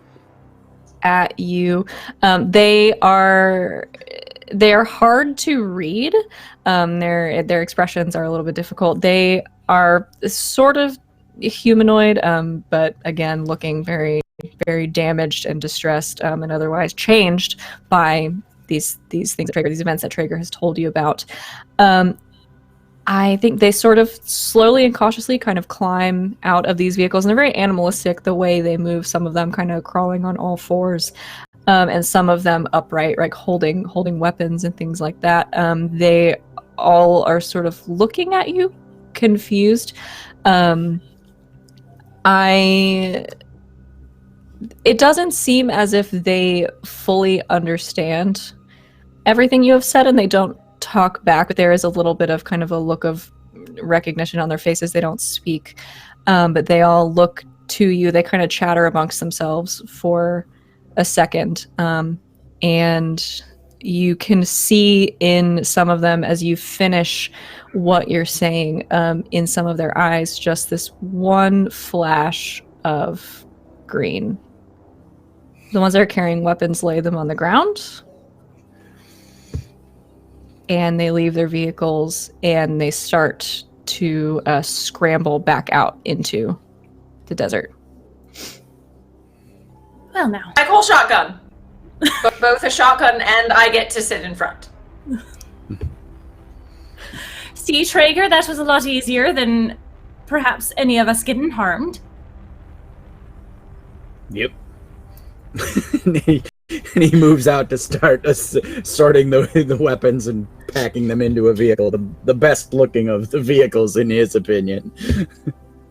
at you. They are hard to read. Their expressions are a little bit difficult. They are sort of humanoid, but again, looking very, very damaged and distressed, and otherwise changed by these things that Traeger, these events that Traeger has told you about. I think they sort of slowly and cautiously kind of climb out of these vehicles, and they're very animalistic the way they move. Some of them kind of crawling on all 4s, and some of them upright, like holding weapons and things like that. They all are sort of looking at you, confused. It doesn't seem as if they fully understand everything you have said, and they don't talk back, but there is a little bit of kind of a look of recognition on their faces. They don't speak, but they all look to you. They kind of chatter amongst themselves for a second, and you can see in some of them, as you finish what you're saying, in some of their eyes, just this one flash of green. The ones that are carrying weapons lay them on the ground, and they leave their vehicles and they start to scramble back out into the desert. Well, now. I call shotgun. But both a shotgun and I get to sit in front. See, Traeger, that was a lot easier than perhaps any of us getting harmed. Yep. and he moves out to start sorting the weapons and packing them into a vehicle. The best looking of the vehicles, in his opinion.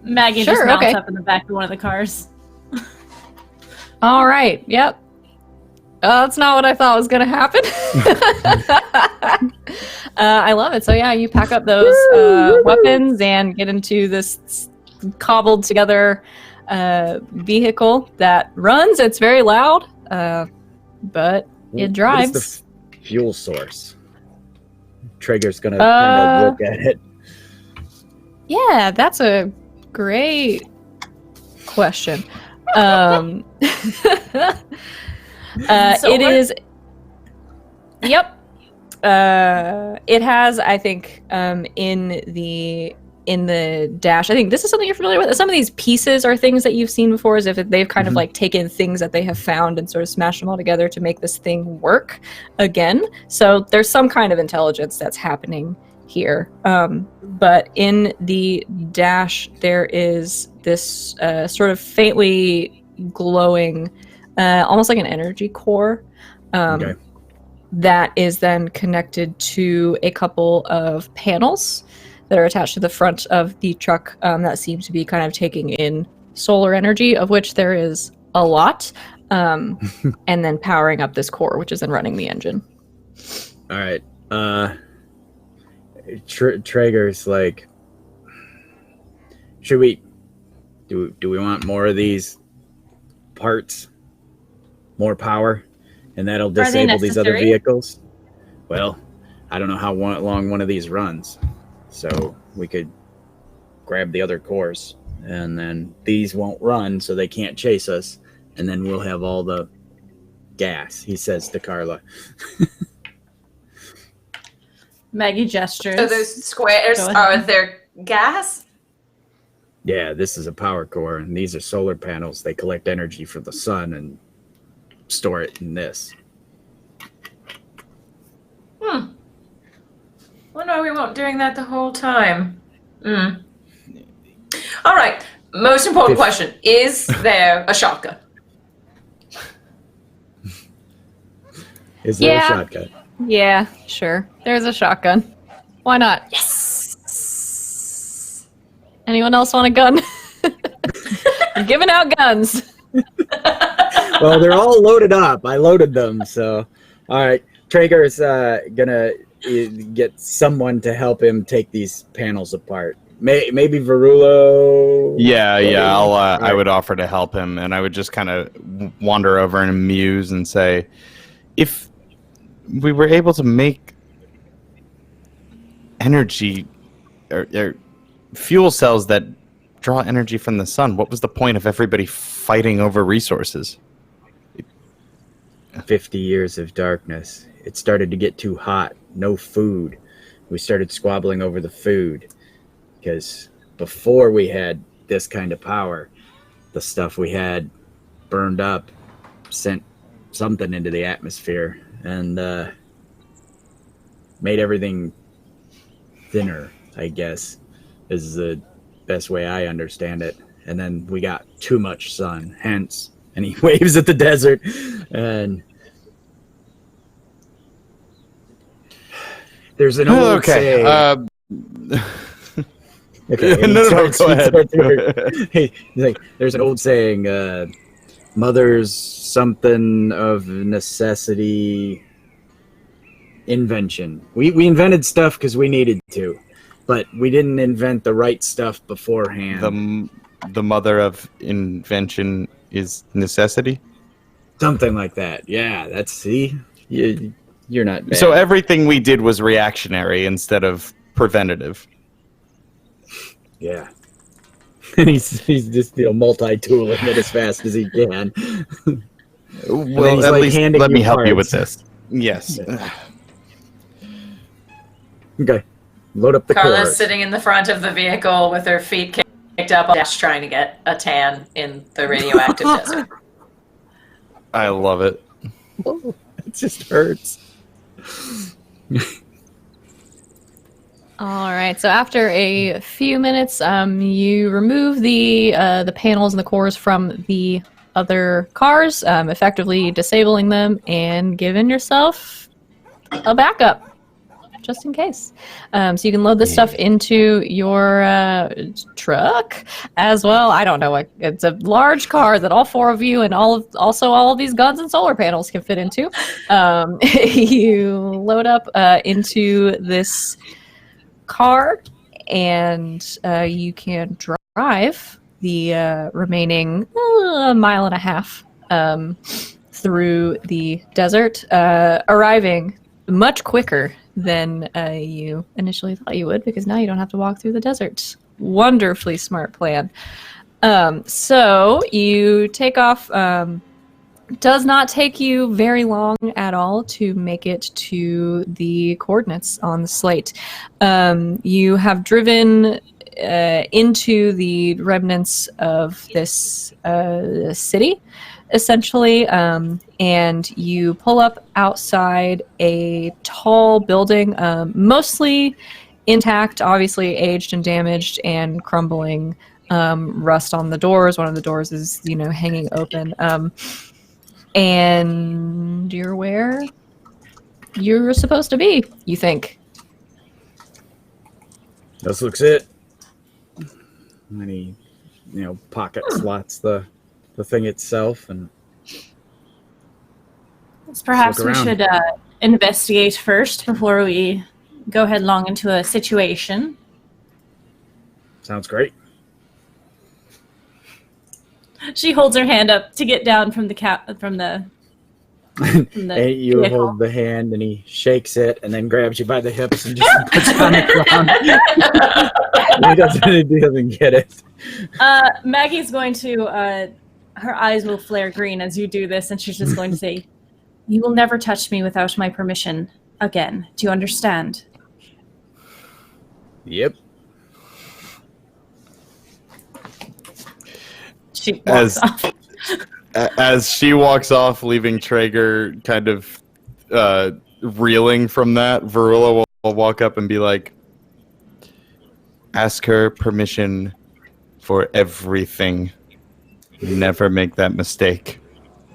Maggie Sure, just mounts okay. up in the back of one of the cars. All right. Yep. That's not what I thought was going to happen. I love it. So yeah, you pack up those weapons and get into this cobbled together vehicle that runs. It's very loud, but it drives. What is the fuel source? Traeger's gonna kind of look at it. Yeah, that's a great question. It is. Yep. It has, I think, in the dash. I think this is something you're familiar with. Some of these pieces are things that you've seen before, as if they've kind of like taken things that they have found and sort of smashed them all together to make this thing work again. So there's some kind of intelligence that's happening here. But in the dash, there is this sort of faintly glowing, almost like an energy core. Okay. That is then connected to a couple of panels that are attached to the front of the truck that seem to be kind of taking in solar energy, of which there is a lot, and then powering up this core, which is then running the engine. All right. Traeger's like, should we do we want more of these parts, more power, and that'll disable these other necessary? vehicles? Well, I don't know how long one of these runs, so we could grab the other cores, and then these won't run, so they can't chase us, and then we'll have all the gas, he says to Carla. Maggie gestures. So those squares Go ahead. are their gas? Yeah, this is a power core, and these are solar panels. They collect energy from the sun and store it in this. Wonder why we weren't doing that the whole time. All right. Most important question: is there a shotgun? Is there Yeah. a shotgun? Yeah, sure. There's a shotgun. Why not? Yes. Anyone else want a gun? I'm giving out guns. Well, they're all loaded up. I loaded them, so. All right. Traeger's gonna get someone to help him take these panels apart. Maybe Verulo? Yeah, I Right. would offer to help him, and I would just kind of wander over and muse and say, if we were able to make energy or fuel cells that draw energy from the sun, what was the point of everybody fighting over resources? 50 years of darkness. It started to get too hot. No food. We started squabbling over the food. Because before we had this kind of power, the stuff we had burned up, sent something into the atmosphere, and made everything thinner, I guess, is the best way I understand it. And then we got too much sun, hence, and he waves at the desert, and there's an old saying. Okay, and No, he go ahead. he's like, there's an old saying, mother's something of necessity invention. We invented stuff because we needed to, but we didn't invent the right stuff beforehand. The mother of invention is necessity. Something like that. Yeah, you're not bad. So everything we did was reactionary instead of preventative. Yeah. And he's just multi-tooling it as fast as he can. Well, he's, at like, least handing let you me help you with parts. this. Yes. Okay. Load up the Carla's cores. sitting in the front of the vehicle with her feet picked up on Dash trying to get a tan in the radioactive desert. I love it. It just hurts. All right. So after a few minutes, you remove the panels and the cores from the other cars, effectively disabling them and giving yourself a backup, just in case. So you can load this stuff into your truck as well. I don't know. It's a large car that all four of you and all of these guns and solar panels can fit into. You load up into this car, and you can drive the remaining mile and a half through the desert, arriving much quicker than you initially thought you would, because now you don't have to walk through the desert. Wonderfully smart plan. So you take off. Does not take you very long at all to make it to the coordinates on the slate. You have driven into the remnants of this city, essentially, and you pull up outside a tall building, mostly intact, obviously aged and damaged and crumbling, rust on the doors. One of the doors is, hanging open. And you're where you're supposed to be, you think. This looks it. And he, pocket slots the thing itself, and Perhaps look we around. should investigate first before we go headlong into a situation. Sounds great. She holds her hand up to get down from the And you vehicle. hold the hand, and he shakes it, and then grabs you by the hips and just puts it on the ground. He doesn't get it. Maggie's going to, her eyes will flare green as you do this, and she's just going to say, "You will never touch me without my permission again. Do you understand?" Yep. She walks off. As she walks off, leaving Traeger kind of reeling from that, Varula will walk up and be like, "Ask her permission for everything. Never make that mistake."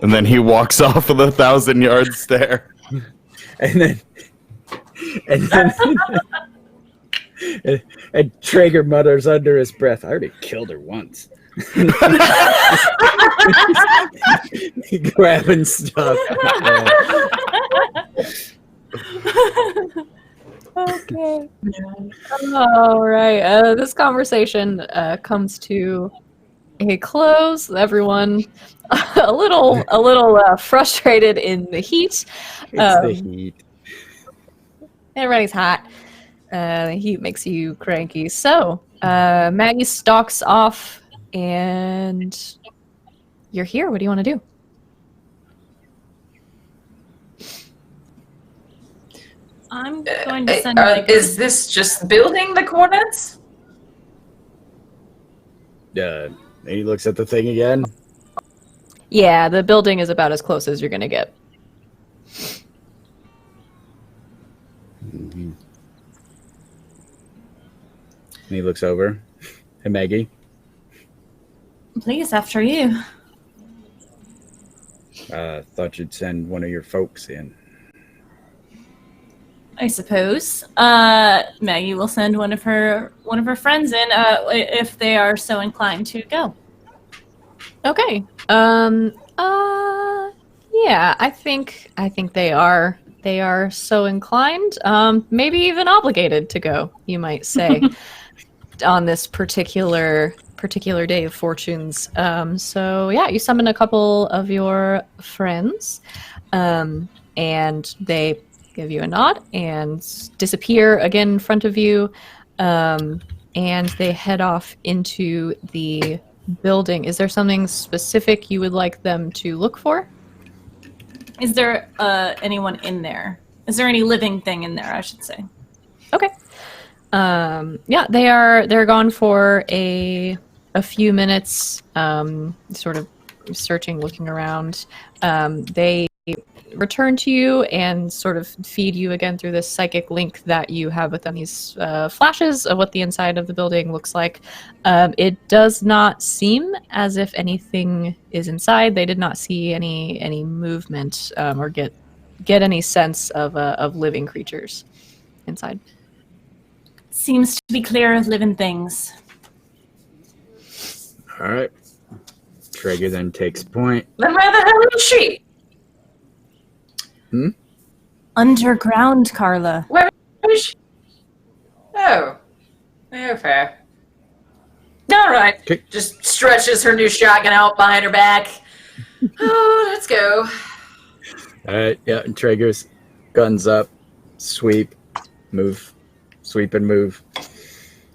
And then he walks off with a 1,000-yard stare. And and Traeger mutters under his breath, "I already killed her once." Grabbing stuff. Okay. All right. This conversation comes to a close. Everyone a little frustrated in the heat. It's the heat. Everybody's hot. The heat makes you cranky. So Maggie stalks off, and you're here. What do you want to do? I'm going to send Maggie. Is this just building the coordinates? And he looks at the thing again. Yeah, the building is about as close as you're going to get. And he looks over. Hey, Maggie. Please, after you. Thought you'd send one of your folks in. I suppose. Maggie will send one of her friends in if they are so inclined to go. Okay. Yeah, I think they are. They are so inclined. Maybe even obligated to go, you might say, on this particular day of fortunes. So yeah, you summon a couple of your friends, and they give you a nod and disappear again in front of you, and they head off into the building. Is there something specific you would like them to look for? Is there anyone in there? Is there any living thing in there, I should say? Okay. Yeah, they're gone for a a few minutes, sort of searching, looking around, they return to you and sort of feed you again through this psychic link that you have with them, these flashes of what the inside of the building looks like. It does not seem as if anything is inside. They did not see any movement or get any sense of living creatures inside. Seems to be clear of living things. All right. Traeger then takes point. Then where the hell is she? Underground, Carla. Where is she? Oh. Fair. All right. Okay. Just stretches her new shotgun out behind her back. Oh, let's go. All right. Yeah. And Traeger's guns up, sweep, move, sweep and move.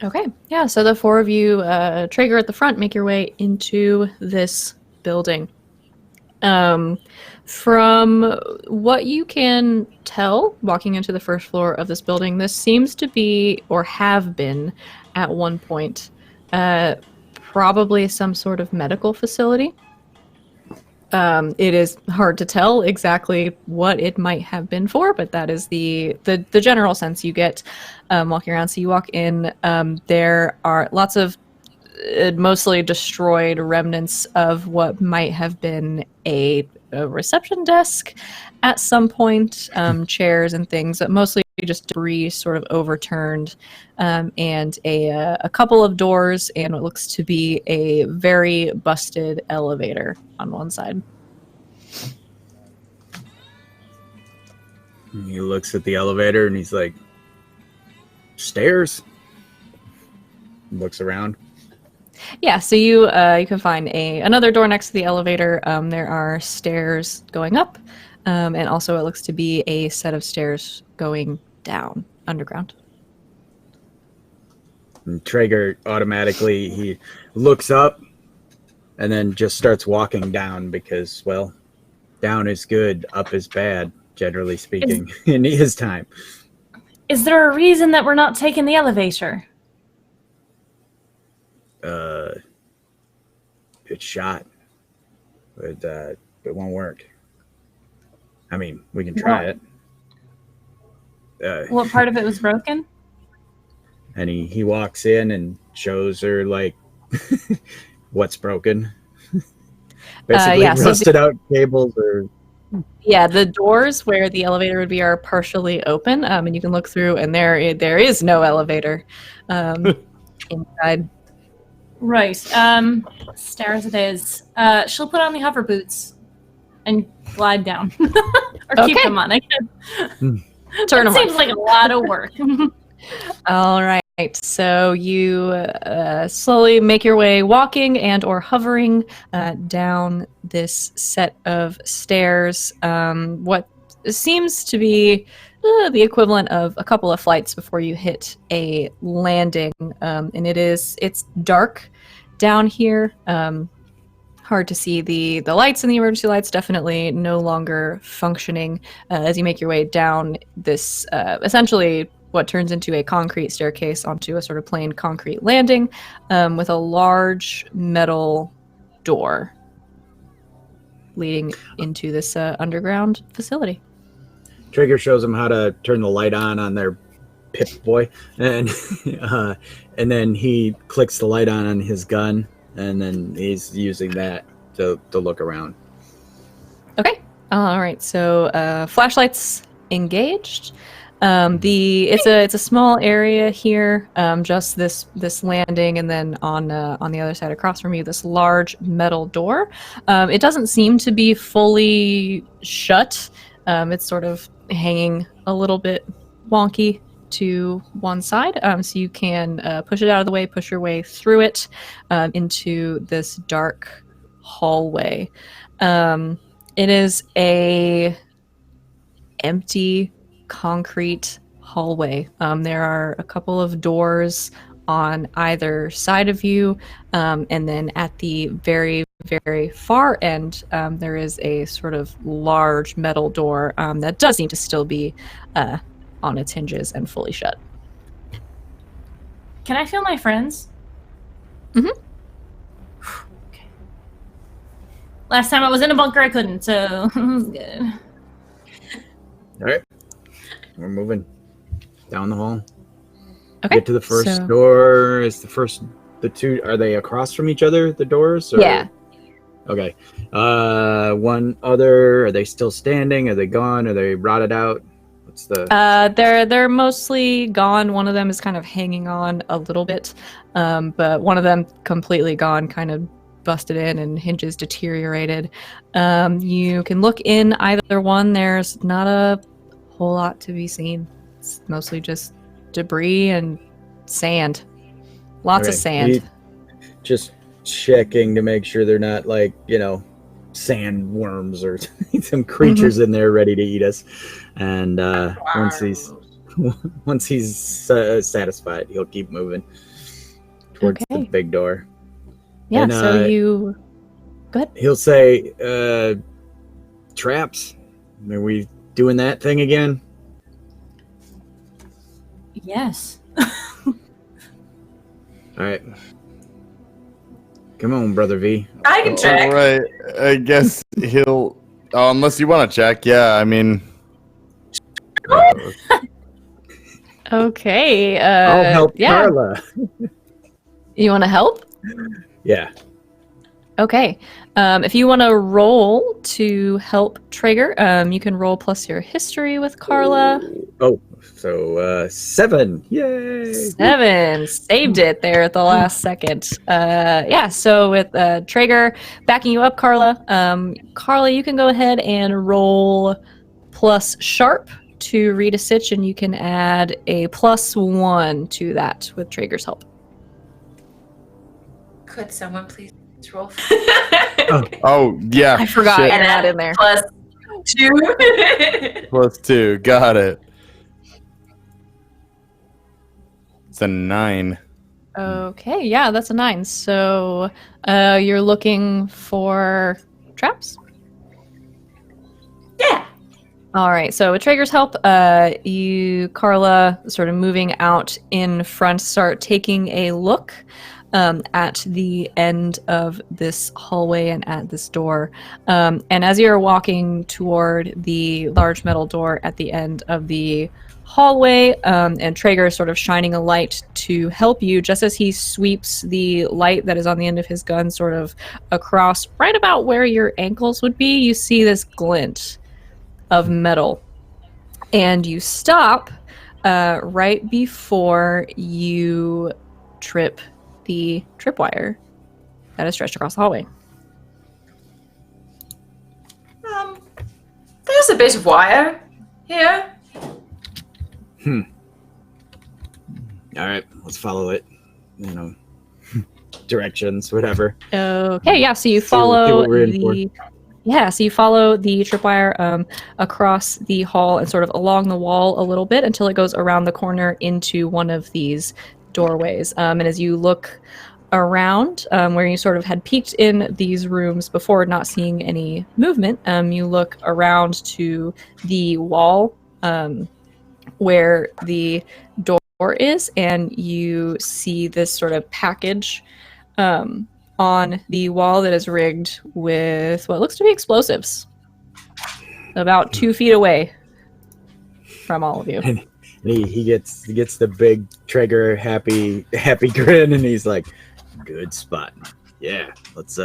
Okay, yeah, so the four of you, Traeger at the front, make your way into this building. From what you can tell, walking into the first floor of this building, this seems to be, or have been, at one point, probably some sort of medical facility. It is hard to tell exactly what it might have been for, but that is the general sense you get walking around. So you walk in, there are lots of mostly destroyed remnants of what might have been a reception desk at some point, chairs and things, but mostly just debris sort of overturned, and a couple of doors and what looks to be a very busted elevator on one side. He looks at the elevator and he's like, stairs? Looks around. Yeah, so you can find another door next to the elevator. There are stairs going up, and also it looks to be a set of stairs going down underground. And Traeger automatically, he looks up and then just starts walking down because, well, down is good, up is bad, generally speaking, in his time. Is there a reason that we're not taking the elevator? It's shot, but it won't work. I mean, we can try it. What part of it was broken? And he walks in and shows her like what's broken. Basically, yeah, so rusted out cables or. Yeah, the doors where the elevator would be are partially open, and you can look through, and there is no elevator inside. Right. Stairs it is. She'll put on the hover boots and glide down. Or keep Okay. them on, I guess. Turn It them seems on. like a lot of work. All right, so you slowly make your way walking and or hovering down this set of stairs. What seems to be the equivalent of a couple of flights before you hit a landing, and it's dark down here. Hard to see the lights, and the emergency lights definitely no longer functioning as you make your way down this essentially what turns into a concrete staircase onto a sort of plain concrete landing, with a large metal door leading into this underground facility. Traeger shows them how to turn the light on their Pip-Boy, and then he clicks the light on his gun, and then he's using that to look around. Okay. All right. So flashlights engaged. It's a small area here. Just this landing, and then on the other side across from you, this large metal door. It doesn't seem to be fully shut. It's sort of hanging a little bit wonky to one side, so you can push it out of the way, push your way through it into this dark hallway. It is a empty concrete hallway. There are a couple of doors on either side of you, and then at the very, very far end, there is a sort of large metal door that does seem to still be on its hinges and fully shut. Can I feel my friends? Last time I was in a bunker, I couldn't, so it was good. All right, we're moving down the hall. Okay. Get to the first so- door. Is the two? Are they across from each other? The doors? Or? Yeah. Okay. One other. Are they still standing? Are they gone? Are they rotted out? What's the? They're mostly gone. One of them is kind of hanging on a little bit, but one of them completely gone, kind of busted in and hinges deteriorated. You can look in either one. There's not a whole lot to be seen. It's mostly just debris and sand. Lots of Okay, sand. Just checking to make sure they're not like sandworms or some creatures in there ready to eat us. And once he's satisfied, he'll keep moving towards the Okay. big door. Yeah, and, so you go ahead. He'll say, "Traps? Are we doing that thing again?" Yes. All right. Come on, brother V. I can check. All right. I guess he'll. Oh, unless you want to check. Yeah, I mean. Okay. I'll help yeah. Carla. You want to help? Yeah. Okay. If you want to roll to help Traeger, you can roll plus your history with Carla. Oh, so 7. Yay! 7. Saved it there at the last second. Yeah, so with Traeger backing you up, Carla, Carla, you can go ahead and roll plus sharp to read a sitch, and you can add a +1 to that with Traeger's help. Could someone please roll? Oh yeah. I forgot shit. to add in there. +2. +2. Got it. It's a 9. Okay, yeah, that's a 9. So you're looking for traps? Yeah. All right, so with Traeger's help, you, Carla, sort of moving out in front, start taking a look at the end of this hallway and at this door. And as you're walking toward the large metal door at the end of the hallway, and Traeger is sort of shining a light to help you, just as he sweeps the light that is on the end of his gun sort of across right about where your ankles would be, you see this glint of metal. And you stop right before you trip the tripwire that is stretched across the hallway. There's a bit of wire here. All right, let's follow it. Directions, whatever. Okay, yeah, so you See follow what we're in for. so you follow the tripwire across the hall and sort of along the wall a little bit until it goes around the corner into one of these doorways. And as you look around, where you sort of had peeked in these rooms before, not seeing any movement, you look around to the wall where the door is, and you see this sort of package on the wall that is rigged with what looks to be explosives, about 2 feet away from all of you. And he gets the big Traeger happy grin, and he's like, "Good spot. Yeah, let's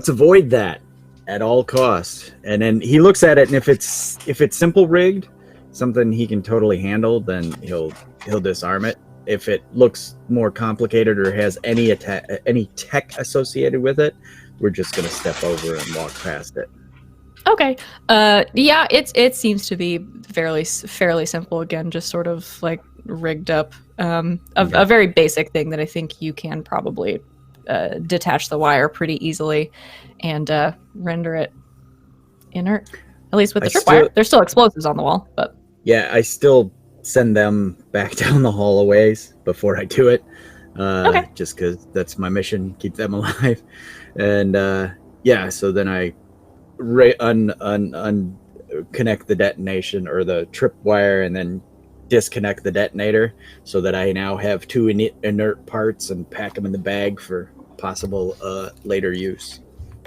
avoid that at all costs." And then he looks at it, and if it's simple rigged, something he can totally handle, then he'll disarm it. If it looks more complicated or has any tech associated with it, we're just gonna step over and walk past it. Okay. Yeah, it seems to be fairly simple. Again, just sort of like rigged up. A very basic thing that I think you can probably detach the wire pretty easily and render it inert. At least with the tripwire. There's still explosives on the wall, but yeah, I still send them back down the hallways before I do it. Okay. Just because that's my mission, keep them alive. And yeah, so then I unconnect the detonation or the tripwire and then disconnect the detonator so that I now have 2 inert parts and pack them in the bag for possible later use.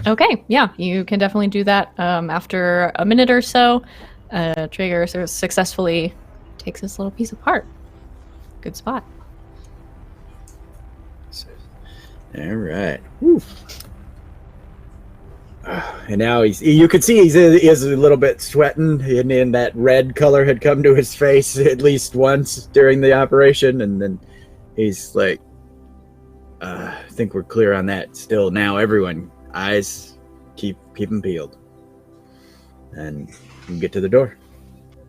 Okay, yeah, you can definitely do that. After a minute or so, Traeger sort of successfully takes this little piece apart. Good spot. All right. Woo. And now you could see he is a little bit sweating, and that red color had come to his face at least once during the operation, and then he's like, I think we're clear on that still. Now, everyone, eyes, keep them peeled. And you get to the door.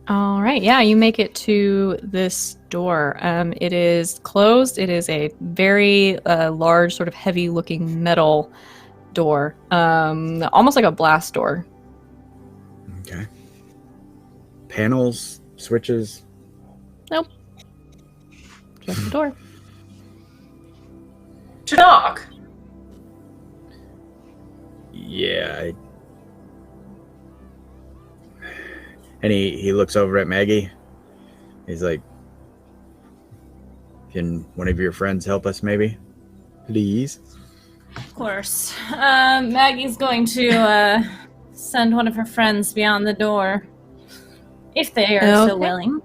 All right, yeah, you make it to this door. It is closed. It is a very large, sort of heavy-looking metal door, almost like a blast door. Okay. Panels, switches. Nope. Just the door. To knock. Yeah. And he looks over at Maggie. He's like, can one of your friends help us, maybe? Please? Of course. Maggie's going to send one of her friends beyond the door. If they are still willing.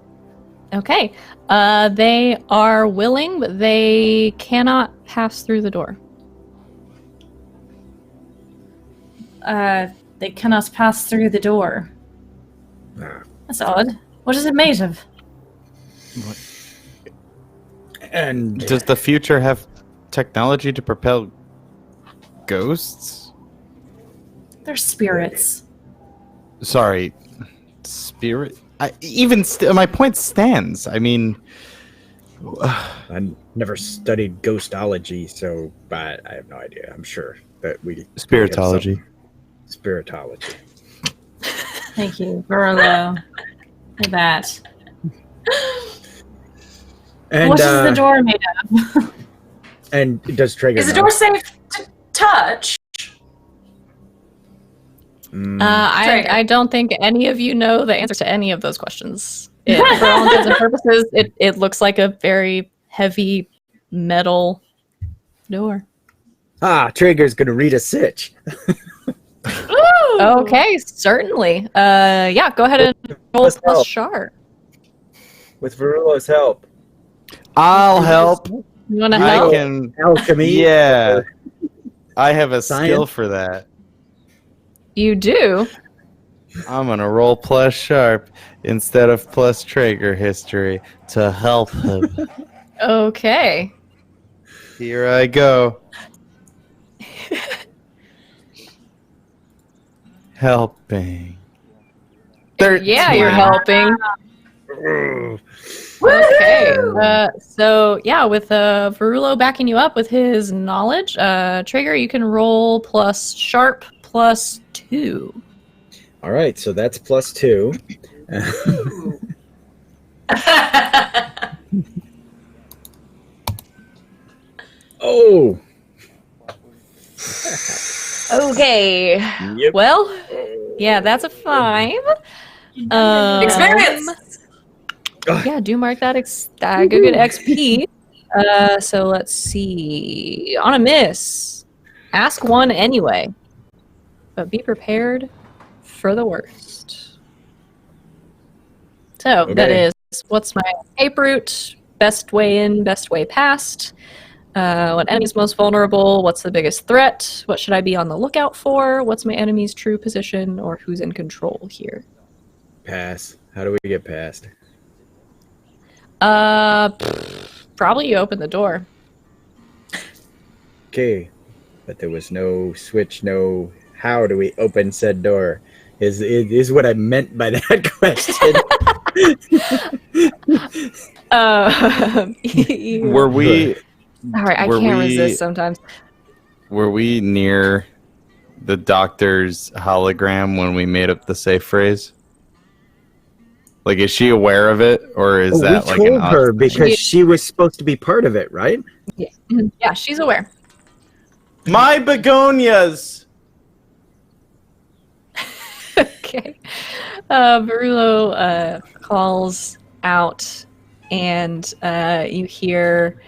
Okay. They are willing, but they cannot pass through the door. They cannot pass through the door. That's odd. What is it made of? And Does the future have technology to propel ghosts? They're spirits. Sorry, spirit. My point stands. I mean, I never studied ghostology, so but I have no idea. I'm sure that we spiritology. Spiritology. Thank you, Verlo, for that. And, what is the door made of? And does Traeger Is the know? door safe to touch? I don't think any of you know the answer to any of those questions. For all intents and purposes, it looks like a very heavy metal door. Traeger's gonna read a sitch. Okay, certainly. Yeah, go ahead and roll Let's plus help. sharp. With Verulo's help. I'll help. You want to I help? can. Alchemy. Yeah, I have a skill Science. for that. You do. I'm gonna roll plus sharp instead of plus Traeger history to help him. Okay. Here I go. Helping. Yeah, you're helping. Okay. So yeah, with Verulo backing you up with his knowledge, Traeger, you can roll plus sharp plus 2. All right, so that's +2. Oh. Okay. Yep. Well, yeah, that's a 5. Experience. Yeah, do mark that good XP. So let's see. On a miss, ask one anyway, but be prepared for the worst. So that Okay. is, what's my escape route? Best way in, best way past. What enemy's most vulnerable? What's the biggest threat? What should I be on the lookout for? What's my enemy's true position, or who's in control here? Pass. How do we get past? Probably you open the door. Okay, but there was no switch, no how do we open said door? Is what I meant by that question. Were we? All right, I Were can't we- resist sometimes. Were we near the doctor's hologram when we made up the safe phrase? Like, is she aware of it, or is that we like told an her odd- because she was supposed to be part of it, right? Yeah, she's aware. My begonias? Okay. Verulo calls out, and you hear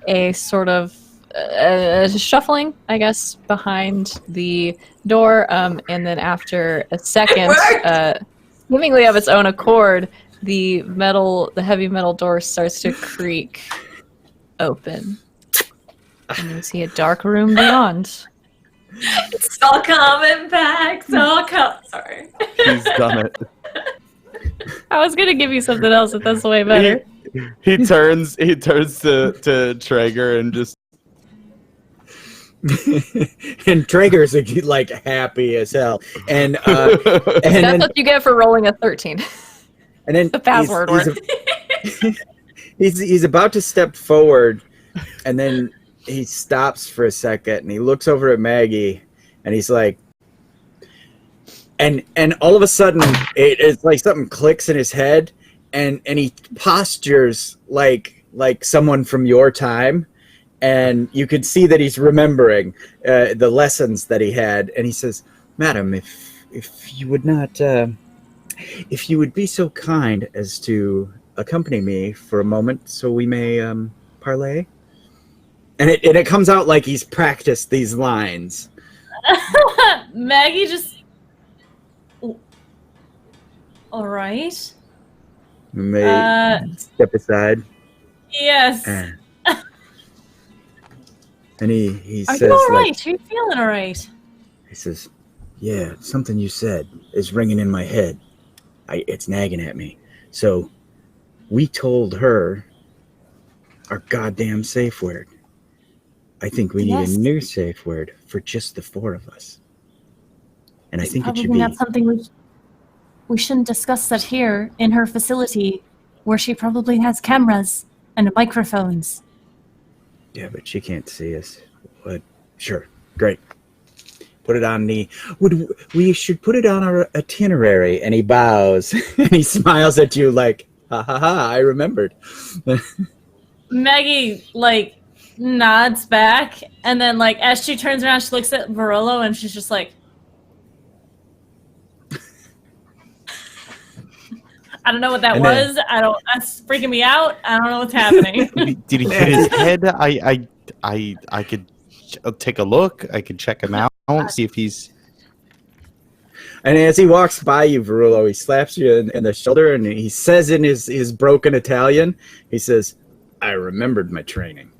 a sort of shuffling, I guess, behind the door, and then after a second, seemingly of its own accord, the heavy metal door starts to creak open, and you see a dark room beyond. It's all coming back. Sorry. He's done it. I was gonna give you something else, but that's way better. He turns to Traeger and just and Traeger's like happy as hell, and That's then, what you get for rolling a 13. and then The password word. He's about to step forward, and then he stops for a second, and he looks over at Maggie, and he's like, and all of a sudden it's like something clicks in his head, and he postures like someone from your time. And you can see that he's remembering the lessons that he had, and he says, "Madam, if you would not, if you would be so kind as to accompany me for a moment, so we may parlay." And it comes out like he's practiced these lines. Maggie just. All right. May step aside. Yes. And he Are says, you all right? like, Are you feeling all right? he says, "Yeah, something you said is ringing in my head. It's nagging at me. So we told her our goddamn safe word. I think we need a new safe word for just the four of us. And I think it should Probably be..." not something we shouldn't discuss that here in her facility, where she probably has cameras and microphones. "Yeah, but she can't see us." "What? Sure, great. Put it on we should put it on our itinerary." And he bows and he smiles at you like, "Ha ha ha, I remembered." Maggie like nods back, and then like as she turns around, she looks at Varolo, and she's just like, "I don't know what that was. That's freaking me out. I don't know what's happening." did he hit his head? I could take a look. I could check him out, see if he's. And as he walks by you, Varullo, he slaps you in the shoulder, and he says in his broken Italian, he says, "I remembered my training."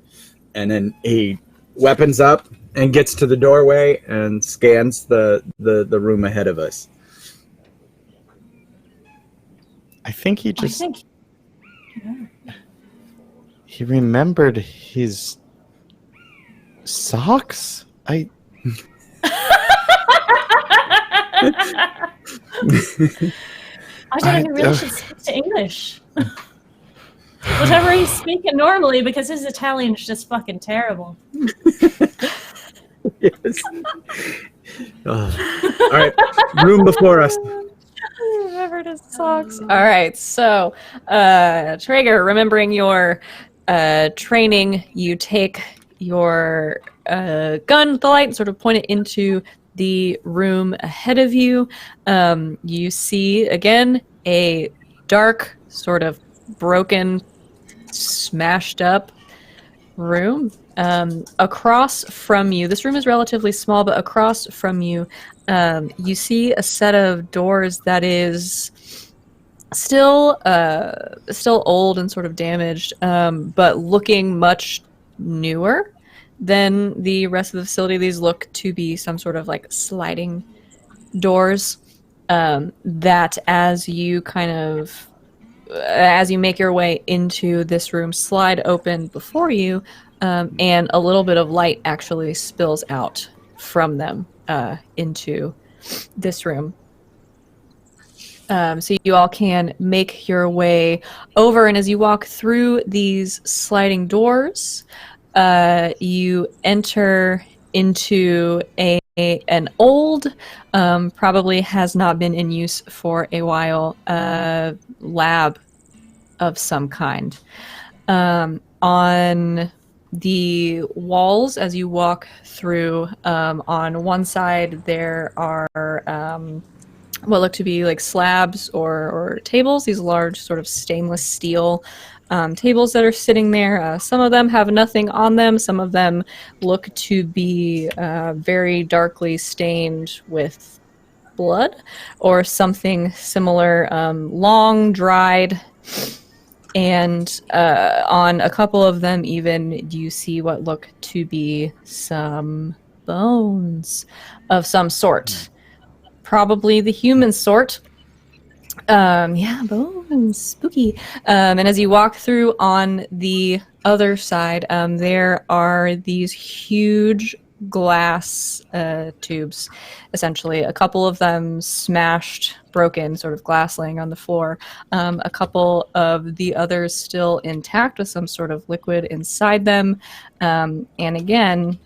And then he weapons up and gets to the doorway and scans the room ahead of us. I think he just. He remembered his socks. I don't even really should switch to English. Whatever he's speaking normally, because his Italian is just fucking terrible. Yes. All right, room before us. I remembered his socks. All right, so Traeger, remembering your training, you take your gun with the light and sort of point it into the room ahead of you. You see again a dark, sort of broken, smashed up room. Across from you, this room is relatively small, but across from you, you see a set of doors that is still old and sort of damaged, but looking much newer than the rest of the facility. These look to be some sort of like sliding doors that as you make your way into this room, slide open before you, and a little bit of light actually spills out from them into this room. So you all can make your way over, and as you walk through these sliding doors, you enter into an old, probably has not been in use for a while, lab of some kind. On the walls, as you walk through, on one side there are what look to be like slabs or tables, these large sort of stainless steel tables that are sitting there. Some of them have nothing on them. Some of them look to be very darkly stained with blood or something similar, long dried. And on a couple of them even you see what look to be some bones of some sort. Probably the human sort. Yeah, bones, spooky. And as you walk through on the other side, there are these huge glass tubes, essentially. A couple of them smashed, broken, sort of glass laying on the floor. A couple of the others still intact with some sort of liquid inside them. And again,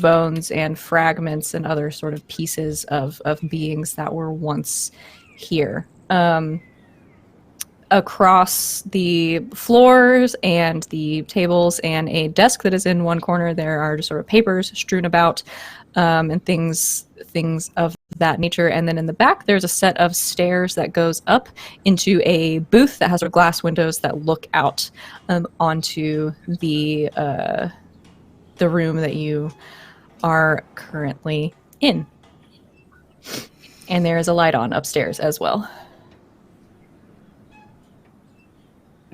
bones and fragments and other sort of pieces of beings that were once here. Across the floors and the tables and a desk that is in one corner, there are just sort of papers strewn about, and things of that nature. And then in the back, there's a set of stairs that goes up into a booth that has sort of glass windows that look out onto the room that you are currently in. And there is a light on upstairs as well.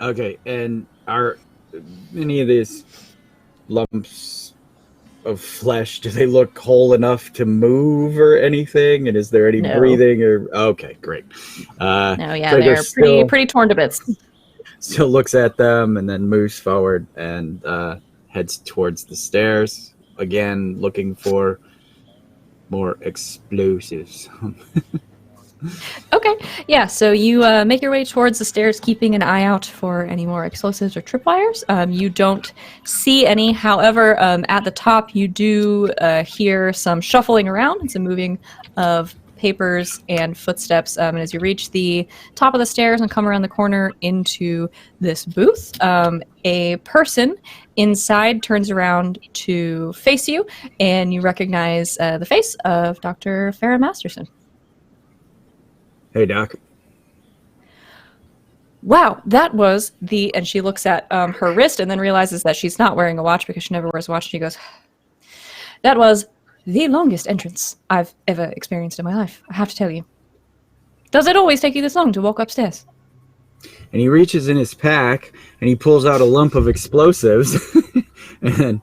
Okay, and are any of these lumps of flesh, do they look whole enough to move or anything? And is there any breathing or... Okay, great. No, yeah, so they're pretty torn to bits. Still looks at them and then moves forward and heads towards the stairs. Again, looking for more explosives. Okay, yeah, so you make your way towards the stairs, keeping an eye out for any more explosives or tripwires. You don't see any. However, at the top, you do hear some shuffling around and some moving of papers and footsteps. And as you reach the top of the stairs and come around the corner into this booth, a person inside turns around to face you, and you recognize the face of Dr. Farrah Masterson. Hey, Doc. Wow, that was the... And she looks at her wrist and then realizes that she's not wearing a watch because she never wears a watch. She goes, that was the longest entrance I've ever experienced in my life, I have to tell you. Does it always take you this long to walk upstairs? And he reaches in his pack and he pulls out a lump of explosives. And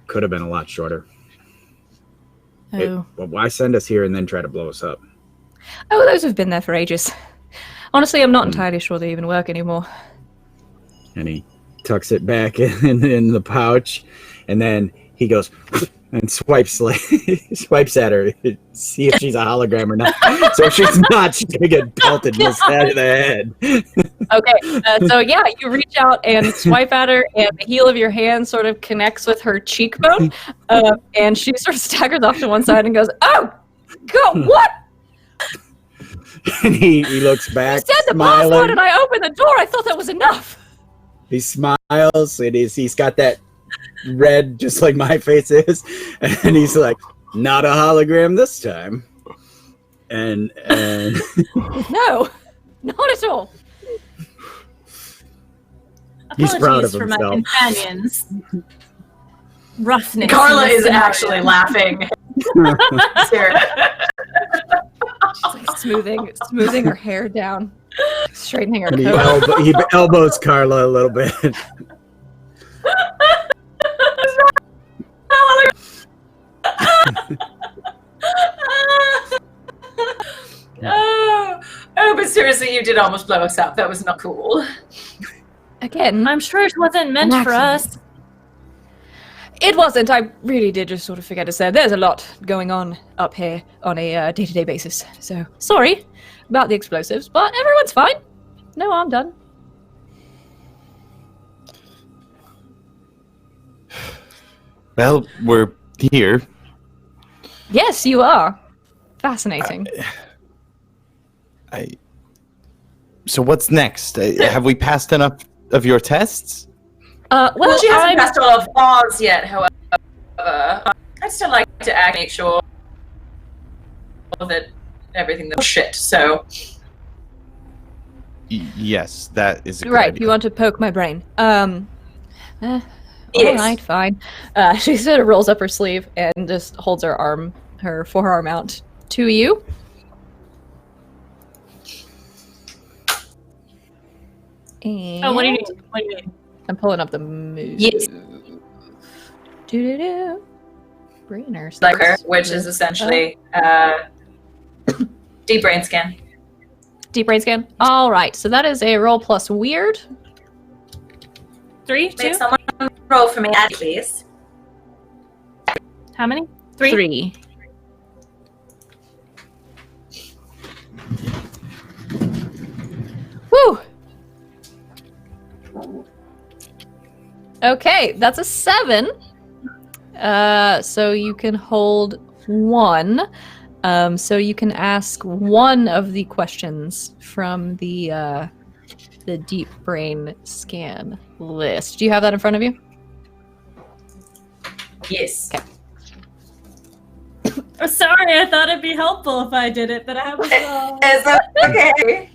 could have been a lot shorter. Oh. Well, why send us here and then try to blow us up? Oh, those have been there for ages. Honestly, I'm not entirely sure they even work anymore. And he tucks it back in the pouch, and then he goes and swipes at her, see if she's a hologram or not. So if she's not, she's gonna get pelted in the side of the head. Okay, so yeah, you reach out and swipe at her, and the heel of your hand sort of connects with her cheekbone, and she sort of staggers off to one side and goes, "Oh, God, what?" And he looks back, you said the smiling. password and I opened the door. I thought that was enough. He smiles, and he's got that red, just like my face is, and he's like, "Not a hologram this time." And No, not at all. He's proud of Apologies for himself. my companions. Roughness. Carla in is this actually laughing. Sarah. She's like smoothing her hair down, straightening her And coat. he elbows Carla a little bit. Oh, but seriously, you did almost blow us up. That was not cool. Again, I'm sure it wasn't meant for us. it wasn't. I really did just sort of forget to say. There's a lot going on up here on a day-to-day basis. So sorry about the explosives, but everyone's fine. No harm done. Well, we're here. Yes, you are. Fascinating. So what's next? Have we passed enough of your tests? Well, she hasn't passed all of ours yet, however. I'd still like to make sure that everything was shit, so... Yes, that is a good Right, idea. you want to poke my brain. All Yes. right, fine. She sort of rolls up her sleeve and just holds her forearm out to you. And Oh, what do you need? What do you need? I'm pulling up the move. Yes. Do. Brainers. Like her, which is essentially deep brain scan. Deep brain scan. All right, so that is a roll plus weird. 3, Make 2? someone roll for me, please. How many? 3? 3. Woo! Okay, that's a 7. So you can hold 1. So you can ask one of the questions from the deep brain scan list. Do you have that in front of you? Yes. Okay. Oh, sorry, I thought it'd be helpful if I did it, but I was wrong. Is that okay?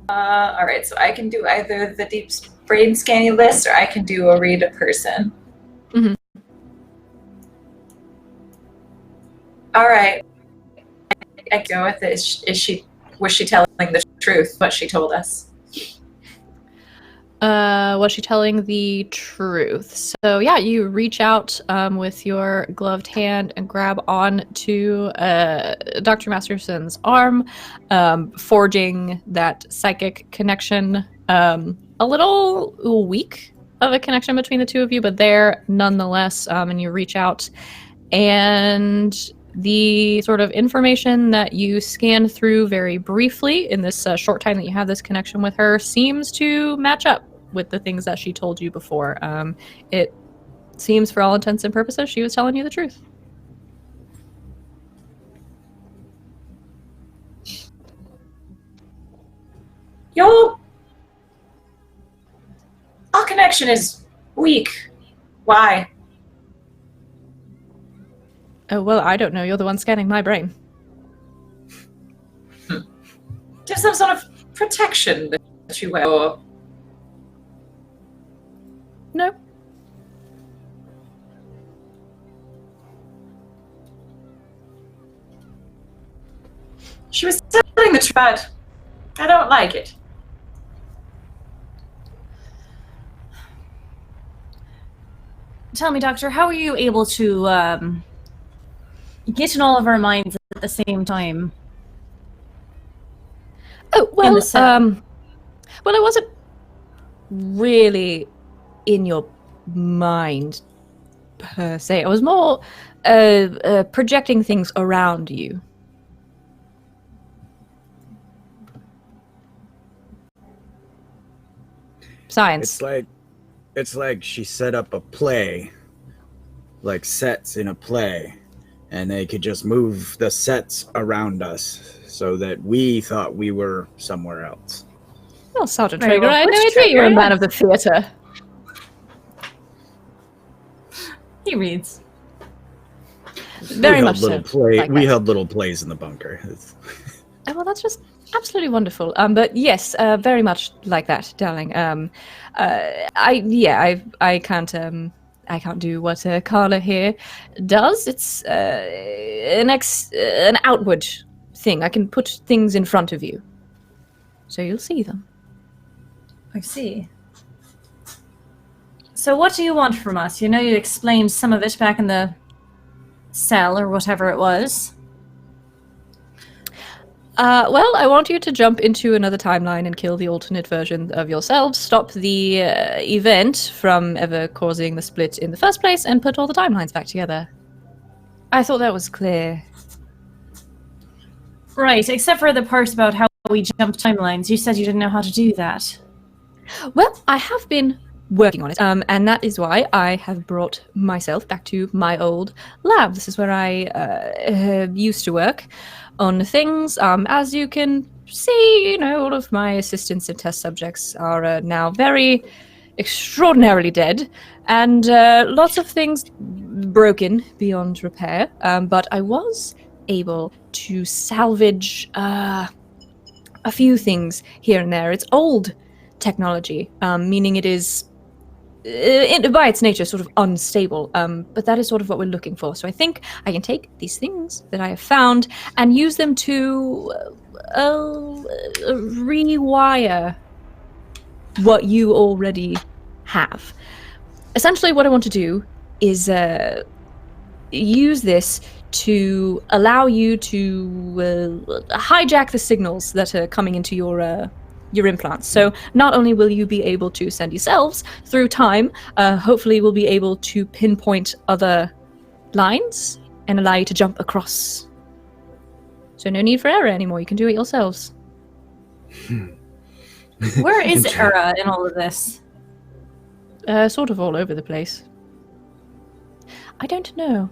All right, so I can do either the deep brain scanning list or I can do a read a person. Mhm. All right. I go with it. Was she telling the truth? What she told us? Was she telling the truth? So yeah, you reach out with your gloved hand and grab on to Dr. Masterson's arm, forging that psychic connection. A little weak of a connection between the two of you, but there nonetheless. And you reach out, and the sort of information that you scan through very briefly in this short time that you have this connection with her seems to match up with the things that she told you before. It seems, for all intents and purposes, she was telling you the truth. Our connection is weak. Why? Oh, well, I don't know. You're the one scanning my brain. Do you have some sort of protection that you wear? Or... No. She was telling the truth, but I don't like it. Tell me, Doctor, how are you able to get in all of our minds at the same time? Oh, well, In the cell. well, it wasn't really in your mind, per se. It was more projecting things around you. Science. It's like she set up a play, like sets in a play, and they could just move the sets around us so that we thought we were somewhere else. Well, Sergeant Very Traeger, well. I had no Which idea you were a Traeger? man of the theatre. He reads. Very we much held little so. play. Like we that. held little plays in the bunker. Oh, well, that's just absolutely wonderful. But yes, very much like that, darling. I can't do what Carla here does. It's an outward thing. I can put things in front of you, so you'll see them. I see. So what do you want from us? You know you explained some of it back in the cell or whatever it was. Well, I want you to jump into another timeline and kill the alternate version of yourselves, stop the event from ever causing the split in the first place, and put all the timelines back together. I thought that was clear. Right, except for the part about how we jumped timelines. You said you didn't know how to do that. Well, I have been working on it, and that is why I have brought myself back to my old lab. This is where I used to work on things. As you can see, you know, all of my assistants and test subjects are now very extraordinarily dead, and lots of things broken beyond repair. But I was able to salvage a few things here and there. It's old technology, meaning it is, by its nature, sort of unstable. But that is sort of what we're looking for. So I think I can take these things that I have found and use them to rewire what you already have. Essentially, what I want to do is use this to allow you to hijack the signals that are coming into your implants. So not only will you be able to send yourselves through time, hopefully we'll be able to pinpoint other lines and allow you to jump across. So no need for error anymore. You can do it yourselves. Where is Era in all of this? Sort of all over the place. I don't know.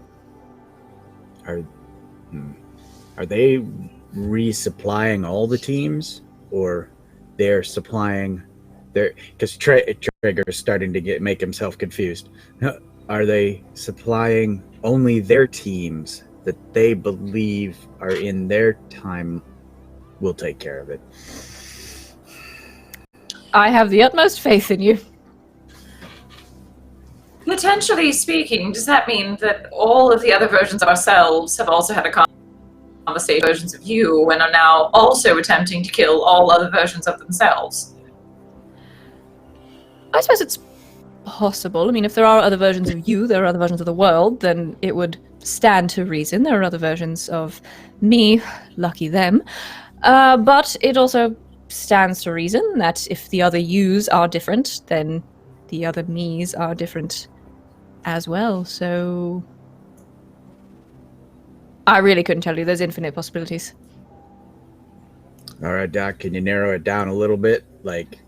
Are they resupplying all the teams, or they're supplying their? Because Trigger's starting to make himself confused. Are they supplying only their teams that they believe are in their time? We'll take care of it. I have the utmost faith in you. Potentially speaking, does that mean that all of the other versions of ourselves have also had a conversation versions of you and are now also attempting to kill all other versions of themselves? I suppose it's possible. I mean, if there are other versions of you, there are other versions of the world, then it would stand to reason there are other versions of me. Lucky them. But it also stands to reason that if the other yous are different, then the other me's are different as well. So I really couldn't tell you. There's infinite possibilities. All right, Doc, can you narrow it down a little bit? Like,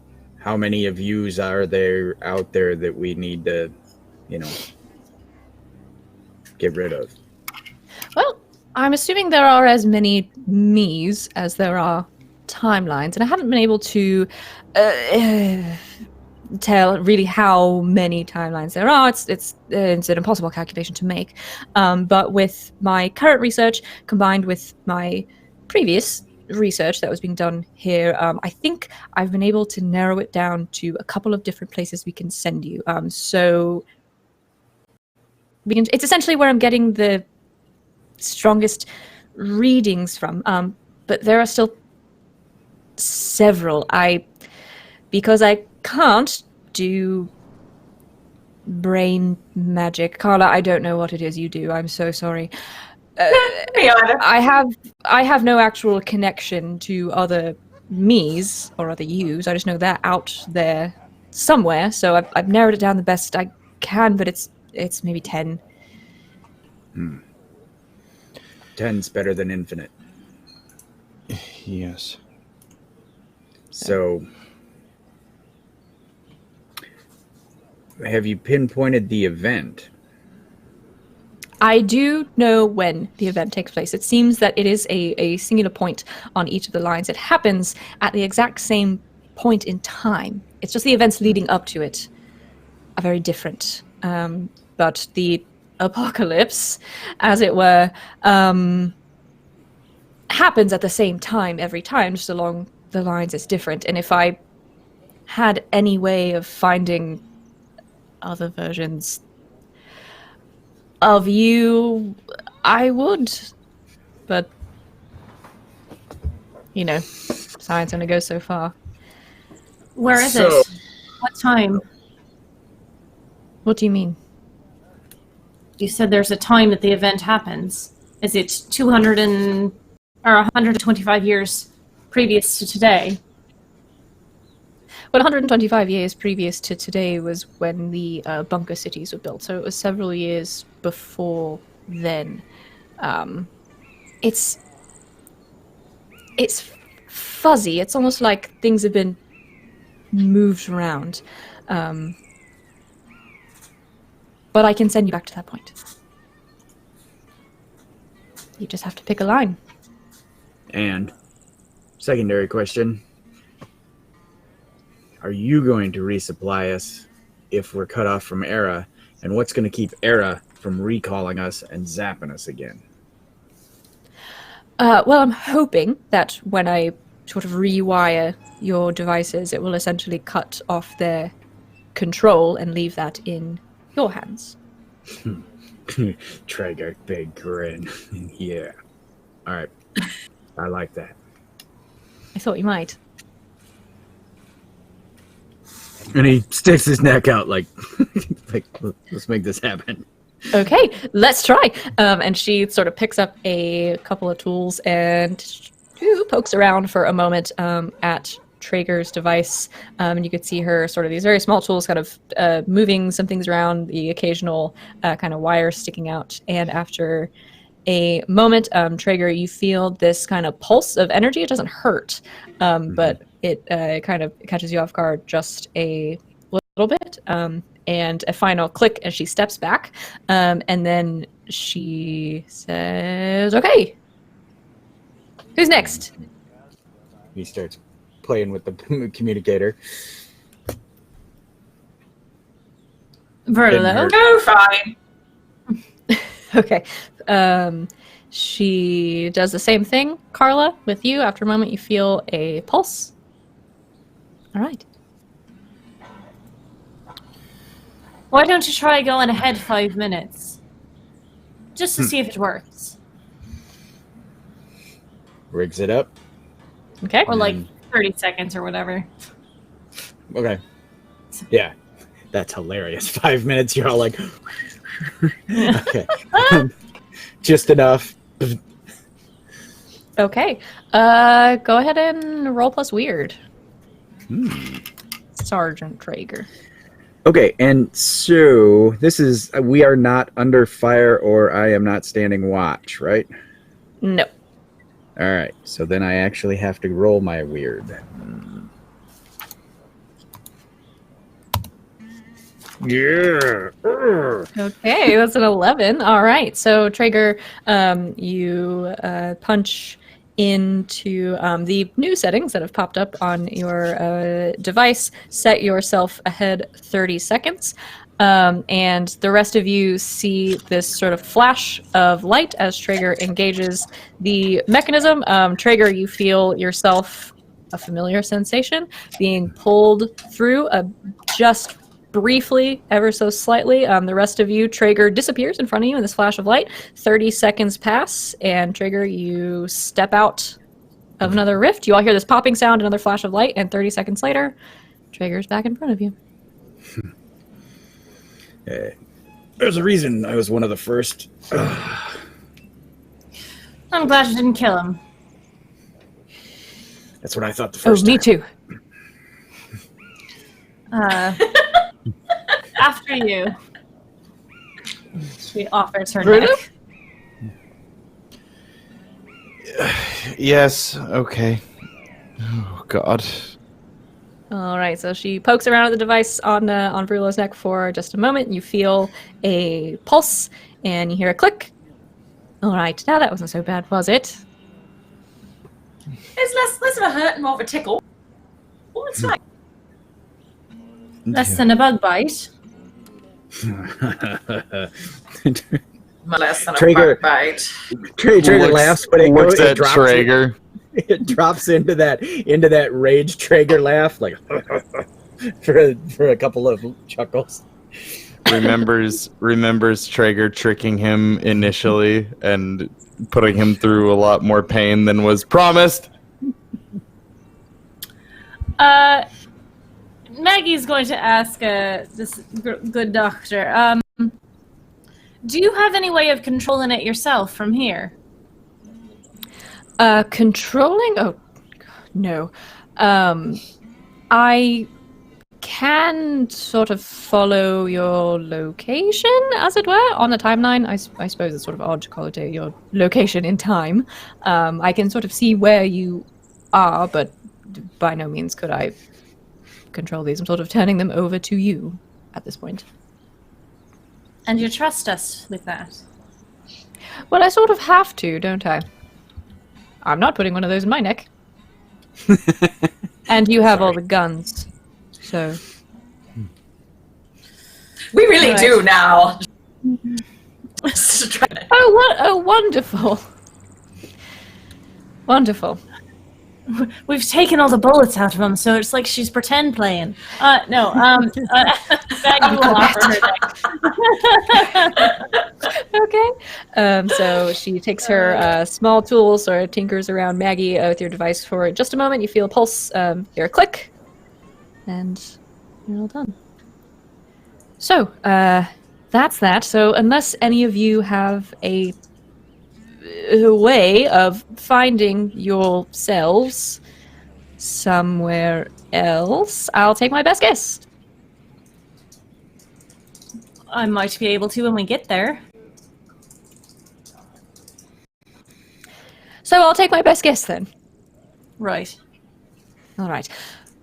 how many of yous are there out there that we need to, get rid of? Well, I'm assuming there are as many me's as there are timelines, and I haven't been able to tell really how many timelines there are. It's an impossible calculation to make. But with my current research combined with my previous research that was being done here, I think I've been able to narrow it down to a couple of different places we can send you. So it's essentially where I'm getting the strongest readings from. But there are still several. Because I can't do brain magic. Carla, I don't know what it is you do. I'm so sorry. Me either. I have no actual connection to other me's or other yous. I just know they're out there somewhere. So I've narrowed it down the best I can, but it's maybe 10. 10's better than infinite. Yes. So, have you pinpointed the event? I do know when the event takes place. It seems that it is a singular point on each of the lines. It happens at the exact same point in time. It's just the events leading up to it are very different. But the apocalypse, as it were, happens at the same time every time, just along the lines it's different. And if I had any way of finding other versions of you, I would. But, science only goes so far. Where is So- it? What time? What do you mean? You said there's a time that the event happens. Is it 200 or 125 years previous to today? Well, 125 years previous to today was when the bunker cities were built, so it was several years before then. It's fuzzy. It's almost like things have been moved around. But I can send you back to that point. You just have to pick a line. And secondary question, are you going to resupply us if we're cut off from Era? And what's going to keep Era from recalling us and zapping us again? Well, I'm hoping that when I sort of rewire your devices, it will essentially cut off their control and leave that in your hands. Traeger, big grin. Yeah. All right. I like that. I thought you might. And he sticks his neck out like, let's make this happen. Okay, let's try. And she sort of picks up a couple of tools and pokes around for a moment at Traeger's device. And you could see her sort of these very small tools kind of moving some things around, the occasional kind of wire sticking out. And after a moment, Traeger, you feel this kind of pulse of energy. It doesn't hurt, but it kind of catches you off guard just a little bit. And a final click as she steps back. And then she says, okay, who's next? He starts playing with the communicator. Verlo. No, fine. Okay. She does the same thing, Carla, with you. After a moment, you feel a pulse. All right. Why don't you try going ahead 5 minutes? Just to see if it works. Rigs it up. Okay. Or like 30 seconds or whatever. Okay. Yeah. That's hilarious. 5 minutes, you're all like, okay. Just enough. Okay. Go ahead and roll plus weird. Sergeant Traeger. Okay, and so this is, we are not under fire or I am not standing watch, right? No. All right, so then I actually have to roll my weird. Yeah. Okay, that's an 11. All right. So, Traeger, you punch into the new settings that have popped up on your device. Set yourself ahead 30 seconds. And the rest of you see this sort of flash of light as Traeger engages the mechanism. Traeger, you feel yourself a familiar sensation being pulled through just briefly, ever so slightly. The rest of you, Traeger disappears in front of you in this flash of light. 30 seconds pass, and Traeger, you step out of another rift. You all hear this popping sound, another flash of light, and 30 seconds later, Traeger's back in front of you. There's a reason I was one of the first. I'm glad you didn't kill him. That's what I thought the first me time. too. After you. She offers her Bruno? neck. Yes. Okay. Oh God. All right, so she pokes around at the device on Brulo's neck for just a moment. You feel a pulse, and you hear a click. All right, now that wasn't so bad, was it? It's less of a hurt and more of a tickle. Oh, it's fine. Less than a bug bite. Less than a Traeger- bug bite. Traeger laughs, but it looks goes, it at drops Traeger. It drops into that rage Traeger laugh, like for a couple of chuckles. remembers Traeger tricking him initially and putting him through a lot more pain than was promised. Maggie's going to ask this good doctor. Do you have any way of controlling it yourself from here? Controlling? Oh, no. I can sort of follow your location, as it were, on the timeline. I suppose it's sort of odd to call it your location in time. I can sort of see where you are, but by no means could I control these. I'm sort of turning them over to you at this point. And you trust us with that? Well, I sort of have to, don't I? I'm not putting one of those in my neck. And you have all the guns, so... We really Right. do now. Oh, what? Oh, wonderful. Wonderful. We've taken all the bullets out of him, so it's like she's pretend playing. Maggie will offer her deck. Okay. So she takes her small tools, sort of tinkers around Maggie with your device for just a moment. You feel a pulse, hear a click, and you're all done. So, that's that. So unless any of you have a way of finding yourselves somewhere else, I'll take my best guess. I might be able to when we get there. So I'll take my best guess then. Right. All right.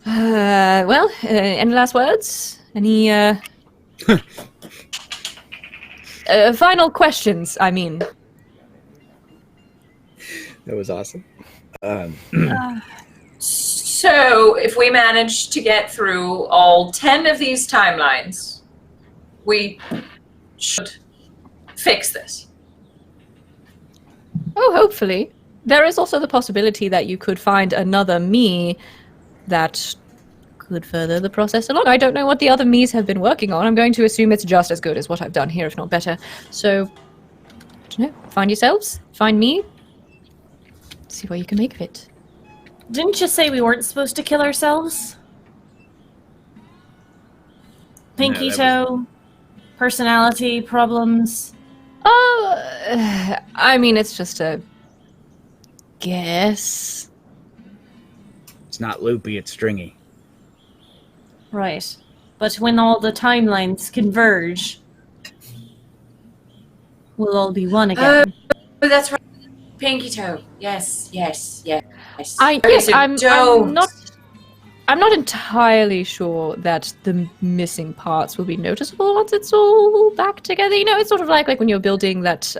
Well, any last words? Any final questions? I mean, That was awesome. So, if we manage to get through all 10 of these timelines, we should fix this. oh, hopefully. There is also the possibility that you could find another me that could further the process along. I don't know what the other me's have been working on. I'm going to assume it's just as good as what I've done here, if not better. So, I don't know. Find yourselves. Find me. See what you can make of it. Didn't you say we weren't supposed to kill ourselves? Pinky toe, personality problems. I mean, it's just a guess. It's not loopy, it's stringy. Right. But when all the timelines converge, we'll all be one again. Oh, that's right. Pinky toe. Yes. I'm not entirely sure that the missing parts will be noticeable once it's all back together. You know, it's sort of like when you're building that,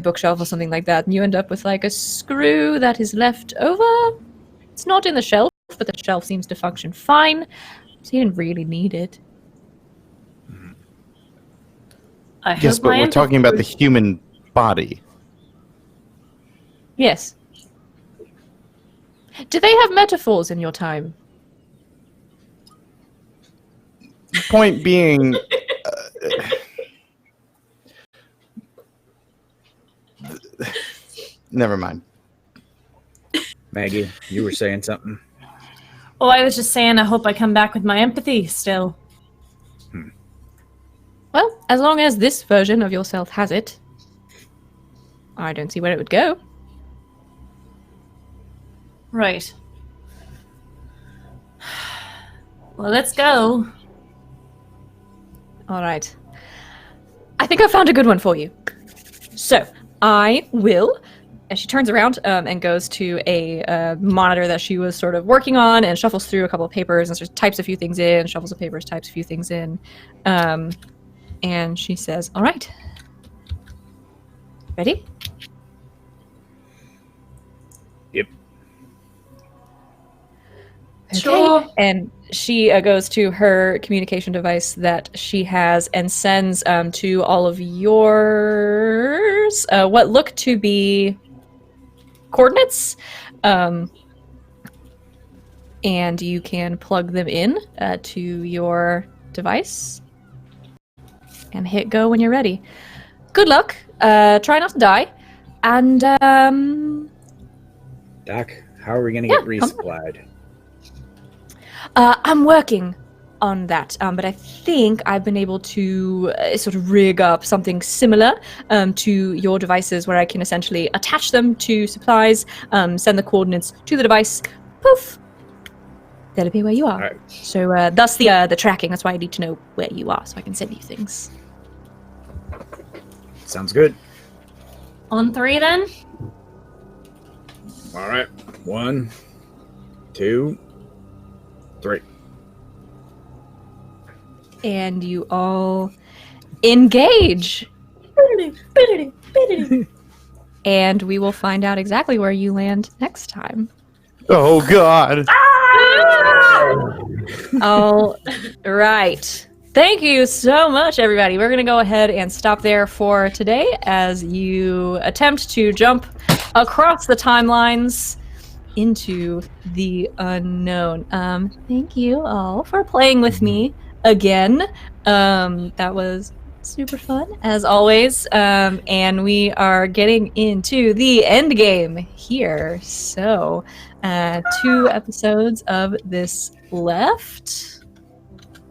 bookshelf or something like that, and you end up with like a screw that is left over. It's not in the shelf, but the shelf seems to function fine, so you didn't really need it. I Yes, hope but my we're talking about the empathy- human body. Yes. Did they have metaphors in your time? Point being, never mind. Maggie, you were saying something? Oh, I was just saying I hope I come back with my empathy still. Well, as long as this version of yourself has it, I don't see where it would go. Right. Well, let's go. All right. I think I found a good one for you. So, I will... And she turns around and goes to a monitor that she was sort of working on and shuffles through a couple of papers and sort of types a few things in, shuffles the papers, types a few things in. And she says, all right. Ready? Yep. Okay. Sure. And she goes to her communication device that she has and sends to all of yours what look to be coordinates. And you can plug them in to your device and hit go when you're ready. Good luck. Try not to die. And Doc, how are we going to Yeah, get resupplied? I'm working on that, but I think I've been able to sort of rig up something similar to your devices where I can essentially attach them to supplies, send the coordinates to the device, poof, that'll be where you are. Alright. So that's the tracking. That's why I need to know where you are so I can send you things. Sounds good. On 3 then? All right. 1, 2, 3. And you all engage. And we will find out exactly where you land next time. Oh God! All right. Thank you so much, everybody. We're going to go ahead and stop there for today as you attempt to jump across the timelines into the unknown. Thank you all for playing with me again. That was super fun as always. And we are getting into the end game here. So, 2 episodes of this left.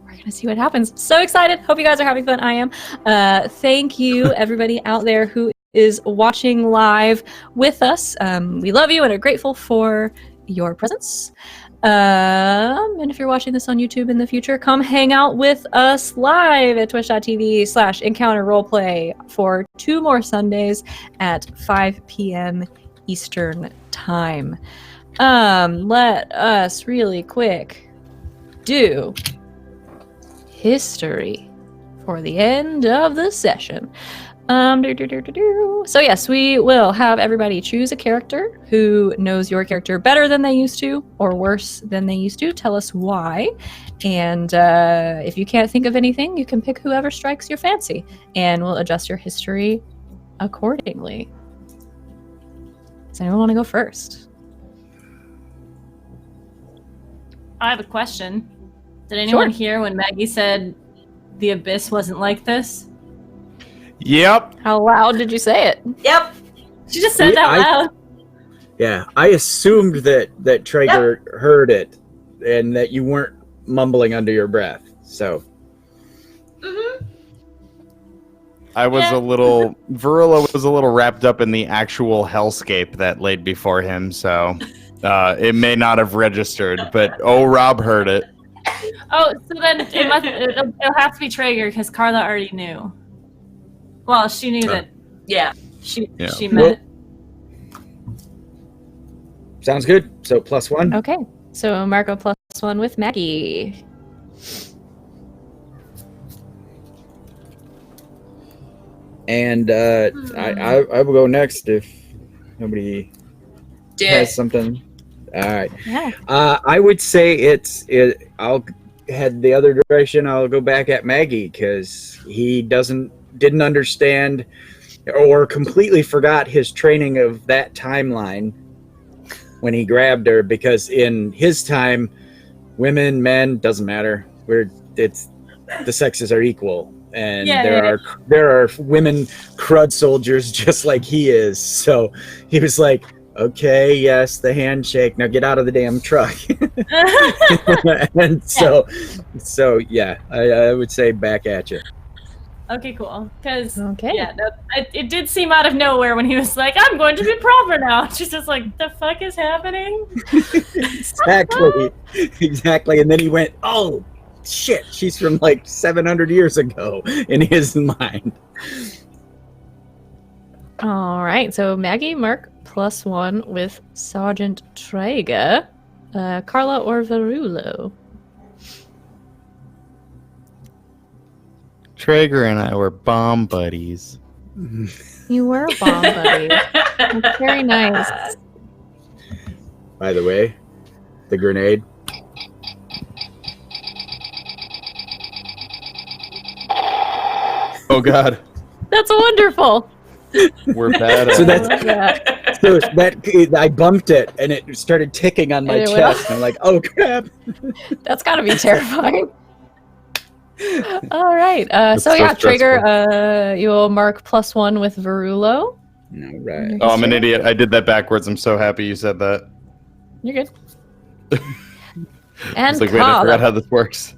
We're gonna see what happens. So excited! Hope you guys are having fun. I am. Thank you, everybody out there who is watching live with us. We love you and are grateful for your presence. And if you're watching this on YouTube in the future, come hang out with us live at twitch.tv/encounter roleplay for 2 more Sundays at 5 p.m. Eastern time. Let us really quick do history for the end of the session. So yes, we will have everybody choose a character who knows your character better than they used to, or worse than they used to. Tell us why. And if you can't think of anything, you can pick whoever strikes your fancy, and we'll adjust your history accordingly. Does anyone want to go first? I have a question. Did anyone hear when Maggie said the abyss wasn't like this? Yep. How loud did you say it? Yep. She just said that loud. Yeah, I assumed that Traeger heard it and that you weren't mumbling under your breath. So I was Varula was a little wrapped up in the actual hellscape that laid before him, so it may not have registered, but Rob heard it. Oh, so then it'll have to be Traeger because Carla already knew. Well, she knew that. Yeah. She Well, meant. sounds good. So +1. Okay, so Marco +1 with Maggie. And I will go next if nobody Do has it. something. All right. Yeah. I would say I'll head the other direction. I'll go back at Maggie because he didn't understand or completely forgot his training of that timeline when he grabbed her, because in his time, women, men, doesn't matter. The sexes are equal. And there are women crud soldiers just like he is. So he was like, okay, yes, the handshake. Now get out of the damn truck. And so yeah, I would say back at you. Okay, cool. Because Okay. it did seem out of nowhere when he was like, "I'm going to be proper now." She's just like, "The fuck is happening?" Exactly. And then he went, "Oh shit, she's from like 700 years ago," in his mind. All right, so Maggie, Mark +1 with Sergeant Traeger. Carla or Verulo? Traeger and I were bomb buddies. You were a bomb buddy. That's very nice. By the way, the grenade. Oh God, That's wonderful. we're bad at So it. that's- Yeah. So I bumped it and it started ticking on my And it went chest. And I'm like, oh crap. That's got to be terrifying. All right. It's So so yeah, Traeger, stressful. you'll mark +1 with Verulo. All right. Oh, I'm an idiot. I did that backwards. I'm so happy you said that. You're good. I And was like, wait, I Carla. forgot how this works.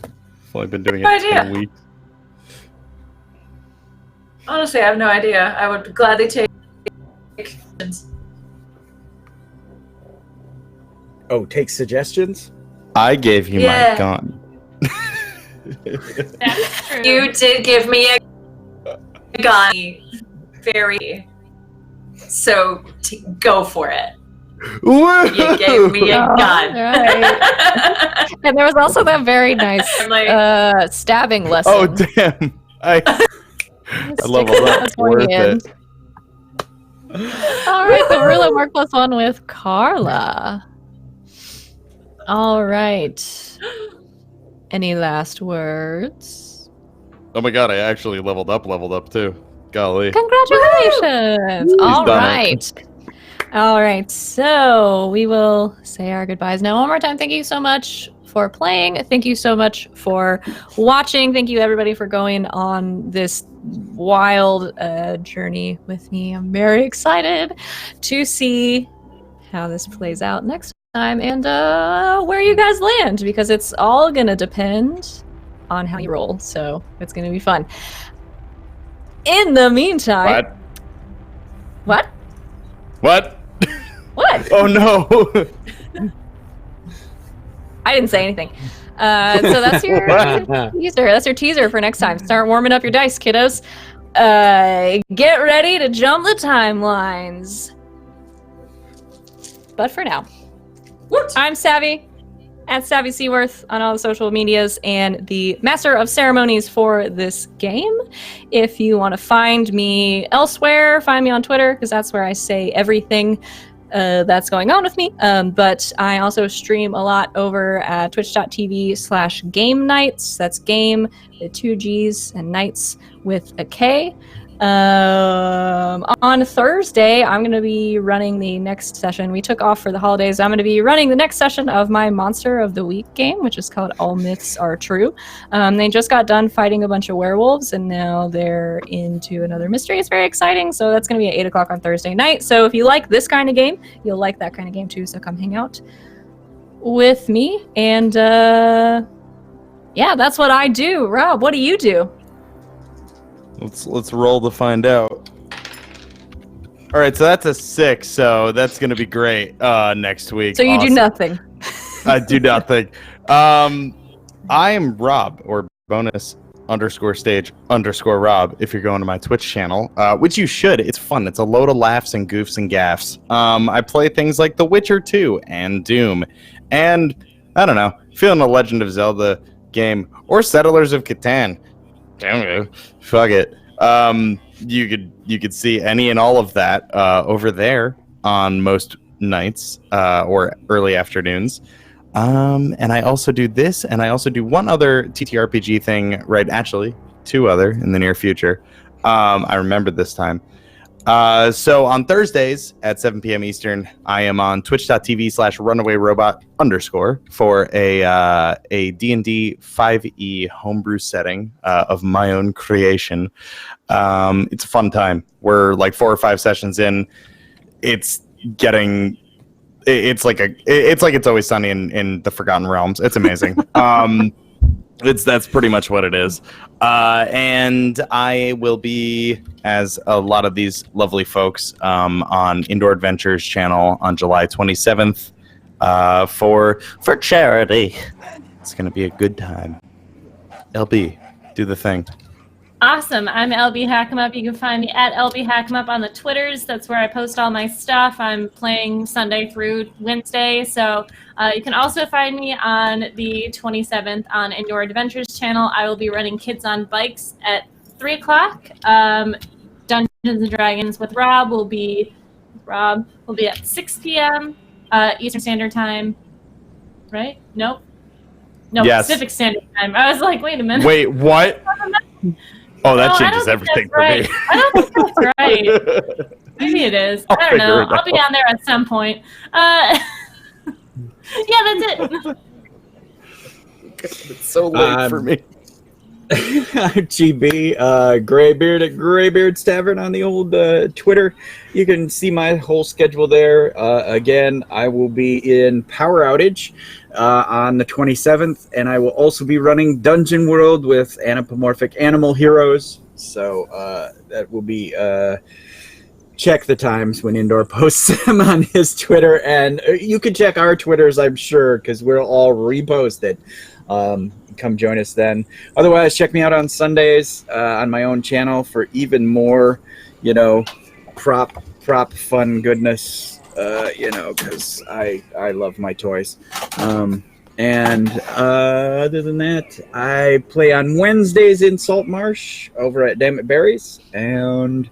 I've only been doing it No for idea. a week. Honestly, I have no idea. I would gladly take. Oh, take suggestions? I gave you Yeah. my gun. That's true. You did give me a gun. Very. So go for it. You gave me a Oh, gun. right. And there was also that very nice I'm like- stabbing lesson. Oh damn! I leveled up. That's Worth in. it. All right, so Verulo mark +1 with Carla. All right. Any last words? Oh my God! I actually leveled up too. Golly. Congratulations! All done right. All right, so we will say our goodbyes now. One more time, thank you so much for playing. Thank you so much for watching. Thank you, everybody, for going on this wild journey with me. I'm very excited to see how this plays out next time and where you guys land, because it's all going to depend on how you roll. So it's going to be fun. In the meantime... What? What? What? Oh no! I didn't say anything. So that's your teaser. That's your teaser for next time. Start warming up your dice, kiddos. Get ready to jump the timelines. But for now, I'm Savvy, at Savvy Seaworth on all the social medias, and the master of ceremonies for this game. If you want to find me elsewhere, find me on Twitter, because that's where I say everything that's going on with me. But I also stream a lot over at twitch.tv/game nights. That's game with 2 G's and nights with a K. On Thursday, I'm going to be running the next session. We took off for the holidays. I'm going to be running the next session of my Monster of the Week game, which is called All Myths Are True. They just got done fighting a bunch of werewolves, and now they're into another mystery. It's very exciting. So that's going to be at 8 o'clock on Thursday night. So if you like this kind of game, you'll like that kind of game too. So come hang out with me. And yeah, that's what I do. Rob, what do you do? Let's roll to find out. All right, so that's a 6, so that's gonna be great next week. So you do nothing. I do nothing. I am Rob, or bonus_stage_Rob, if you're going to my Twitch channel, which you should. It's fun. It's a load of laughs and goofs and gaffs. I play things like The Witcher 2 and Doom, and I don't know, feeling a Legend of Zelda game or Settlers of Catan. Damn it. Fuck it. You could see any and all of that over there on most nights or early afternoons. And I also do this, and I also do one other TTRPG thing, right? Actually, 2 other in the near future. I remembered this time. So on Thursdays at 7 p.m. Eastern, I am on twitch.tv/runawayrobot_ for a D&D 5e homebrew setting of my own creation. It's a fun time. We're like 4 or 5 sessions in. It's like It's Always Sunny in the Forgotten Realms. It's amazing. That's pretty much what it is. And I will be, as a lot of these lovely folks, on Indoor Adventures channel on July 27th for charity. It's going to be a good time. LB, do the thing. Awesome. I'm LB Hackemup. You can find me at LB Hackemup on the Twitters. That's where I post all my stuff. I'm playing Sunday through Wednesday. So you can also find me on the 27th on Indoor Adventures channel. I will be running Kids on Bikes at 3 o'clock. Dungeons and Dragons with Rob will be at 6 p.m. Eastern Standard Time. Right? Nope. No, yes. Pacific Standard Time. I was like, wait a minute. Wait, what? Oh, that changes everything for me. I don't think that's right. Maybe it is. I don't know. I'll be down there at some point. Yeah, that's it. It's so late for me. GB, Graybeard at Graybeard's Tavern on the old Twitter. You can see my whole schedule there. Again, I will be in Power Outage on the 27th, and I will also be running Dungeon World with Anthropomorphic Animal Heroes. So that will be... check the times when Indoor posts them on his Twitter, and you can check our Twitters, I'm sure, because we'll all repost it. Come join us then. Otherwise, check me out on Sundays on my own channel for even more, prop fun goodness, because I love my toys. And other than that, I play on Wednesdays in Salt Marsh over at Dammit Berries. And,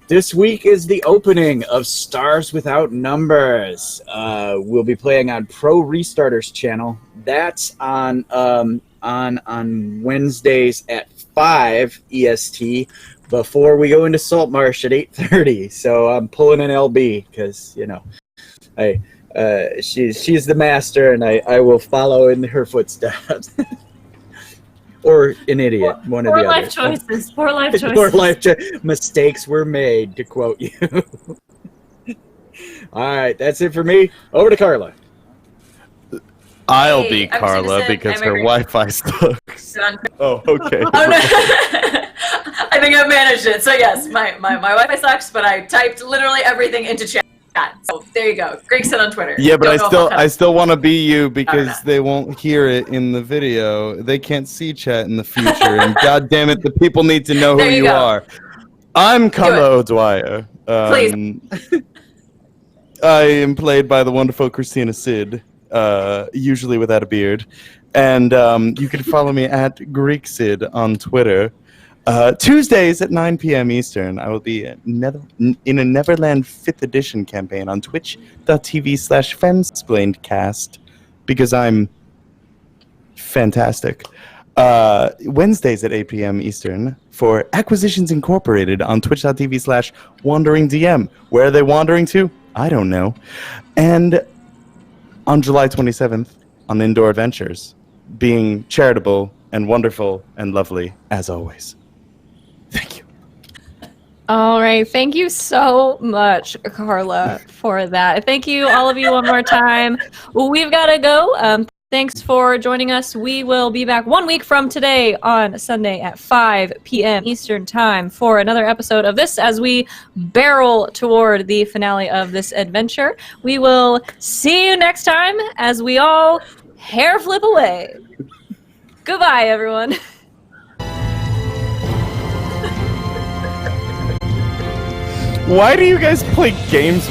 this week is the opening of Stars Without Numbers. We'll be playing on Pro Restarter's channel. That's on Wednesdays at 5 EST before we go into Saltmarsh at 8:30. So I'm pulling an LB because she's the master, and I will follow in her footsteps. Or an idiot, one or the other. Poor life choices. Poor life mistakes were made, to quote you. All right, that's it for me. Over to Carla. I'll Hey, be I was gonna Carla say, because I'm her agree. Wi-Fi sucks. Oh, okay. Oh no! I think I've managed it. So yes, my Wi-Fi sucks, but I typed literally everything into chat. So there you go. Greekson on Twitter. Yeah, but Don't know if I'll I still want to be you because not. they won't hear it in the video. They can't see chat in the future, and God damn it, the people need to know who There you you go. are. I'm Carla O'Dwyer. Please. I am played by the wonderful Christina Sid, usually without a beard, and you can follow me at Greek Sid on Twitter. Tuesdays at 9 p.m. Eastern, I will be in a Neverland 5th edition campaign on twitch.tv/fansplainedcast because I'm fantastic. Wednesdays at 8 p.m. Eastern for Acquisitions Incorporated on twitch.tv/wanderingdm. Where are they wandering to? I don't know. And on July 27th on Indoor Adventures, being charitable and wonderful and lovely as always. Thank you. All right. Thank you so much, Carla, for that. Thank you, all of you, one more time. Well, we've got to go. Thanks for joining us. We will be back 1 week from today on Sunday at 5 p.m. Eastern Time for another episode of this as we barrel toward the finale of this adventure. We will see you next time as we all hair flip away. Goodbye, everyone. Why do you guys play games with